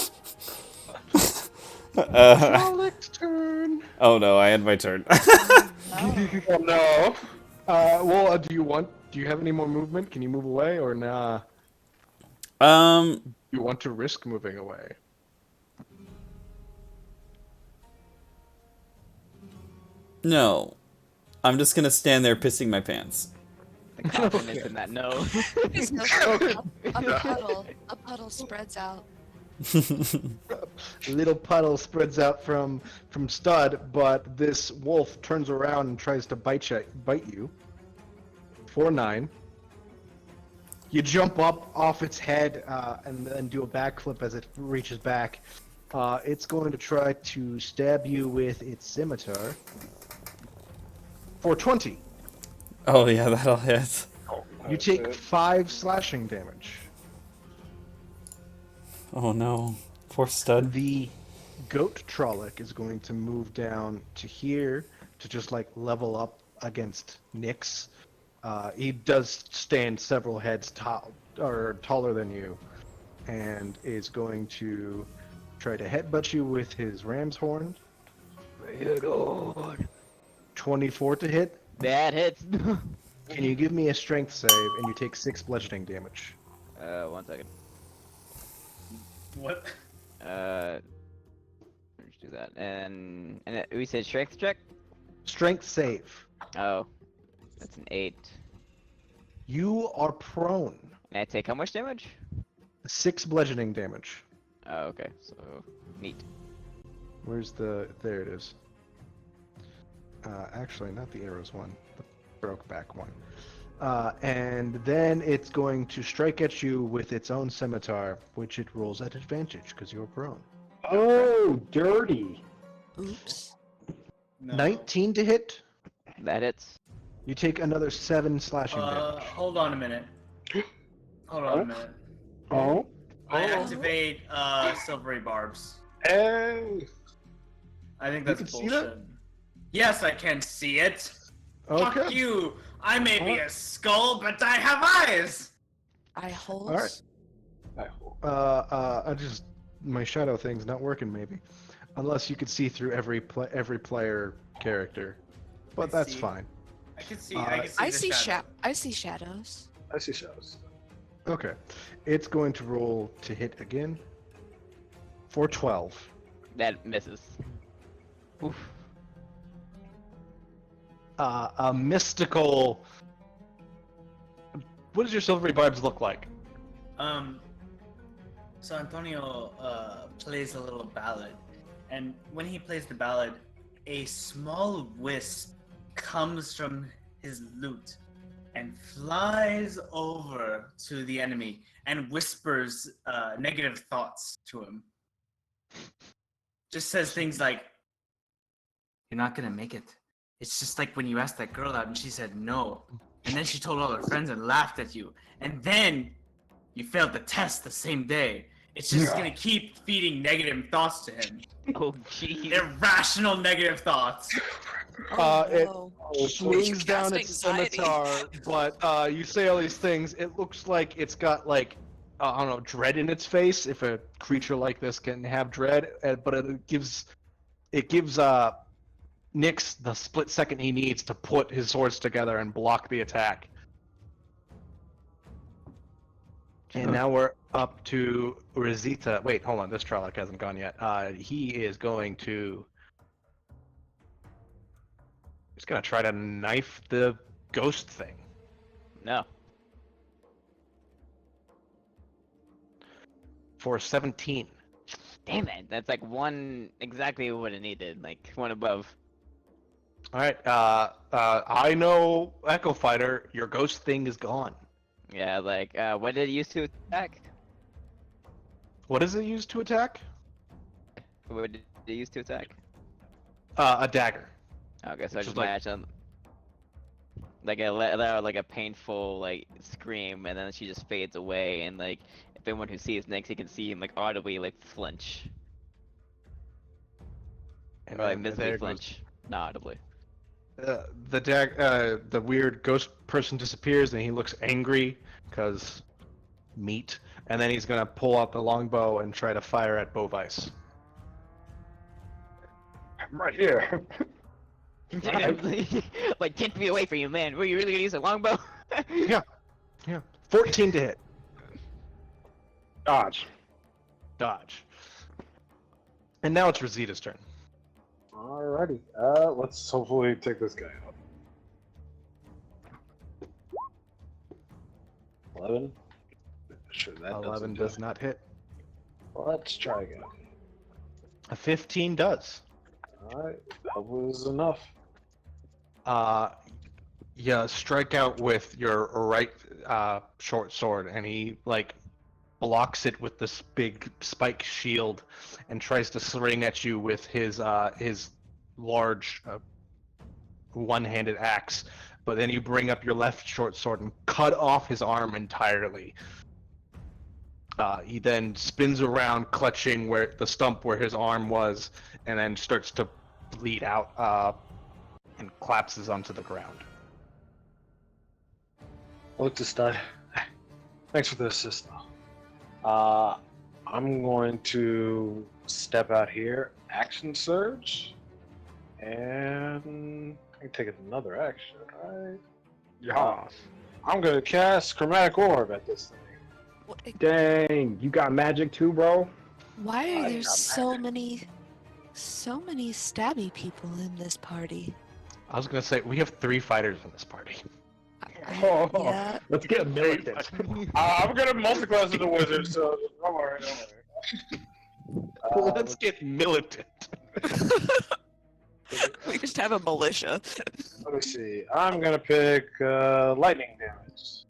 Alex turn.
Oh no, I had my turn.
Oh no.
Well, do you have any more movement? Can you move away or nah? You want to risk moving away?
No. I'm just gonna stand there pissing my pants.
The confidence in that no.
There's no a puddle spreads out.
A little puddle spreads out from Stud, but this wolf turns around and tries to bite you. 4-9. You jump up off its head and then do a backflip as it reaches back. It's going to try to stab you with its scimitar. For 20.
Oh yeah, that'll hit.
You take 5 slashing damage.
Oh no. Poor Stud.
The goat Trolloc is going to move down to here to just like level up against Nyx. He does stand several heads taller than you, and is going to try to headbutt you with his ram's horn. 24 to hit.
That hits.
Can you give me a strength save, and you take 6 bludgeoning damage?
1 second.
What?
Let's do that. And we said strength check?
Strength save.
Oh. That's an 8.
You are prone.
And I take how much damage?
6 bludgeoning damage.
Oh, okay. So, neat.
Where's the... There it is. Actually, not the arrows one. The broke back one. And then it's going to strike at you with its own scimitar, which it rolls at advantage because you're prone.
Oh, dirty.
Oops.
No.
19 to hit.
That hits.
You take another 7 slashing damage.
Hold on a minute. Hold on a minute.
Oh.
I activate silvery barbs.
Hey.
I think
You
that's
can see
bullshit.
that?
Yes, I can see it.
Okay.
Fuck you! I may be a skull, but I have eyes.
Eye holes.
All right. I just my shadow thing's not working maybe, unless you could see through every player character, but that's
see.
fine.
I can see.
I
the
see
shadow.
I see shadows.
I see shadows.
Okay, it's going to roll to hit again for 12.
That misses. Oof.
A mystical. What does your silvery barbs look like?
So Antonio plays a little ballad, and when he plays the ballad, a small wisp comes from his lute and flies over to the enemy and whispers negative thoughts to him. Just says things like, "You're not gonna make it. It's just like when you asked that girl out and she said no, and then she told all her friends and laughed at you, and then you failed the test the same day. It's just gonna keep feeding negative thoughts to him.
Oh, jeez.
Irrational negative thoughts."
It
no.
swings down
Cast
its
anxiety.
scimitar, but you say all these things. It looks like it's got like I don't know, dread in its face. If a creature like this can have dread, but it gives Nyx the split second he needs to put his swords together and block the attack. And now we're up to Rosita. Wait, hold on. This Trolloc hasn't gone yet. He is going to. He's gonna try to knife the ghost thing.
No.
For 17.
Damn it. That's like one exactly what it needed. Like one above.
All right. I know Echo Fighter. Your ghost thing is gone.
Yeah, like, what did it use to attack?
What does it use to attack?
What did it use to attack?
A dagger.
Okay, so I
Which
just
is like-
imagine like a painful like scream, and then she just fades away, and like if anyone who sees Nyx, he can see him like audibly like flinch,
And
or like
then
visibly
there goes-
flinch, not audibly.
The weird ghost person disappears, and he looks angry because meat. And then he's gonna pull out the longbow and try to fire at Bovice.
I'm right here.
Like 10 feet away from you, man. Were you really gonna use a longbow?
Yeah. 14 to hit.
Dodge.
Dodge. And now it's Rosita's turn.
Alrighty. Let's hopefully take this guy out. 11. Sure, that
11
doesn't
does not hit.
Let's try again.
A 15 does.
Alright, that was enough.
Yeah, strike out with your right short sword, and he like blocks it with this big spike shield, and tries to swing at you with his large one-handed axe. But then you bring up your left short sword and cut off his arm entirely. He then spins around, clutching where the stump where his arm was, and then starts to bleed out and collapses onto the ground.
Look to die. Thanks for the assist, though. I'm going to step out here, action surge, and I can take another action, right?
Yeah.
I'm going to cast Chromatic Orb at this thing.
Dang, you got magic too, bro?
Why are
I
there
got
so many stabby people in this party?
I was gonna say we have 3 fighters in this party.
Yeah.
Let's get militant.
I'm going to multiclass as a wizard, so don't worry,
Let's get militant.
We just have a militia.
Let me see. I'm going to pick lightning damage.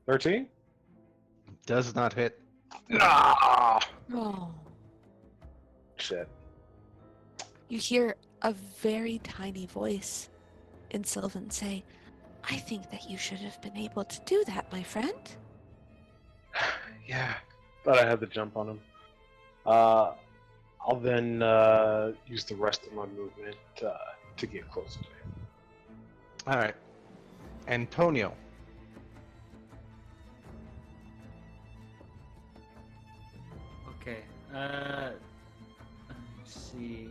13?
Does not hit.
Nah!
Oh.
Shit.
You hear a very tiny voice in Sylvan say, "I think that you should have been able to do that, my friend."
Yeah, thought I had the jump on him. I'll then use the rest of my movement to get closer to him.
All right, Antonio.
Okay. Let's see.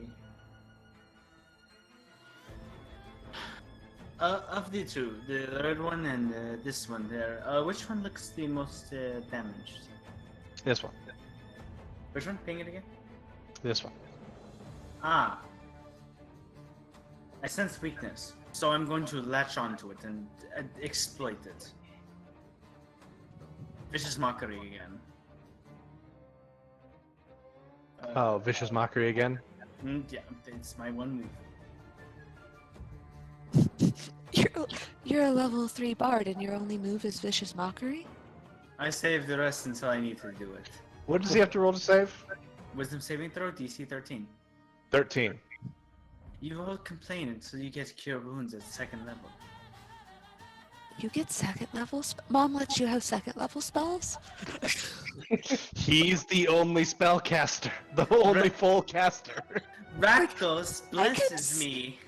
Of the two, the red one and this one there, which one looks the most damaged?
This one.
Which one? Ping it again.
This one.
Ah. I sense weakness, so I'm going to latch onto it and exploit it. Vicious mockery again.
Oh, vicious mockery again.
Yeah, it's my one move.
You're a level 3 bard and your only move is Vicious Mockery?
I save the rest until I need to do it.
What does he have to roll to save?
Wisdom saving throw, DC 13.
13.
You all complain until you get cure wounds at second level.
You get second level Mom lets you have second level spells?
He's the only spellcaster, the only full caster.
Rakdos blesses me.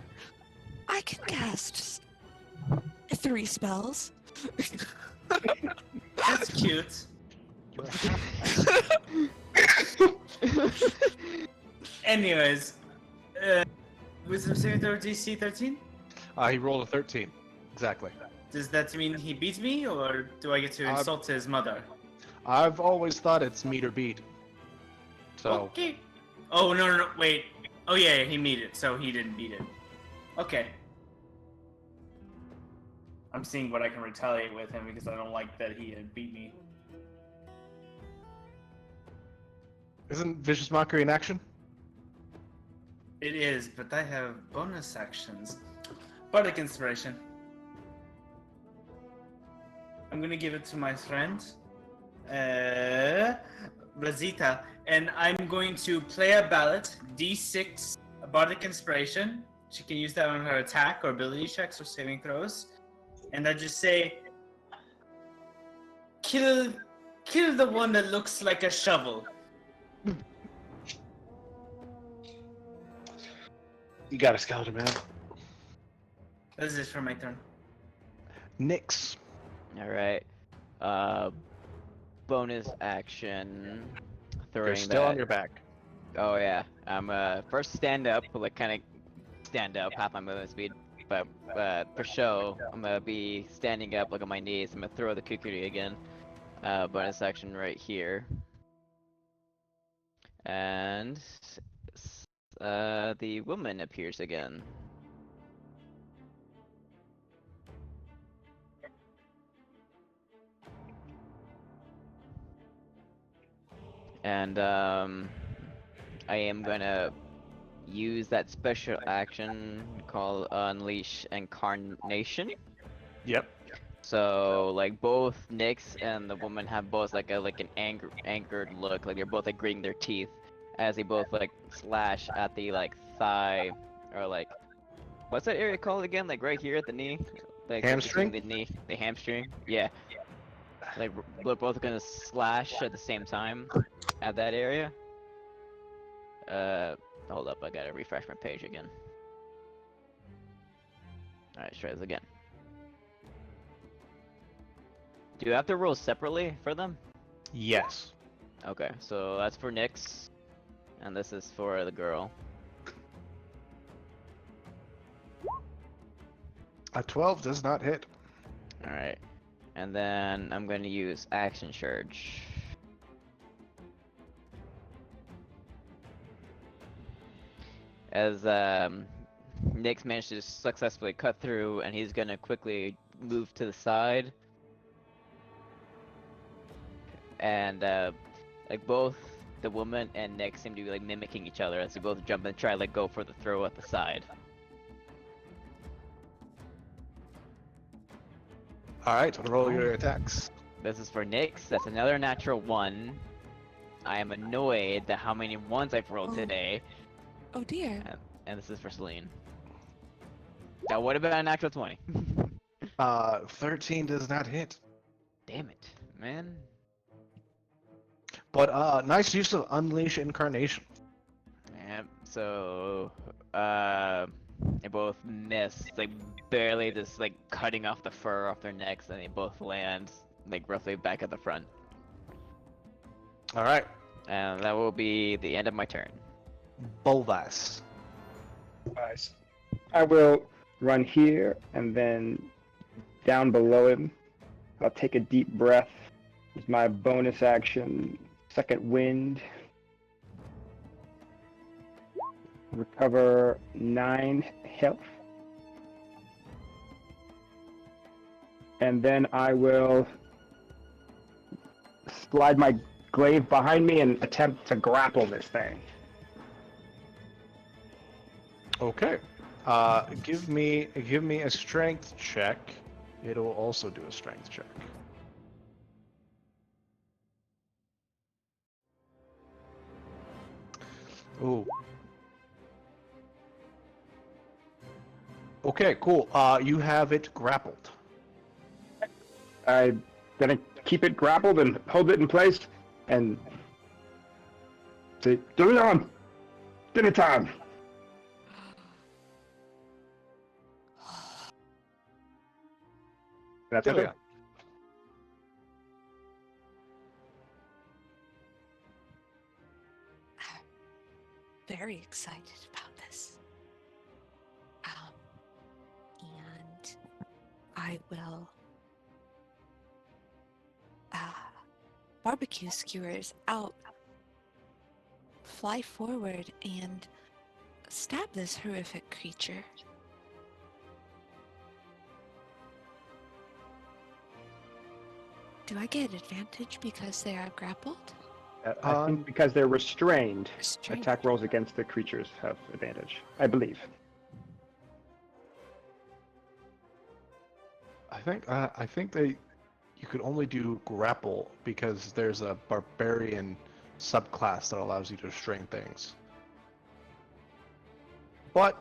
I can cast 3 spells.
That's cute. Anyways, Wisdom saving throw DC 13?
He rolled a 13. Exactly.
Does that mean he beat me, or do I get to insult his mother?
I've always thought it's meet or beat. So.
Okay. Oh, no, wait. Oh, yeah, he beat it, so he didn't beat it. Okay. I'm seeing what I can retaliate with him because I don't like that he had beat me.
Isn't vicious mockery in action?
It is, but I have bonus actions. Bardic Inspiration. I'm gonna give it to my friend, Razita, and I'm going to play a ballad, D6, Bardic Inspiration. She can use that on her attack or ability checks or saving throws. And I just say, kill the one that looks like a shovel.
You got a skeleton, man.
That is it for my turn.
Nyx.
Alright. Bonus action. Throwing
You're still
that.
on your back.
Oh yeah. I'm first stand up, like kind of stand up, half my movement speed. But for show, I'm gonna be standing up, like on my knees. I'm gonna throw the kukuri again. Bonus action right here. And the woman appears again. And I am gonna use that special action called Unleash Incarnation.
Yep.
So like both Nyx and the woman have both like an angered look, like they're both like gritting their teeth as they both like slash at the like thigh or like what's that area called again? Like right here at the knee, like
Hamstring?
between the knee, the hamstring. Yeah. Like we're both gonna slash at the same time at that area. Hold up, I gotta refresh my page again. Alright, let's try this again. Do you have to roll separately for them?
Yes.
Okay, so that's for Nyx, and this is for the girl.
A 12 does not hit.
Alright. And then I'm gonna use Action Surge. As Nyx managed to successfully cut through, and he's gonna quickly move to the side. And like both the woman and Nyx seem to be like mimicking each other as they both jump and try to like go for the throw at the side.
Alright, roll your attacks.
This is for Nyx. That's another natural 1. I am annoyed at how many ones I've rolled today.
Oh dear.
And this is for Celine. Now what about a natural 20?
13 does not hit.
Damn it, man.
But nice use of Unleash Incarnation.
Yeah, so They both miss, like barely just like cutting off the fur off their necks, and they both land like roughly back at the front.
All right,
And that will be the end of my turn.
Bolvas.
Nice. I will run here and then down below him. I'll take a deep breath. With my bonus action, second wind. Recover 9 health. And then I will slide my glaive behind me and attempt to grapple this thing.
Okay. Give me a strength check. It'll also do a strength check. Ooh. Okay, cool. You have it grappled.
I'm gonna keep it grappled and hold it in place and say, "Do it on! Dinner time!" That's
Delia.
it.
Very excited about this. And I will barbecue skewers out, fly forward, and stab this horrific creature. Do I get advantage because they are grappled?
I think because they're restrained,
Restrained.
attack rolls against the creatures have advantage. I believe.
I think they you could only do grapple because there's a barbarian subclass that allows you to restrain things. But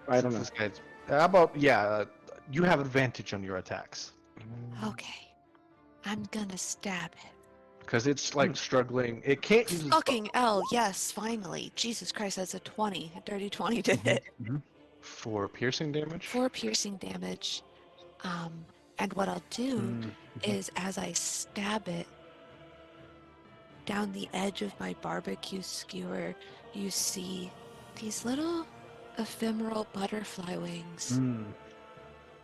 I don't know.
this guy's how about you have advantage on your attacks
Okay. I'm gonna stab it.
because it's like struggling. It can't use its
Fucking L, yes, finally. Jesus Christ, that's a 20. A dirty 20 to hit.
for piercing damage.
4 piercing damage. And what I'll do is as I stab it down the edge of my barbecue skewer, you see these little ephemeral butterfly wings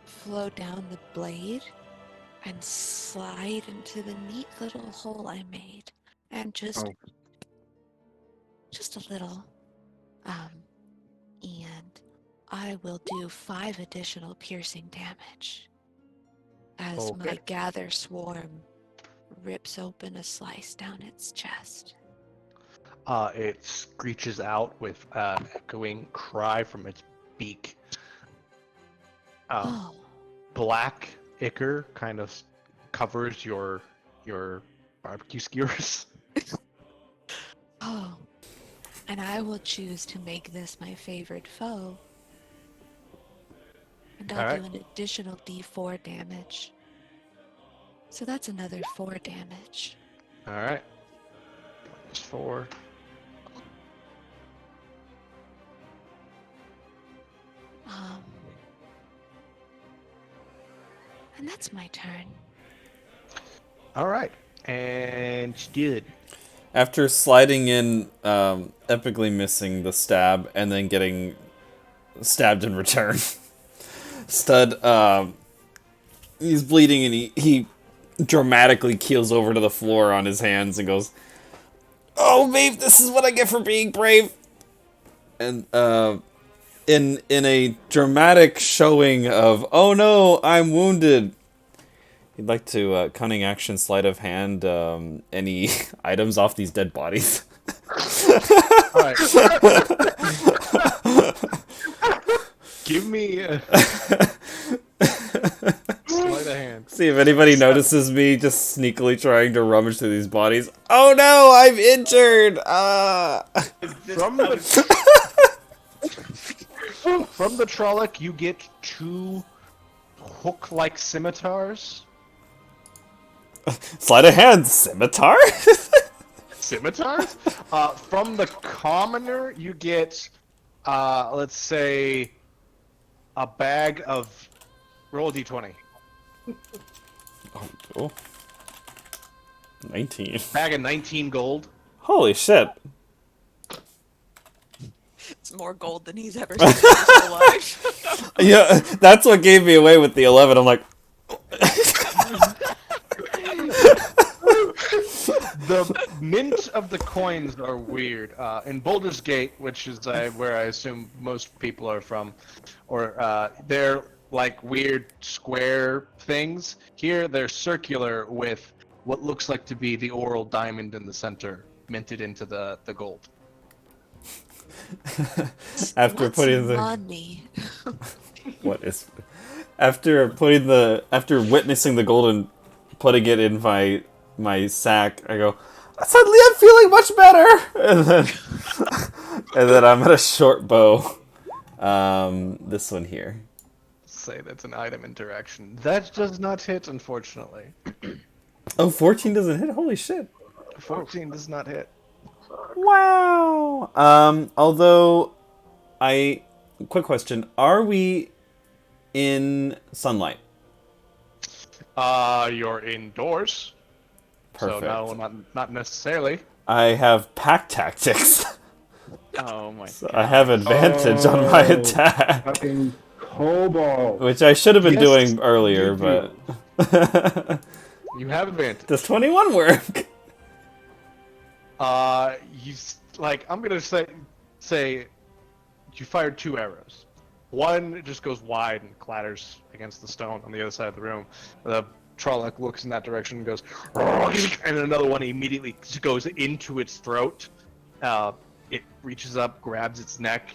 flow down the blade and slide into the neat little hole I made. And just a little. And I will do 5 additional piercing damage as my gather swarm rips open a slice down its chest.
It screeches out with an echoing cry from its beak.
Oh,
Black ichor kind of covers your barbecue skewers.
oh. And I will choose to make this my favorite foe. And I'll
Alright.
do an additional d4 damage. So that's another 4 damage.
All right. It's 4.
And that's my turn.
All right. And she did.
After sliding in, epically missing the stab, and then getting stabbed in return, Stud, he's bleeding, and he dramatically keels over to the floor on his hands and goes, "Oh, babe, this is what I get for being brave." And, in a dramatic showing of, "Oh no, I'm wounded," he'd like to cunning action sleight of hand any items off these dead bodies.
All right. Give me a sleight of hand.
See if anybody notices me just sneakily trying to rummage through these bodies. Oh no, I'm injured!
From the Trolloc, you get 2 hook-like scimitars.
Sleight of hand, scimitar?
Scimitars? From the Commoner, you get let's say a bag of roll a d20.
Oh, cool. 19.
Bag of 19 gold.
Holy shit.
It's more gold than he's ever seen in his whole life.
Yeah, that's what gave me away with the 11. I'm like,
The mint of the coins are weird. In Baldur's Gate, which is where I assume most people are from, or they're like weird square things. Here, they're circular with what looks like to be the oral diamond in the center, minted into the gold.
after
What's
putting the
money?
what is after witnessing the gold and putting it in my sack, I go, suddenly I'm feeling much better, and then I'm at a short bow. This one here.
Say that's an item interaction. That does not hit, unfortunately.
Oh, 14 doesn't hit. Holy shit.
14 does not hit.
Wow. Although quick question, are we in sunlight?
You're indoors.
Perfect.
So no, not necessarily.
I have pack tactics.
Oh my
So
god.
I have advantage on my
Oh,
attack.
Fucking kobold.
Which I should have been
Yes,
doing earlier,
you
but
You have advantage.
does 21 work?
I'm gonna say you fired 2 arrows. One just goes wide and clatters against the stone on the other side of the room. The Trolloc looks in that direction and goes, and another one immediately goes into its throat. It reaches up, grabs its neck,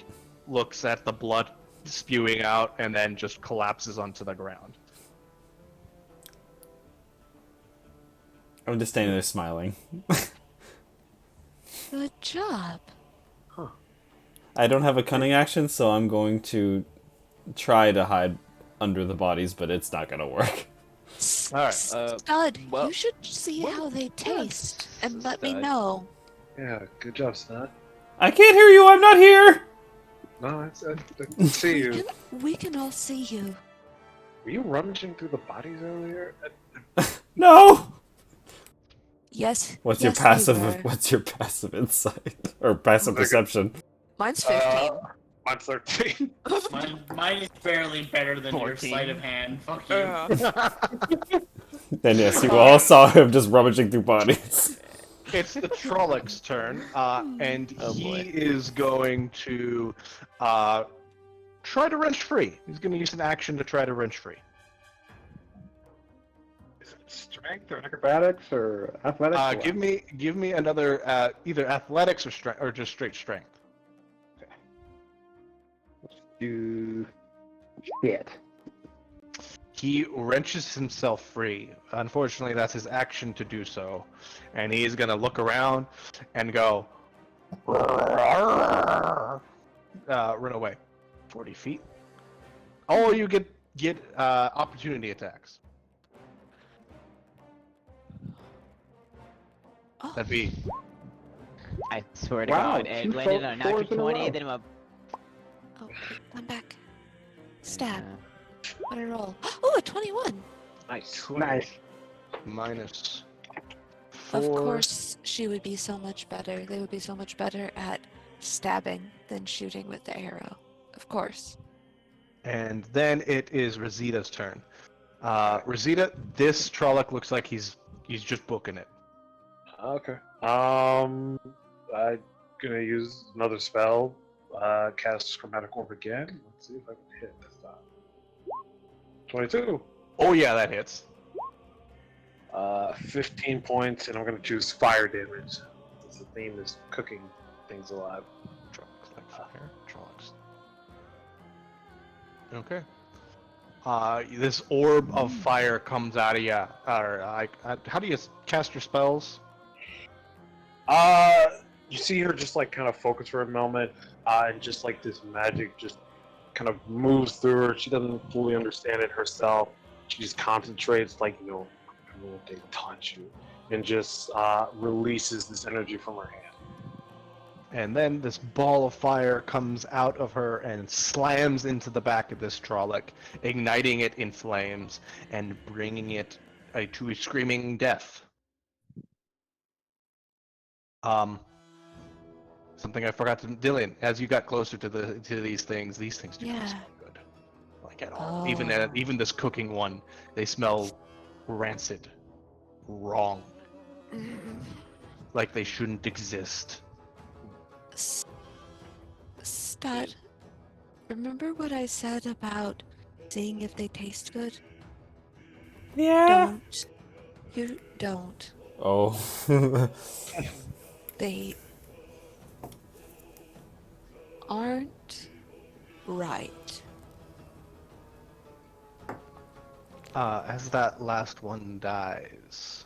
looks at the blood spewing out, and then just collapses onto the ground.
I'm just standing there smiling.
Good job.
I don't have a cunning action, so I'm going to try to hide under the bodies, but it's not gonna work.
Alright,
Stud,
well-
you should see how they taste and let me
Stud.
know.
Yeah, good job, Stud.
I can't hear you, I'm not here!
No, I can see you.
We can all see you.
Were you rummaging through the bodies earlier?
No!
Yes.
What's
yes,
your passive insight? Or passive perception?
Mine's 15.
Mine's 13.
Mine is barely better than your
14.
sleight of hand. Fuck you.
Then yes, you all saw him just rummaging through bodies.
It's the Trolloc's turn, and
Oh,
he
boy.
is going to try to wrench free. He's going to use an action to try to wrench free.
Is it strength or acrobatics or athletics? or
Give
what?
me another either athletics or strength or just straight strength.
Do shit.
He wrenches himself free. Unfortunately, that's his action to do so, and he is going to look around and go run away 40 feet. Oh, you get opportunity attacks.
Oh,
That'd be
I swear to
Wow,
God, it
2
landed on a natural
fours in a
20,
row.
then I'm
oh, I'm back. Stab.
uh,
What a roll. Oh, a 21.
Nice.
Nice.
minus
Of
4.
course, she would be so much better. They would be so much better at stabbing than shooting with the arrow. Of course.
And then it is Rosita's turn. Rosita, this Trolloc looks like he's just booking it.
Okay. I'm gonna use another spell. Cast Chromatic Orb again. Let's see if I can hit this time. 22.
Oh yeah, that hits.
15 points, and I'm gonna choose fire damage. Since the theme is cooking things alive.
Trollocs like fire. Trollocs. Okay. This orb of fire comes out of you. How do you cast your spells?
You see her just like kind of focus for a moment, and just like this magic just kind of moves through her. She doesn't fully understand it herself. She just concentrates, like, you know, when they touch you, and just releases this energy from her hand.
And then this ball of fire comes out of her and slams into the back of this Trolloc, igniting it in flames and bringing it to a screaming death. Something I forgot to, Dylan. As you got closer to these things do not
Yeah.
smell good, like at all.
Oh.
Even this cooking one, they smell rancid, wrong, like they shouldn't exist.
Stud, remember what I said about seeing if they taste good?
Yeah.
Don't. You don't.
Oh.
They aren't right.
As that last one dies,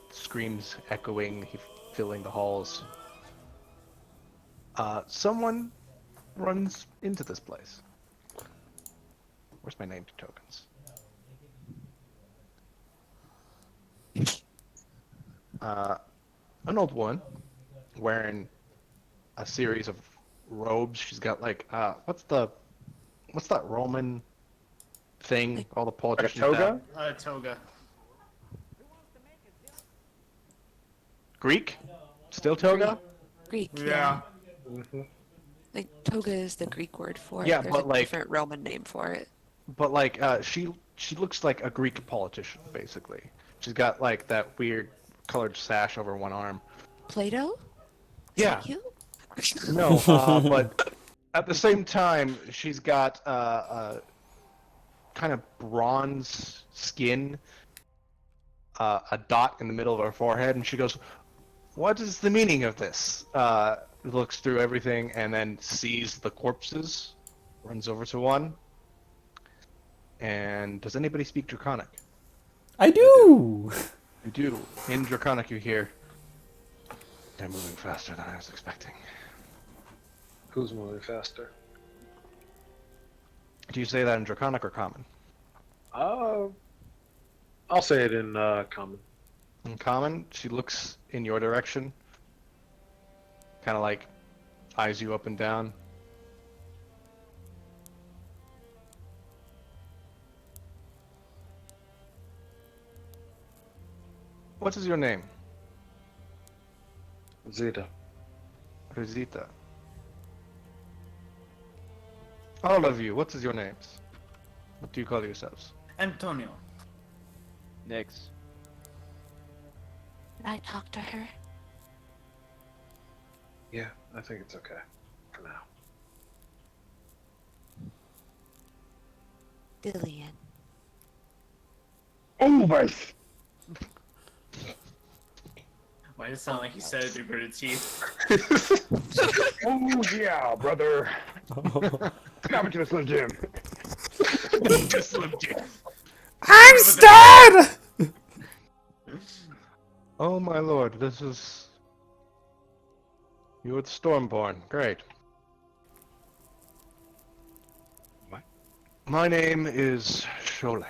screams echoing, filling the halls. Someone runs into this place. Where's my name tokens? An old woman wearing a series of robes. She's got like what's that Roman thing all the
Like a
politicians
toga?
have?
Toga.
Greek? Still toga?
Greek,
Yeah.
Like, toga is the Greek word for it.
Yeah,
There's
but,
a
like-
different Roman name for it.
But like she looks like a Greek politician basically. She's got like that weird colored sash over one arm.
Plato? Is
Yeah.
that you?
No, but at the same time, she's got kind of bronze skin, a dot in the middle of her forehead, and she goes, "What is the meaning of this?" Looks through everything and then sees the corpses, runs over to one. And does anybody speak Draconic?
I do.
You do. In Draconic, you hear, "They're moving faster than I was expecting."
Who's moving faster?
Do you say that in Draconic or Common?
I'll say it in common.
In Common, she looks in your direction, kind of like eyes you up and down. What is your name?
Zeta.
Rosita. All of you, what is your names? What do you call yourselves?
Antonio.
Nix.
Did I talk to her?
Yeah, I think it's okay for now.
Dillian.
Overs.
Why does it sound like he said it through gritted teeth?
Oh yeah, brother. Come to the Slim Jim.
Just Slim Jim.
I'm stunned.
Oh my lord, this is... You are the Stormborn. Great.
What?
My name is Sholay.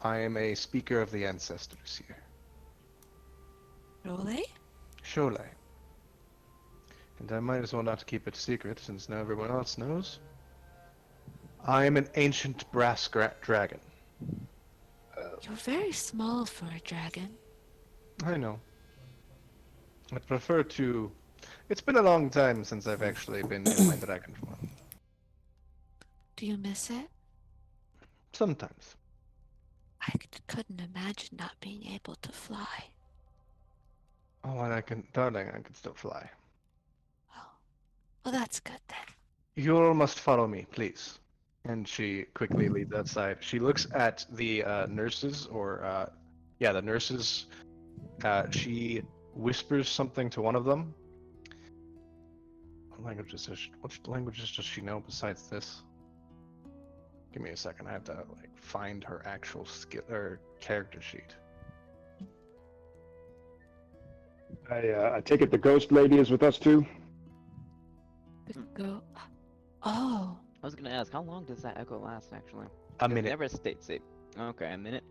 I am a speaker of the ancestors here.
Role?
Sholay. And I might as well not keep it secret, since now everyone else knows. I am an ancient brass dragon.
You're very small for a dragon.
I know. I'd prefer to... It's been a long time since I've actually been in my dragon form.
Do you miss it?
Sometimes.
Couldn't imagine not being able to fly.
Oh, and darling, I can still fly.
Oh, well, that's good then.
You all must follow me, please. And she quickly leads outside. She looks at the nurses, the nurses. She whispers something to one of them. What languages does she know besides this? Give me a second. I have to find her actual skill or character sheet.
I take it the ghost lady is with us too.
Go. Oh,
I was gonna ask, how long does that echo last, actually?
A
'Cause it
minute.
never states it. Okay, a minute.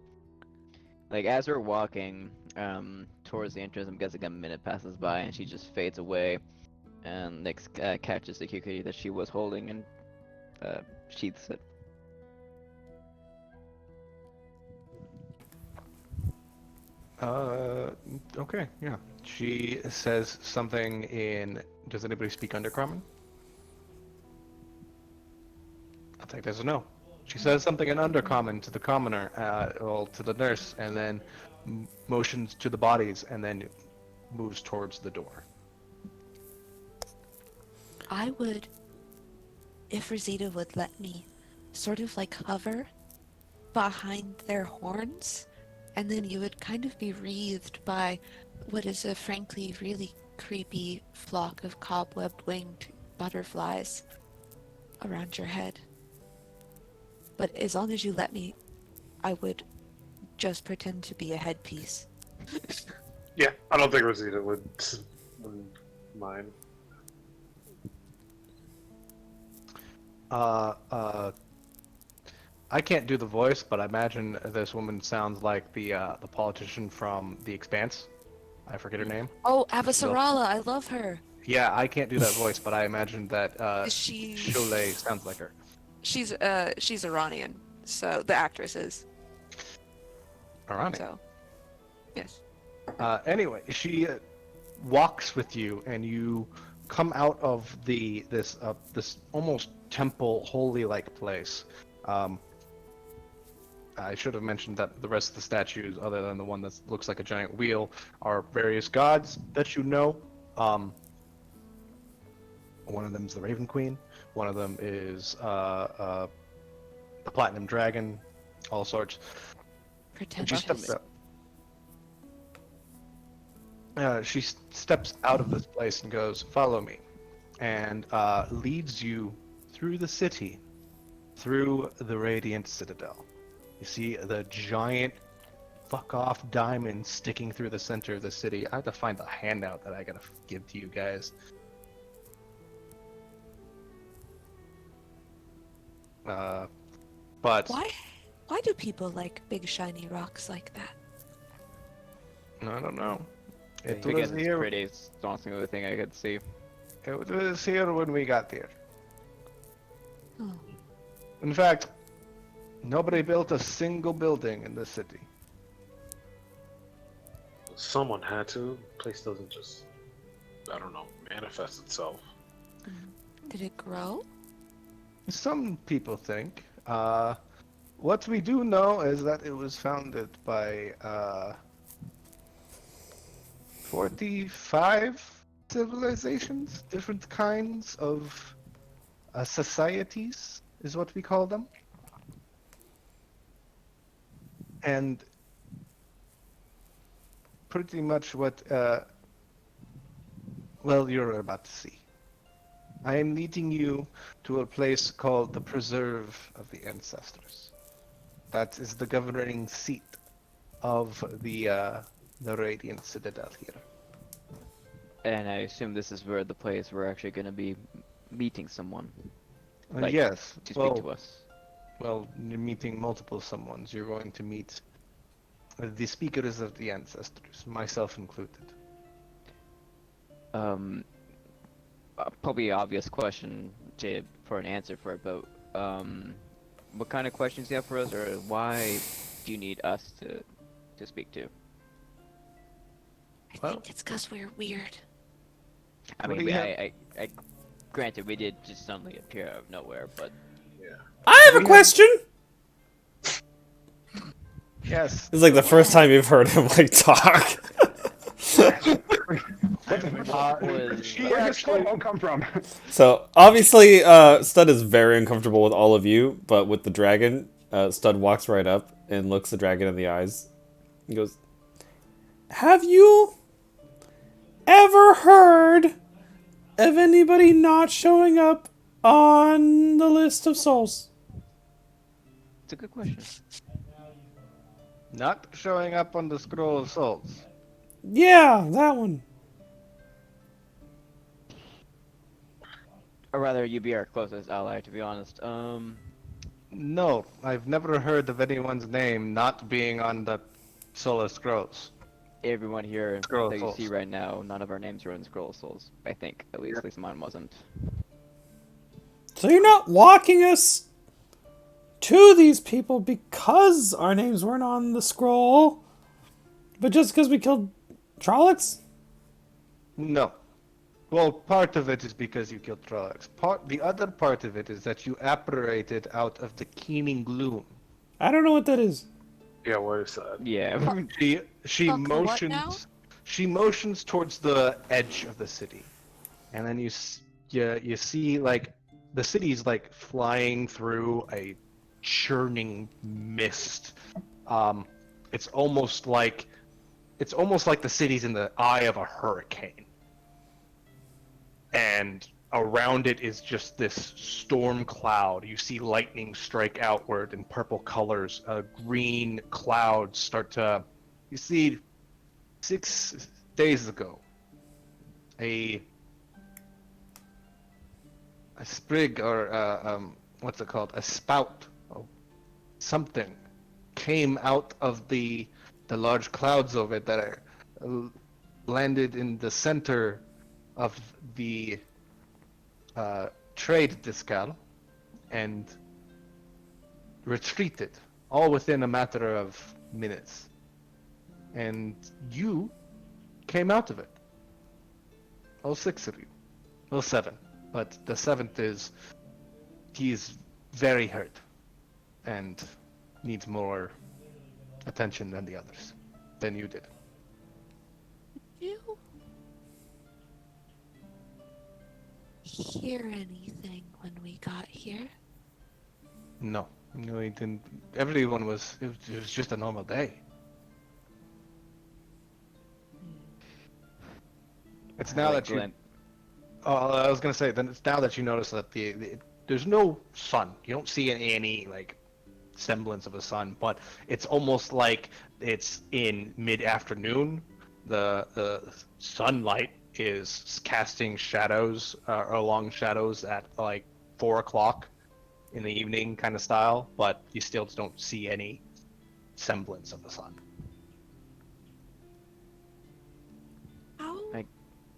Like as we're walking towards the entrance, I'm guessing a minute passes by and she just fades away, and Nyx catches the kukri that she was holding and sheaths it.
Okay, yeah. She says something in. Does anybody speak Undercommon? I think there's a no. She says something in Undercommon to the commoner, well, to the nurse, and then motions to the bodies, and then moves towards the door.
I would, if Rosita would let me, sort of like hover behind their horns, and then you would kind of be wreathed by what is a frankly really creepy flock of cobweb-winged butterflies around your head. But as long as you let me, I would just pretend to be a headpiece.
Yeah, I don't think Rosita wouldn't mind.
I can't do the voice, but I imagine this woman sounds like the politician from The Expanse. I forget her name.
Oh, Avasarala, I love her.
Yeah, I can't do that voice, but I imagine that
Is she?
Sholay sounds like her.
She's Iranian, so the actress is.
Arani.
So, yes.
Anyway, she walks with you, and you come out of this almost temple, holy-like place. I should have mentioned that the rest of the statues, other than the one that looks like a giant wheel, are various gods that you know. One of them is the Raven Queen. One of them is the Platinum Dragon. All sorts. And she steps out. She steps out of this place and goes, "Follow me," and leads you through the city, through the Radiant Citadel. You see the giant fuck-off diamond sticking through the center of the city. I have to find the handout that I gotta give to you guys. But
Why do people like big shiny rocks like that?
I don't know. It
I
was
guess it's
here.
pretty. It's the only other thing I could see.
It was here when we got here.
Oh.
In fact, nobody built a single building in this city.
Someone had to. The place doesn't just, I don't know, manifest itself.
Did it grow?
Some people think. What we do know is that it was founded by 45 civilizations, different kinds of societies, is what we call them. And pretty much what, well, you're about to see. I am leading you to a place called the Preserve of the Ancestors. That is the governing seat of the Radiant Citadel here.
And I assume this is where the place we're actually going to be meeting someone. Like,
Yes.
To speak to us.
Well, you're meeting multiple someones. You're going to meet the speakers of the ancestors, myself included.
Probably an obvious question for an answer for it, but what kind of questions do you have for us, or why do you need us to speak to?
I think it's because we're weird.
I
What
mean,
do you
I granted we did just suddenly appear out of nowhere, but
I have a question.
Yes.
This is like the first time you've heard him like talk.
Where does Slow come from?
So obviously, Stud is very uncomfortable with all of you, but with the dragon, Stud walks right up and looks the dragon in the eyes. He goes, "Have you ever heard of anybody not showing up on the list of souls?"
it's a good question.
Not showing up on the Scroll of Souls.
Yeah, that one.
Or rather, you'd be our closest ally, to be honest.
No, I've never heard of anyone's name not being on the Soul of Scrolls.
Everyone here
Scroll of
that you see
Souls.
right now, none of our names are in Scroll of Souls. I think, at least mine wasn't.
So you're not walking us to these people because our names weren't on the scroll, but just because we killed Trollocs?
No. Well, part of it is because you killed Trollocs. The other part of it is that you apparated out of the keening gloom.
I don't know what that is.
Yeah, what is that?
Yeah.
She
Fuck what now?
motions towards the edge of the city, and then you see like the city's like flying through a churning mist. It's almost like the city's in the eye of a hurricane, and around it is just this storm cloud. You see lightning strike outward in purple colors. Green clouds start to. You see, 6 days ago, a sprig or what's it called? A spout of something came out of the large clouds of it that landed in the center of the trade discal and retreated, all within a matter of minutes. And you came out of it. All 6 of you. Well, 7. But the 7th is... he's very hurt. And needs more attention than the others. Than you did.
You hear anything when we got here?
No. No, he didn't. Everyone was... it was just a normal day. It's now that you...
Glenn,
Oh, I was gonna say, then it's now that you notice that there's no sun. You don't see any like semblance of a sun, but it's almost like it's in mid-afternoon. The sunlight is casting shadows, or long shadows at like 4 o'clock in the evening kind of style, but you still don't see any semblance of the sun.
How
I-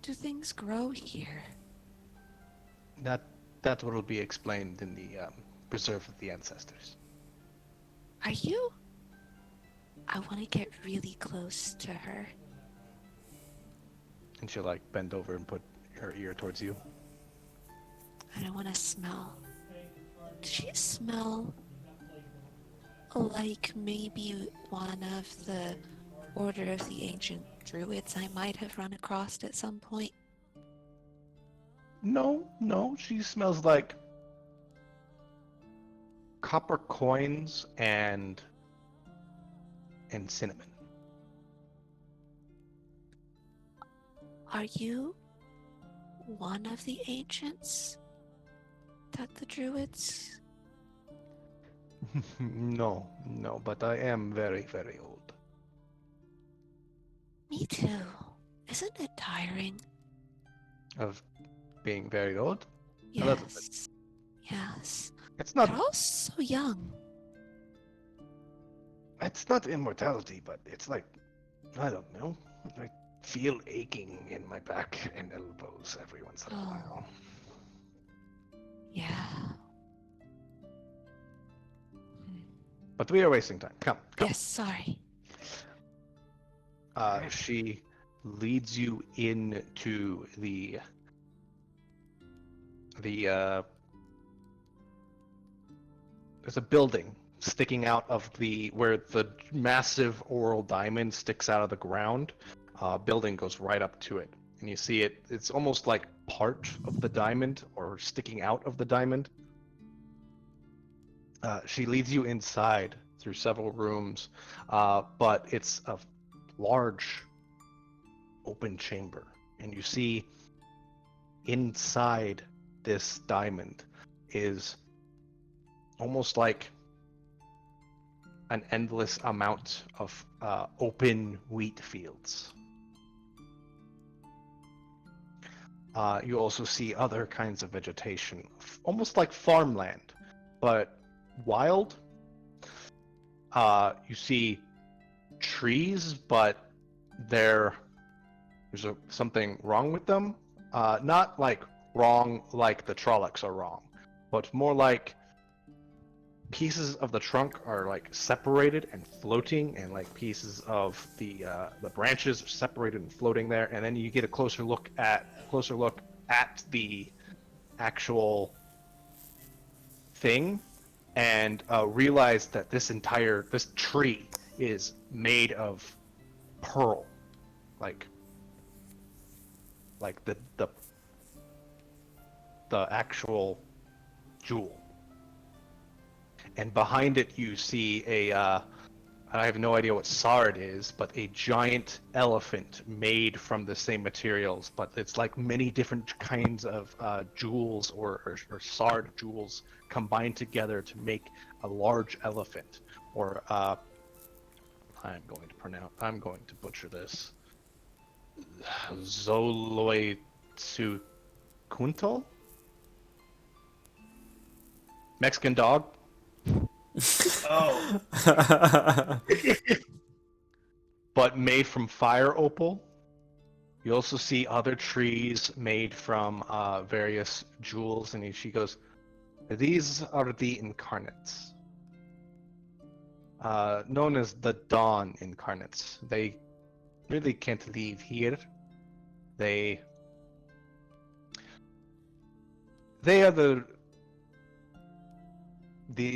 do things grow here?
That will be explained in the Preserve of the Ancestors.
Are you? I want to get really close to her.
And she'll like bend over and put her ear towards you.
I don't want to smell. Does she smell like maybe one of the Order of the Ancient Druids I might have run across at some point?
No, she smells like copper coins and cinnamon.
Are you one of the ancients that the Druids?
No, but I am very, very old.
Me too. Isn't it tiring?
Of being very old? A little bit.
Yes. Yes.
It's
You're
not
all so young.
immortality, but it's like, I don't know. I feel aching in my back and elbows every once in a
Oh.
while.
Yeah.
But we are wasting time. Come.
Yes, sorry.
She leads you into the there's a building sticking out of where the massive oral diamond sticks out of the ground. Building goes right up to it, and you see it. It's almost like part of the diamond or sticking out of the diamond. She leads you inside through several rooms, but it's a large open chamber, and you see inside this diamond is almost like an endless amount of open wheat fields. You also see other kinds of vegetation, almost like farmland, but wild. You see trees, but there's something wrong with them. Not like wrong like the Trollocs are wrong, but more like pieces of the trunk are like separated and floating, and like pieces of the branches are separated and floating there. And then you get a closer look at the actual thing, and realize that this tree is made of pearl, like the actual jewel. And behind it you see I have no idea what sard is, but a giant elephant made from the same materials, but it's like many different kinds of jewels or sard jewels combined together to make a large elephant. Or I'm going to butcher this. Zoloitsukunto? Mexican dog?
Oh,
But made from fire opal. You also see other trees made from various jewels, and she goes, "These are the incarnates, known as the Dawn incarnates. They really can't leave here. They are the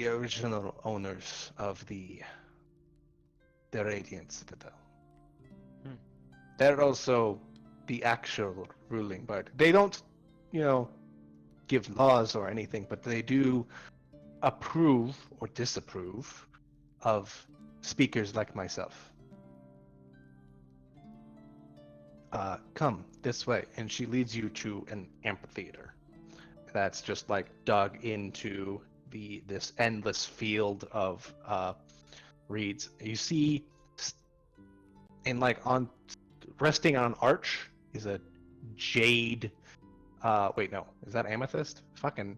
original owners of the Radiant Citadel. They're also the actual ruling party. They don't, give laws or anything, but they do approve or disapprove of speakers like myself. Come this way," and she leads you to an amphitheater that's just like dug into this endless field of reeds. You see, and like resting on an arch is a jade. Wait, no, is that amethyst? Fucking,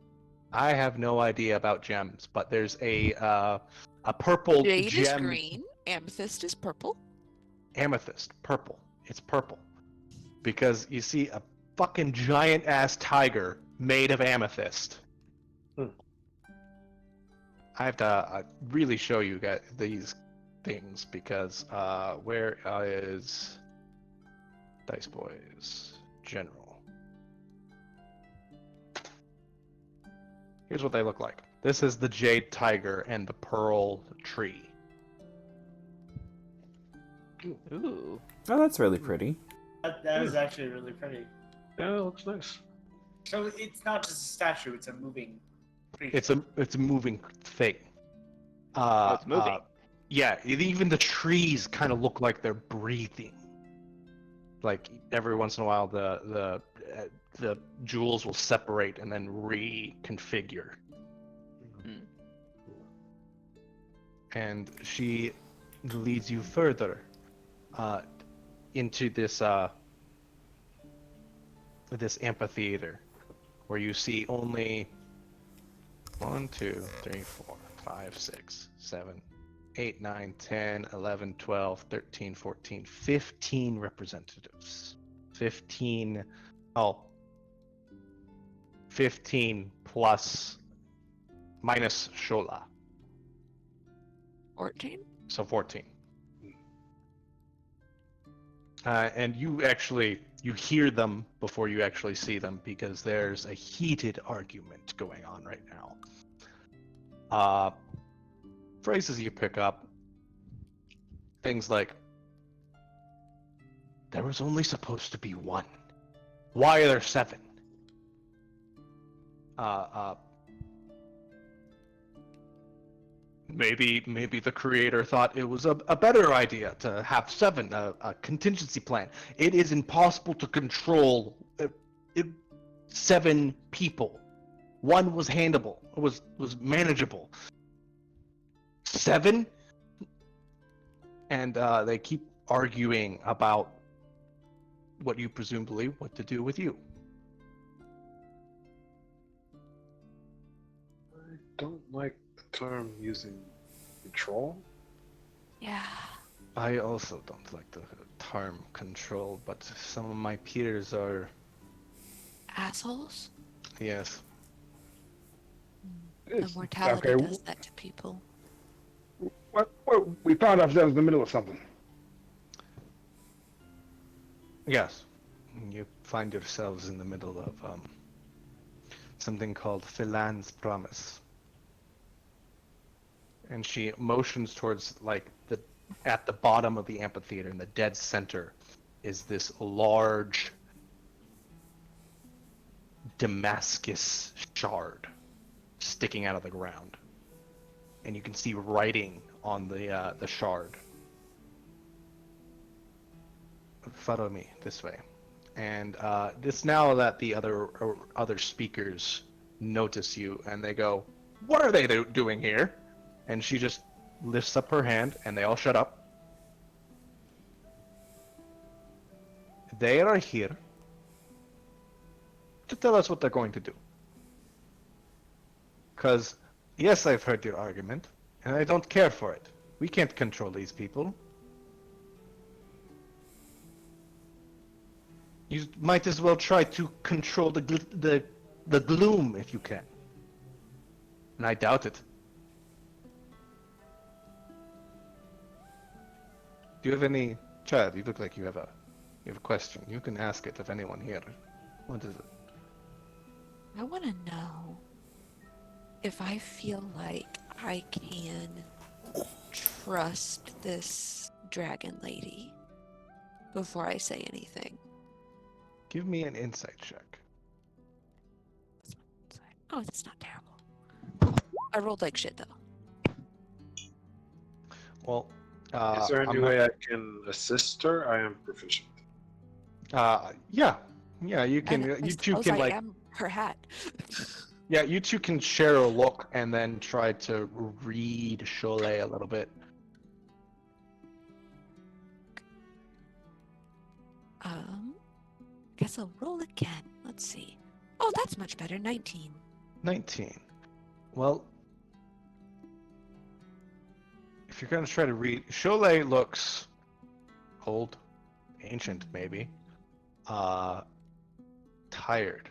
I have no idea about gems, but there's a purple
Jade is
gem.
green, amethyst is purple.
Amethyst, purple. It's purple because you see a fucking giant ass tiger made of amethyst. I have to really show you guys these things because where is Dice Boys General? Here's what they look like. This is the jade tiger and the pearl tree.
Ooh.
Oh, that's really pretty.
that is actually really pretty.
Yeah, it looks nice.
So it's not just a statue; it's a moving creature.
It's a moving thing.
Oh, it's moving.
Yeah, even the trees kind of look like they're breathing. Like every once in a while, the jewels will separate and then reconfigure.
Hmm.
And she leads you further into this amphitheater, where you see only 1, 2, 3, 4, 5, 6, 7, 8, 9, 10, 11, 12, 13, 14, 15 representatives. 15 plus minus Shola.
14?
So 14. And you hear them before you actually see them, because there's a heated argument going on right now. Phrases you pick up, things like, "There was only supposed to be one. Why are there 7? Maybe the creator thought it was a better idea to have 7, a contingency plan. It is impossible to control 7 people. 1 was handleable, was manageable. 7?" And they keep arguing about what you presumably what to do with you.
I don't like the term using control.
Yeah.
I also don't like the term control, but some of my peers are.
Assholes?
Yes.
Immortality
Okay.
does that to people.
What? We found ourselves in the middle of something.
Yes. You find yourselves in the middle of something called Philan's Promise. And she motions towards like the at the bottom of the amphitheater in the dead center is this large Damascus shard sticking out of the ground. And you can see writing on the shard. Follow me this way. And this now that the other speakers notice you and they go, "What are they doing here?" And she just lifts up her hand and they all shut up. They are here to tell us what they're going to do. Because, yes, I've heard your argument, and I don't care for it. We can't control these people. You might as well try to control the gloom if you can. And I doubt it. Do you have any... Chad, you look like you have a question. You can ask it of anyone here. What is it?
I want to know if I feel like I can trust this dragon lady before I say anything.
Give me an insight check.
Oh, that's not terrible. I rolled like shit though.
Well,
Is there any
I'm
way I can assist her? I am proficient.
yeah, you can.
And
You two
I was
can
like, I'm her hat.
Yeah, you two can share a look and then try to read Cholet a little bit.
Guess I'll roll again. Let's see. Oh, that's much better. 19.
19. Well, if you're gonna try to read, Cholet looks old, ancient maybe, tired,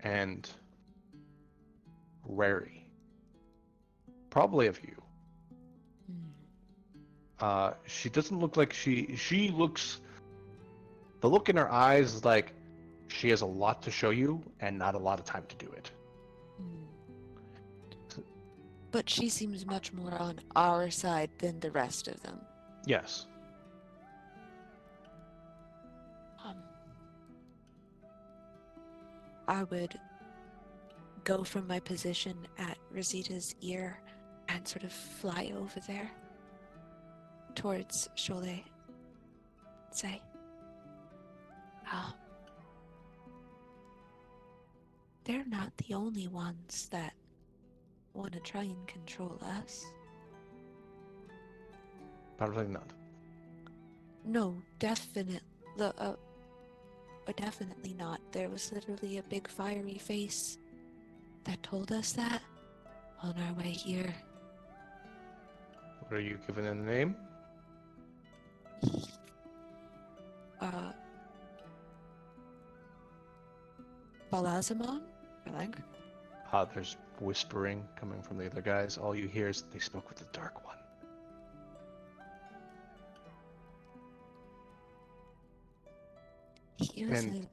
and wary. Probably of you. She doesn't look like she looks. The look in her eyes is like she has a lot to show you and not a lot of time to do it.
But she seems much more on our side than the rest of them.
Yes.
I would go from my position at Rosita's ear and sort of fly over there towards Cholet. Say, they're not the only ones that want to try and control us.
Probably not.
No, definitely not. There was literally a big fiery face that told us that on our way here.
What are you given a name?
Balazamon? I think.
There's whispering coming from the other guys. All you hear is they spoke with the Dark One.
He was a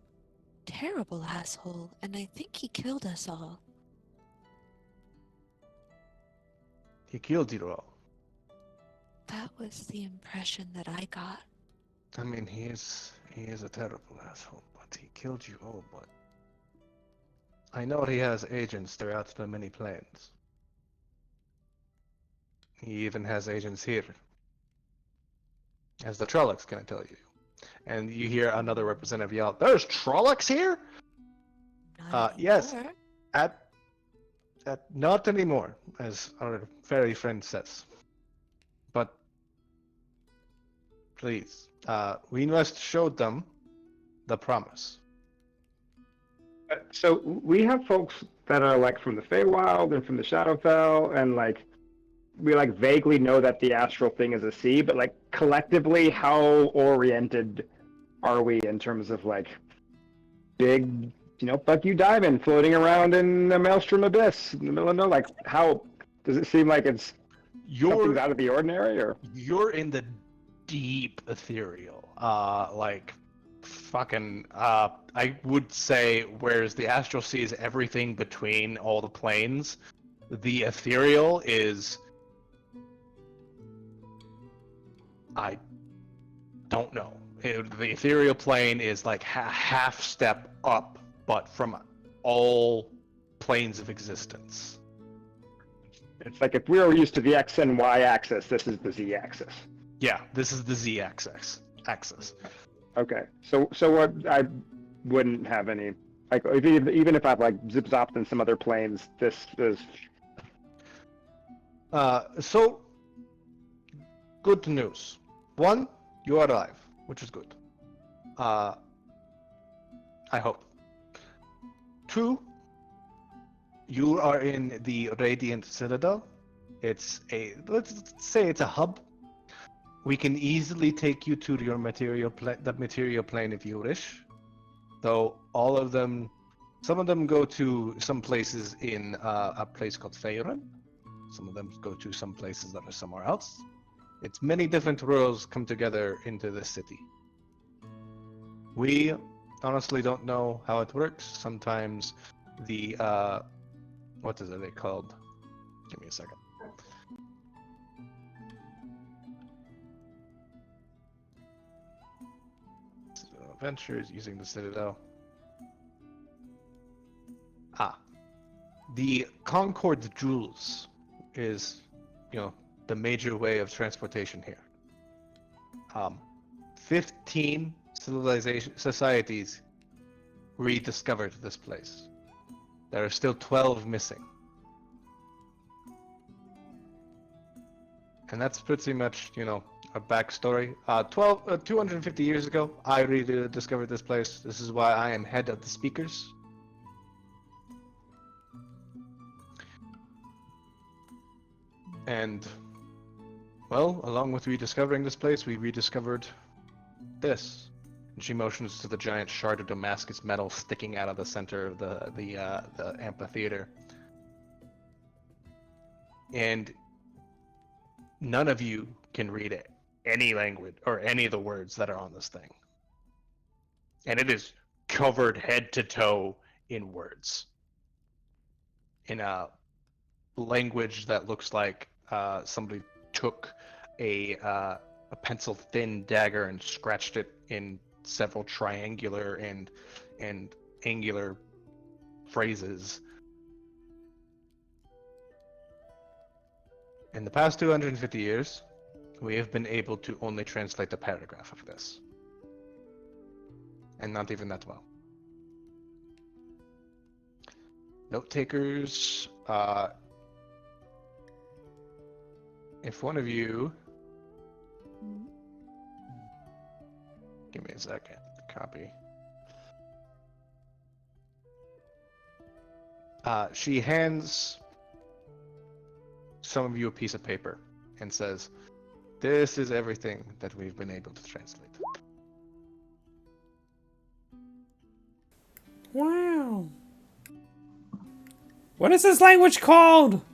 terrible asshole, and I think he killed us all.
He killed you all.
That was the impression that I got.
I mean, he is a terrible asshole, but he killed you all, but... I know he has agents throughout the many planes. He even has agents here. As the Trollocs can tell you. And you hear another representative yell, "There's Trollocs here?" Yes. At not anymore, as our fairy friend says. But please, we must show them the promise.
So we have folks that are like from the Feywild and from the Shadowfell, and like we like vaguely know that the astral thing is a sea, but like collectively, how oriented are we in terms of like big, fuck you diamond floating around in the maelstrom abyss in the middle of no, like how does it seem like it's something's
You're
out of the ordinary or?
you're in the deep ethereal. Like fucking I would say whereas the astral sea is everything between all the planes, the ethereal is I don't know. The ethereal plane is like half step up, but from all planes of existence.
It's like if we were used to the X and Y axis, this is the Z axis.
Yeah, this is the Z axis.
Okay, so what I wouldn't have any like even if I've like zip zopped in some other planes, this is
So good news. One, you are alive, which is good. I hope. Two, you are in the Radiant Citadel. Let's say it's a hub. We can easily take you to your the material plane if you wish. Though some of them go to some places in a place called Faerun. Some of them go to some places that are somewhere else. It's many different worlds come together into this city. We honestly don't know how it works. Sometimes the what is it called? Give me a second. Adventures using the Citadel. The Concord Jewels is, the major way of transportation here. 15 societies rediscovered this place. There are still 12 missing. And that's pretty much, a backstory. 250 years ago, I rediscovered this place. This is why I am head of the speakers. And, well, along with rediscovering this place, we rediscovered this. And she motions to the giant shard of Damascus metal sticking out of the center of the amphitheater. And none of you can read it, any language or any of the words that are on this thing. And it is covered head to toe in words. In a language that looks like somebody took a pencil thin dagger and scratched it in several triangular and angular phrases. In the past 250 years, we have been able to only translate a paragraph of this. And not even that well. Note takers, if one of you, give me a second, copy. She hands some of you a piece of paper and says, "This is everything that we've been able to translate."
Wow. What is this language called?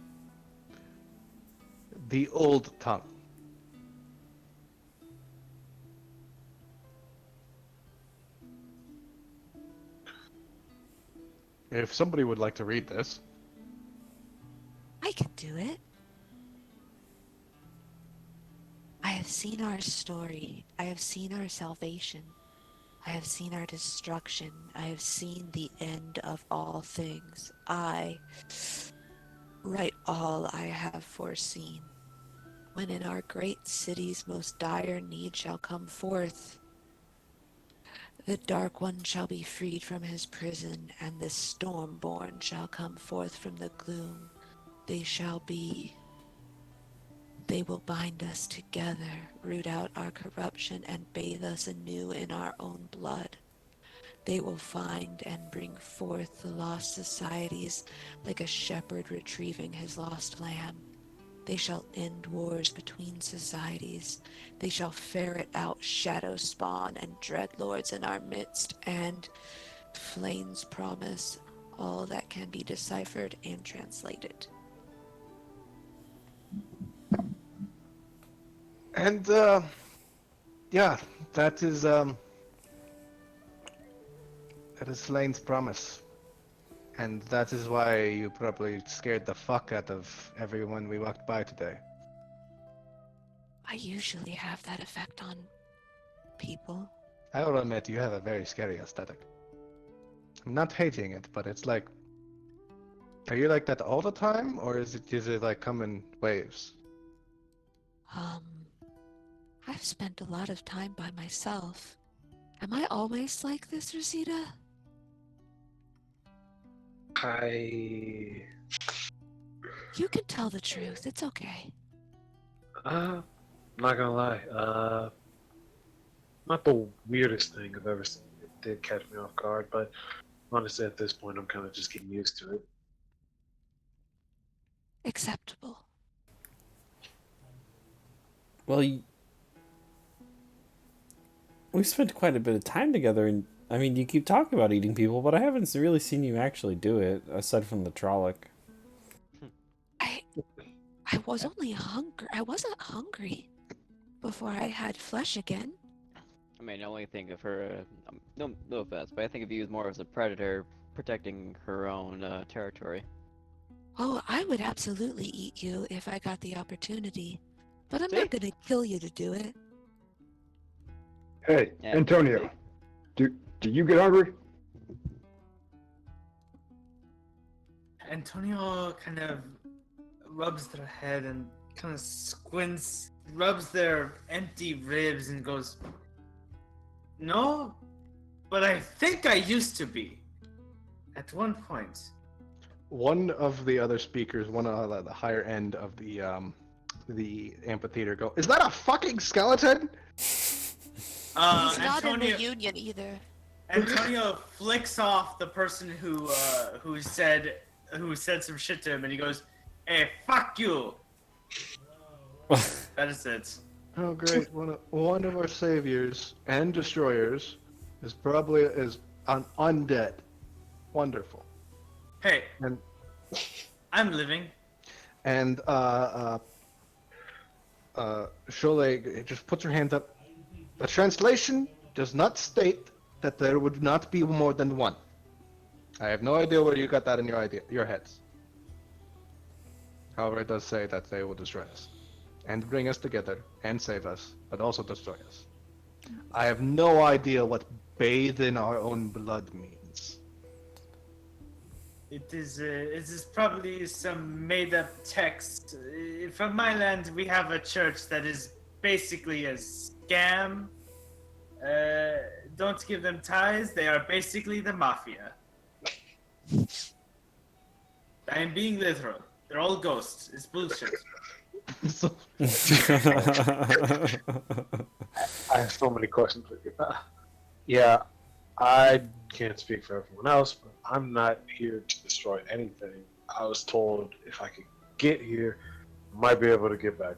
The Old Tongue. If somebody would like to read this.
I can do it. I have seen our story. I have seen our salvation. I have seen our destruction. I have seen the end of all things. I write all I have foreseen. When in our great city's most dire need shall come forth, the Dark One shall be freed from his prison, and the Stormborn shall come forth from the gloom. They will bind us together, root out our corruption, and bathe us anew in our own blood. They will find and bring forth the lost societies like a shepherd retrieving his lost lamb. They shall end wars between societies. They shall ferret out shadow spawn and dreadlords in our midst, and Flame's promise all that can be deciphered and translated.
And yeah, that is Lane's promise. And that is why you probably scared the fuck out of everyone we walked by today.
I usually have that effect on people.
I will admit you have a very scary aesthetic. I'm not hating it, but it's like, are you like that all the time, or is it like come in waves?
I've spent a lot of time by myself. Am I always like this, Rosita?
I
You can tell the truth. It's okay.
I'm not gonna lie. Not the weirdest thing I've ever seen. It did catch me off guard, but honestly, at this point, I'm kind of just getting used to it.
Acceptable.
Well, we've spent quite a bit of time together, and I mean, you keep talking about eating people, but I haven't really seen you actually do it, aside from the Trolloc.
I was only hungry. I wasn't hungry before I had flesh again.
I mean, I only think of her, no offense, but I think of you as more as a predator protecting her own territory.
Oh, I would absolutely eat you if I got the opportunity. But I'm
See?
not gonna kill you to do it.
Hey,
Yeah.
Antonio, do you get hungry?
Antonio kind of rubs their head and kind of squints, rubs their empty ribs and goes, "No, but I think I used to be. At one point."
One of the other speakers, one of the higher end of the amphitheater, go, "Is that a fucking skeleton?"
He's not in the
Antonio,
union either.
Antonio flicks off the person who said some shit to him, and he goes, "Hey, fuck you." That is it.
Oh, great! One of our saviors and destroyers is an undead. Wonderful.
Hey,
And
I'm living.
and Shole just puts her hands up. The translation does not state that there would not be more than one. I have no idea where you got that in your heads. However, it does say that they will destroy us and bring us together and save us, but also destroy us. I have no idea what bathe in our own blood means.
It is probably some made-up text. From my land, we have a church that is basically a scam. Don't give them ties. They are basically the mafia. I am being literal. They're all ghosts. It's bullshit.
I have so many questions for you. Yeah, I can't speak for everyone else, but I'm not here to destroy anything. I was told if I could get here, I might be able to get back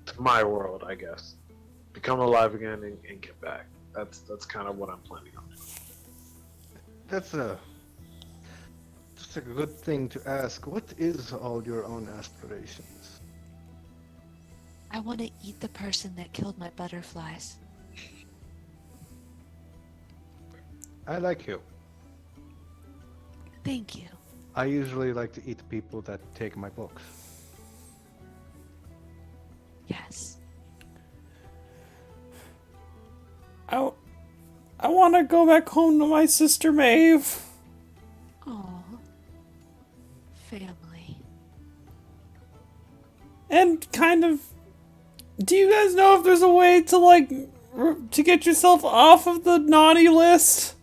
to my world, I guess. Become alive again and get back. That's kind of what I'm planning on doing.
That's a good thing to ask. What is all your own aspirations?
I want to eat the person that killed my butterflies.
I like you.
Thank you.
I usually like to eat people that take my books.
Yes.
I want to go back home to my sister Maeve.
Oh, family.
And kind of, do you guys know if there's a way to like to get yourself off of the naughty list?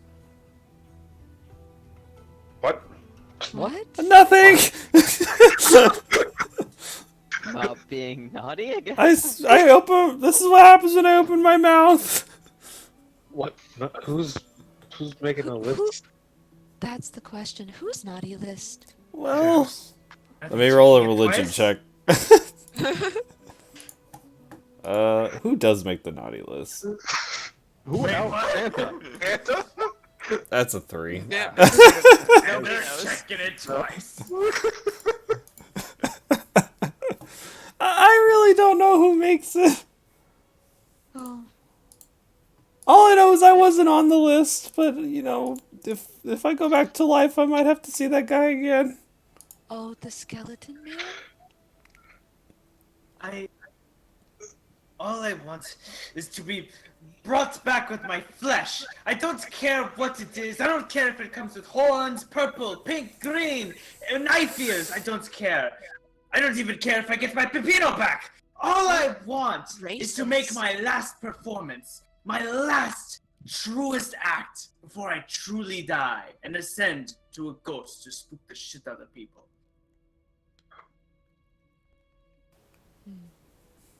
What?
What?
Nothing.
About being naughty, I guess.
I open. This is what happens when I open my mouth.
What? Who's making a
Who-
list?
That's the question. Who's naughty list?
Well,
I
let
think
me roll a
checking it
religion
twice.
check. Who does make the naughty list?
Who
Wait,
else?
what?
Santa.
Santa?
That's a 3.
Yeah.
Now
Nobody
they're
knows.
checking it twice.
I really don't know who makes it.
Oh,
All I know is I wasn't on the list, but if I go back to life, I might have to see that guy again.
oh, the skeleton man?
All I want is to be brought back with my flesh. I don't care what it is. I don't care if it comes with horns, purple, pink, green, knife ears. I don't care. I don't even care if I get my pepino back. All I want is to make
Racist.
my last performance, my last truest act before I truly die and ascend to a ghost to spook the shit out of people.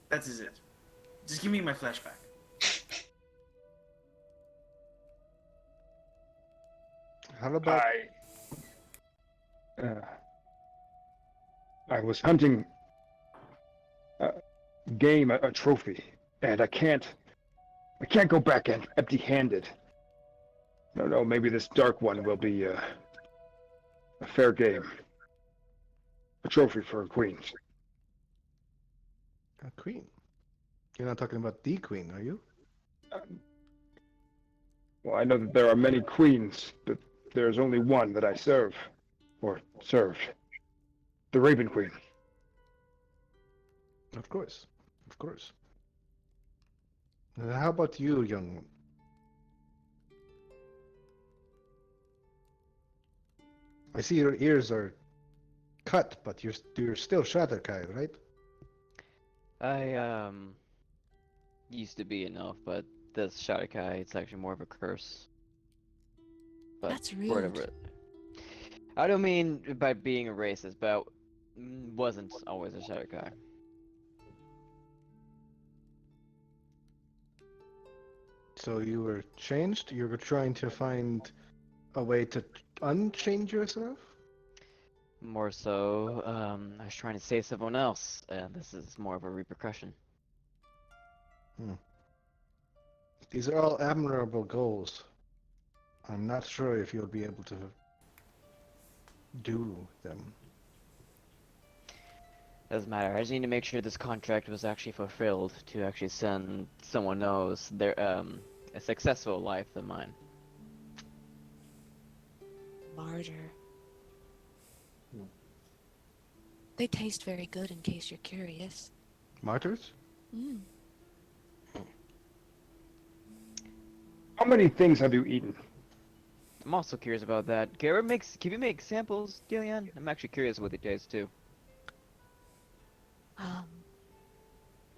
That is it. Just give me my flesh back.
How about
I was hunting game, a trophy, and I can't go back empty-handed. No, maybe this dark one will be a fair game. A trophy for a queen.
a queen? You're not talking about the queen, are you?
Well, I know that there are many queens, but there's only one that I serve, or served. The Raven Queen.
Of course. Of course. How about you, young one? I see your ears are cut, but you're still Shatterkai, right?
I used to be an elf, but this Shadakai, it's actually more of a curse. But
That's
for whatever
rude.
I don't mean by being a racist, but wasn't always a Shadakai.
So you were changed? You were trying to find a way to unchange yourself?
More so, I was trying to save someone else, and this is more of a repercussion.
These are all admirable goals. I'm not sure if you'll be able to do them.
Doesn't matter. I just need to make sure this contract was actually fulfilled to actually send someone else their a successful life than mine.
Martyr. They taste very good in case you're curious.
Martyrs?
Mm.
How many things have you eaten?
I'm also curious about that. Can you make samples, Delian? I'm actually curious what they taste too.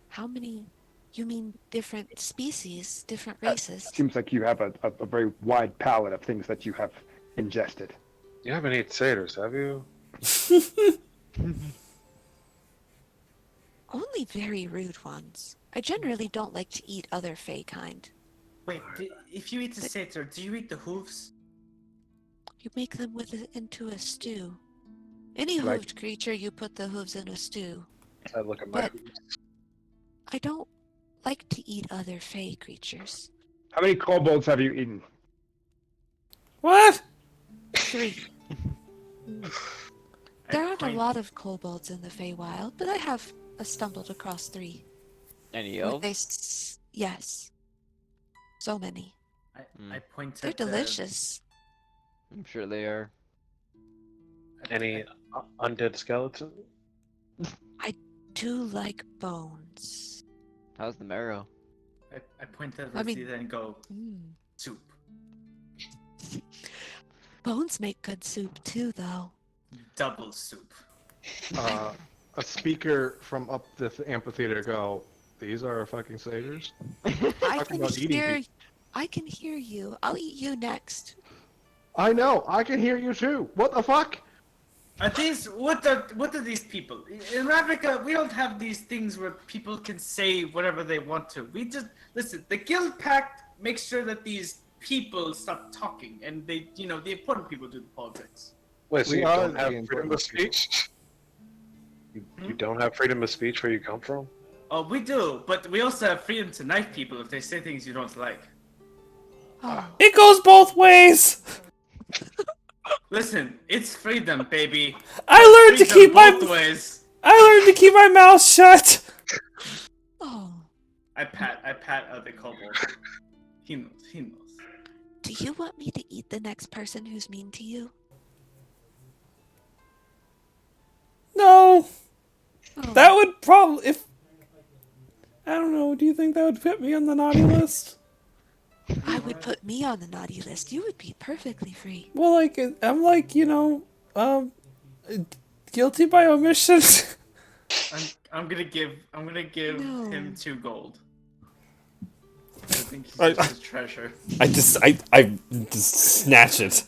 How many? You mean different species, different races?
Seems like you have a very wide palette of things that you have ingested.
You haven't eaten satyrs, have you?
Only very rude ones. I generally don't like to eat other fey kind.
Wait, if you eat the satyr, do you eat the hooves?
You make them into a stew. Any
Like-
hooved creature, you put the hooves in a stew.
I look at my
But- I don't like to eat other fey creatures.
How many kobolds have you eaten?
What?
3.
I
There aren't a
point-
lot of kobolds in the Feywild, but I have stumbled across 3.
Any
Would
elves?
they yes. So many.
I point
They're
at the-
delicious.
I'm sure they are.
any undead skeleton.
Do like bones.
How's the marrow?
I point at
I mean-
Lizzie and go,
Mm.
soup.
Bones make good soup too, though.
Double soup.
A speaker from up the amphitheater go, these are fucking satyrs?
I
Talking
can
about eating
hear.
people.
I can hear you. I'll eat you next.
I know, I can hear you too. What the fuck?
Are these what are these people? In Ravnica, we don't have these things where people can say whatever they want to. We just listen. The Guild Pact makes sure that these people stop talking, and the important people do the politics.
Wait, so
We
you
are
don't
the
have freedom
important
of speech? You don't have freedom of speech where you come from?
Oh, we do, but we also have freedom to knife people if they say things you don't like.
Oh,
It goes both ways.
Listen, it's freedom, baby.
I learned to
Freedom
keep
both
my
ways.
my mouth shut.
oh.
I pat the kobold. He knows.
Do you want me to eat the next person who's mean to you?
No,
Oh,
that would probably I don't know. Do you think that would put me on the naughty list?
I would put me on the naughty list. You would be perfectly free.
Well, like I'm like guilty by omission.
I'm gonna give
No.
him 2 gold. I think he's
I-
just his treasure.
I just snatch it.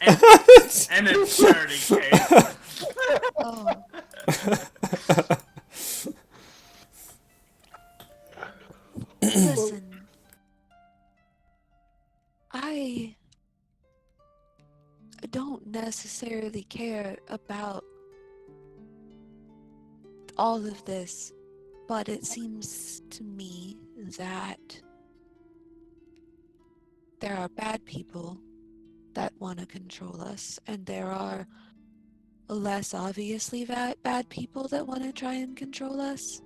And a charity case.
Oh, listen. I don't necessarily care about all of this, but it seems to me that there are bad people that want to control us, and there are less obviously bad people that want to try and control us.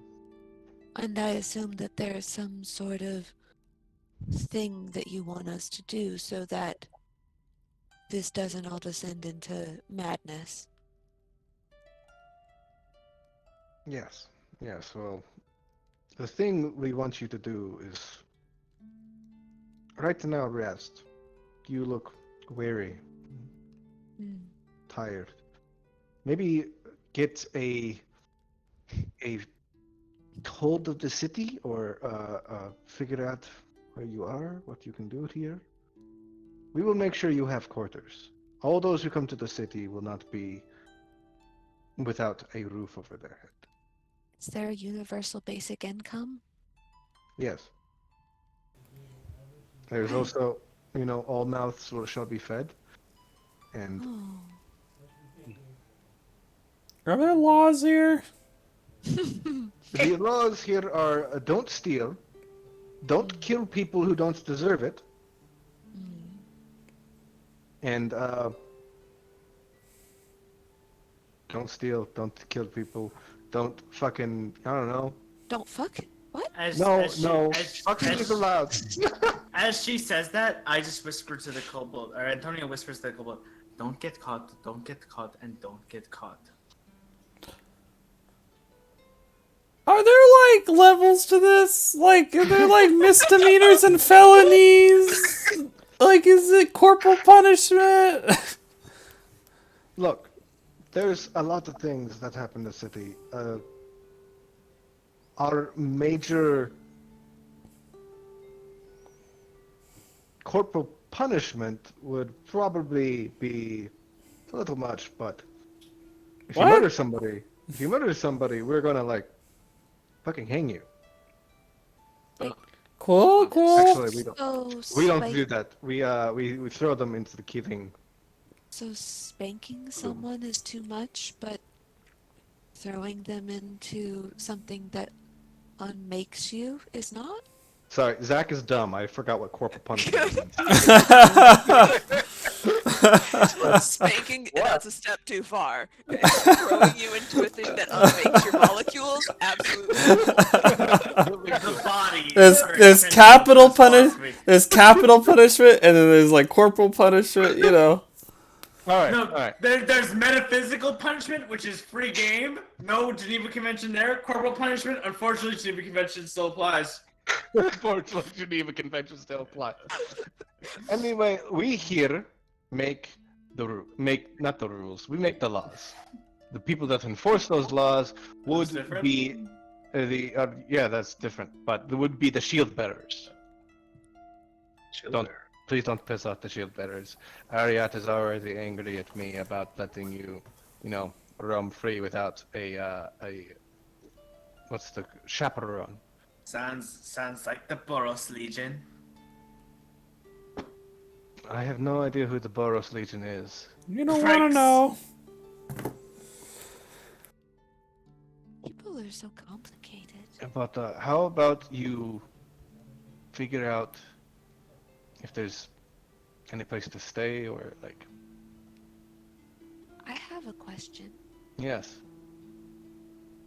And I assume that there's some sort of thing that you want us to do so that this doesn't all descend into madness.
Yes. Yes. Well, the thing we want you to do is right now rest. You look weary,
Hmm.
tired. Maybe get a hold of the city, or figure out where you are, what you can do here. We will make sure you have quarters. All those who come to the city will not be without a roof over their head.
Is there a universal basic income?
Yes. There's also, all mouths shall be fed, and
Oh.
Are there laws here?
the laws here are don't steal, don't kill people who don't deserve it,
Hmm.
and don't steal, don't kill people, don't fucking, I don't know.
Don't fuck. What?
No, fucking is allowed.
As she says that, I just whisper to the kobold, or Antonio whispers to the kobold, don't get caught, and don't get caught.
Are there like levels to this? Like, are there like misdemeanors and felonies? Like, is it corporal punishment?
Look, there's a lot of things that happen in the city. Our major corporal punishment would probably be a little much, but if you
What?
murder somebody, we're gonna fucking hang you.
Cool.
Actually, we don't
So
do that. We throw them into the killing.
So spanking someone is too much, but throwing them into something that unmakes you is not?
Sorry, Zach is dumb. I forgot what corporal punishment means.
Spanking, that's a step too far. Throwing you into a thing that unmakes your molecules, absolutely.
The body.
There's capital there's capital punishment, and then there's like corporal punishment.
All
No,
right.
there's metaphysical punishment, which is free game. No Geneva Convention there. Corporal punishment, unfortunately, Geneva Convention still applies.
Unfortunately, Geneva Convention still applies. Anyway, we here make not the rules. We make the laws. The people that enforce those laws would
That's different?
be that's different. But there would be the shield bearers. Please don't piss off the shield bearers. Ariat is already angry at me about letting you, roam free without a what's the chaperone.
Sounds like the Boros Legion.
I have no idea who the Boros Legion is.
You don't want to
Franks.
know.
You are so complicated.
But how about you figure out if there's any place to stay or like?
I have a question.
Yes.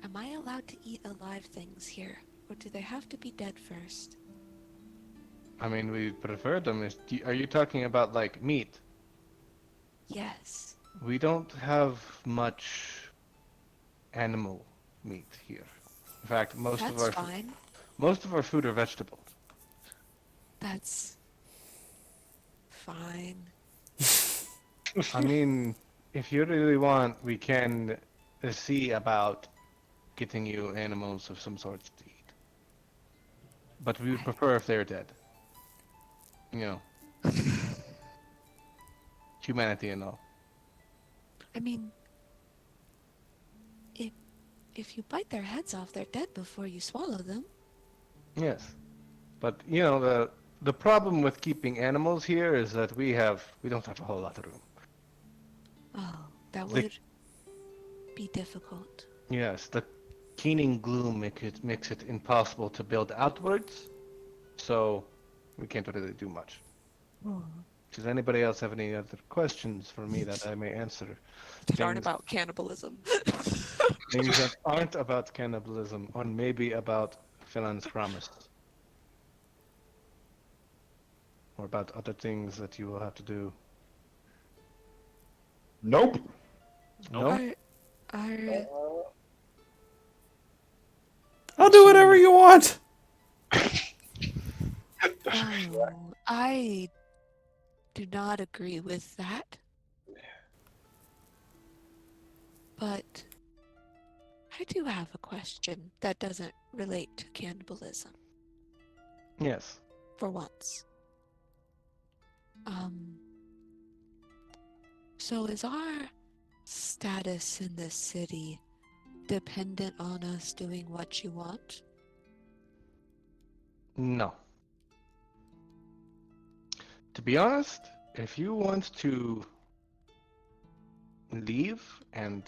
Am I allowed to eat alive things here, or do they have to be dead first?
I mean, we prefer them. Are you talking about like meat?
Yes.
We don't have much animal meat here. In fact,
That's fine.
most of our food are vegetable.
That's fine.
I mean, if you really want, we can see about getting you animals of some sort to eat. But we would prefer if they're dead. You know, humanity and all.
I mean, if you bite their heads off, they're dead before you swallow them.
Yes, but you know the problem with keeping animals here is that we don't have a whole lot of room.
Oh, that
The-
would be difficult.
Yes, the keening gloom makes it impossible to build outwards, so we can't really do much. Does anybody else have any other questions for me that I may answer?
That aren't
Things-
about cannibalism.
Things that aren't about cannibalism, or maybe about Philan's promise. Or about other things that you will have to do.
Nope.
No?
Are
I'll do whatever you want.
oh, I do not agree with that. But I do have a question that doesn't relate to cannibalism,
Yes.
for once. So is our status in this city dependent on us doing what you want?
No. To be honest, if you want to leave and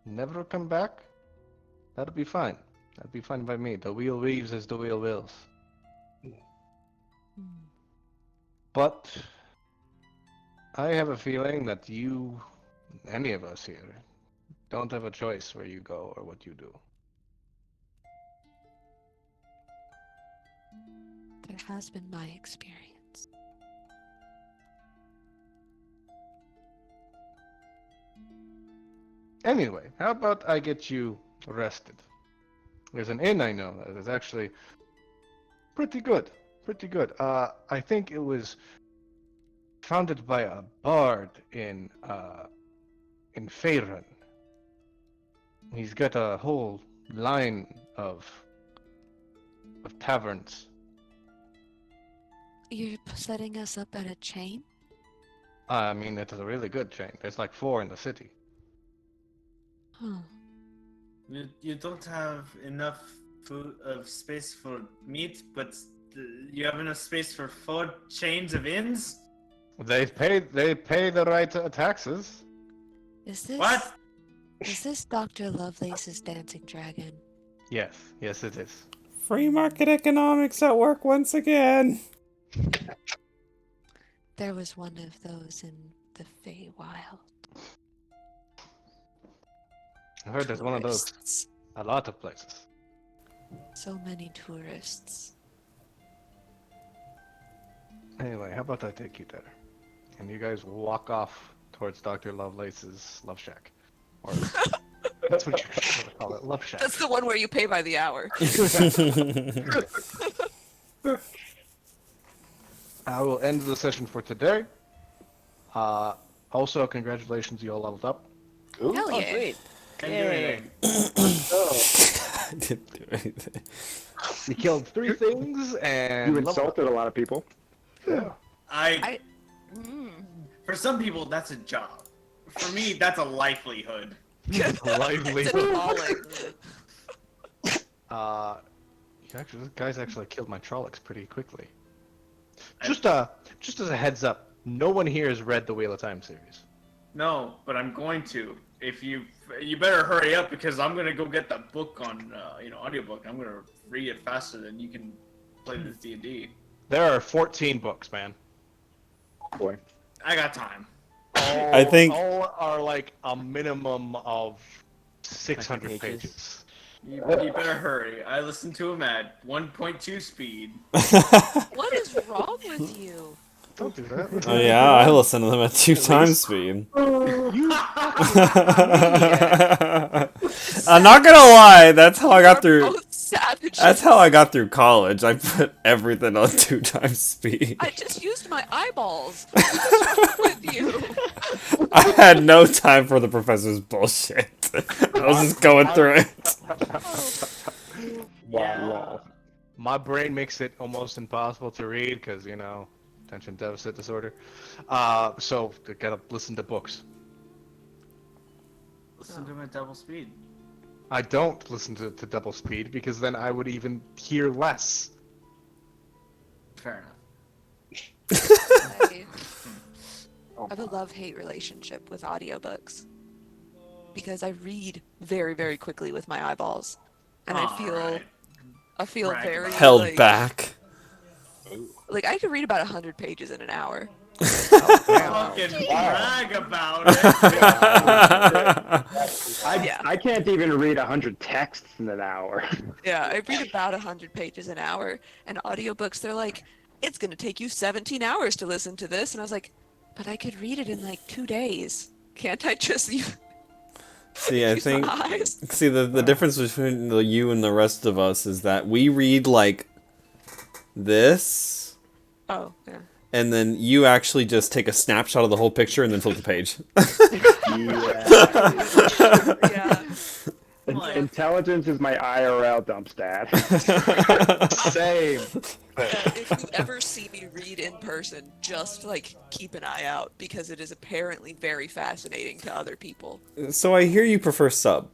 never come back, that'll be fine. That'd be fine by me. The wheel weaves as the wheel wills. But I have a feeling that you, any of us here, don't have a choice where you go or what you do.
That has been my experience.
Anyway, how about I get you rested? There's an inn I know that is actually pretty good. Pretty good. I think it was founded by a bard in Faerun. He's got a whole line of taverns.
You're setting us up at a chain?
I mean, it's a really good chain. There's like 4 in the city.
Huh.
You don't have enough food of space for meat, but you have enough space for 4 chains of inns.
They pay the right taxes.
Is this
What?
Is this Dr. Lovelace's dancing dragon?
Yes, it is.
Free market economics at work once again.
There was one of those in the Feywild.
I heard there's one of those
Tourists.
a lot of places.
So many tourists.
Anyway, how about I take you there? And you guys walk off towards Dr. Lovelace's Love Shack. Or that's what you call it, Love Shack.
That's the one where you pay by the hour.
I will end the session for today. Also, congratulations, you all leveled up.
Ooh.
Hell
Oh,
yeah.
sweet.
Can't do
Yay.
anything.
I didn't do anything.
You killed 3 things and
You
leveled up.
insulted a lot of people.
Yeah.
For some people, that's a job. For me, that's a livelihood.
Lively.
It's an falling.
This guy's actually killed my Trollocs pretty quickly. Just as a heads up, no one here has read the Wheel of Time series.
No, but I'm going to. if you better hurry up because I'm gonna go get the book on audiobook. I'm gonna read it faster than you can play this D&D.
There are 14 books, man.
Boy.
I got time.
I think-
all are like a minimum of 600
pages.
pages.
You better hurry. I listened to him at 1.2 speed.
What is wrong with you?
Don't do that.
Oh yeah, I listen to them at 2 times speed. I'm not gonna lie, that's how I got through.
Both savages.
That's how I got through college. I put everything on 2 times speed.
I just used my eyeballs. What's wrong with you?
I had no time for the professor's bullshit. I was just going through it.
Yeah.
My brain makes it almost impossible to read because, attention deficit disorder. So I gotta listen to books.
Listen to him at double speed.
I don't listen to double speed because then I would even hear less.
Fair enough.
I have a love-hate relationship with audiobooks because I read very, very quickly with my eyeballs, and I feel
Brag
very
about it.
Held
like,
back.
Like I could read about 100 pages in an hour.
Fucking brag about it.
I can't even read 100 texts in an hour.
Yeah, I read about 100 pages an hour, and audiobooks, they're like, it's going to take you 17 hours to listen to this. And I was like, but I could read it in like 2 days. Can't I just
See, I
use my
think.
eyes?
See, the difference between you and the rest of us is that we read like this,
Oh, yeah.
and then you actually just take a snapshot of the whole picture and then flip the page.
Yeah.
Intelligence is my IRL dump stat.
Same.
If you ever see me read in person, just like keep an eye out because it is apparently very fascinating to other people.
So I hear you prefer sub.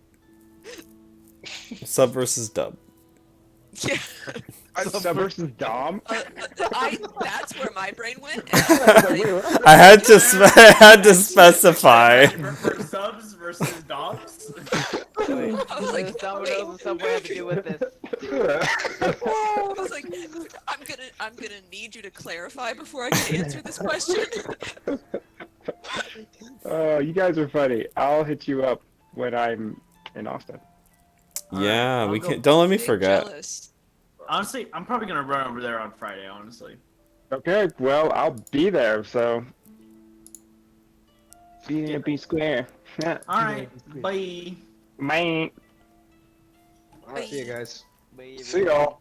Sub versus dub.
Yeah.
Sub versus Dom?
That's where my brain went. And I was like,
I had to specify.
You prefer subs versus doms?
Wait,
I was like,
does someone
wait.
else in some way have to do with this?
I was like, I'm gonna need you to clarify before I can answer this question.
Oh, you guys are funny. I'll hit you up when I'm in Austin.
Yeah,
I'll
we
go
can't. Don't let me
Big
forget.
jealous.
Honestly, I'm probably gonna run over there on Friday. Honestly.
Okay, well, I'll be there, so. Be square. Yeah.
All right. Bye.
Mine.
Alright, see you guys.
Wait,
See y'all.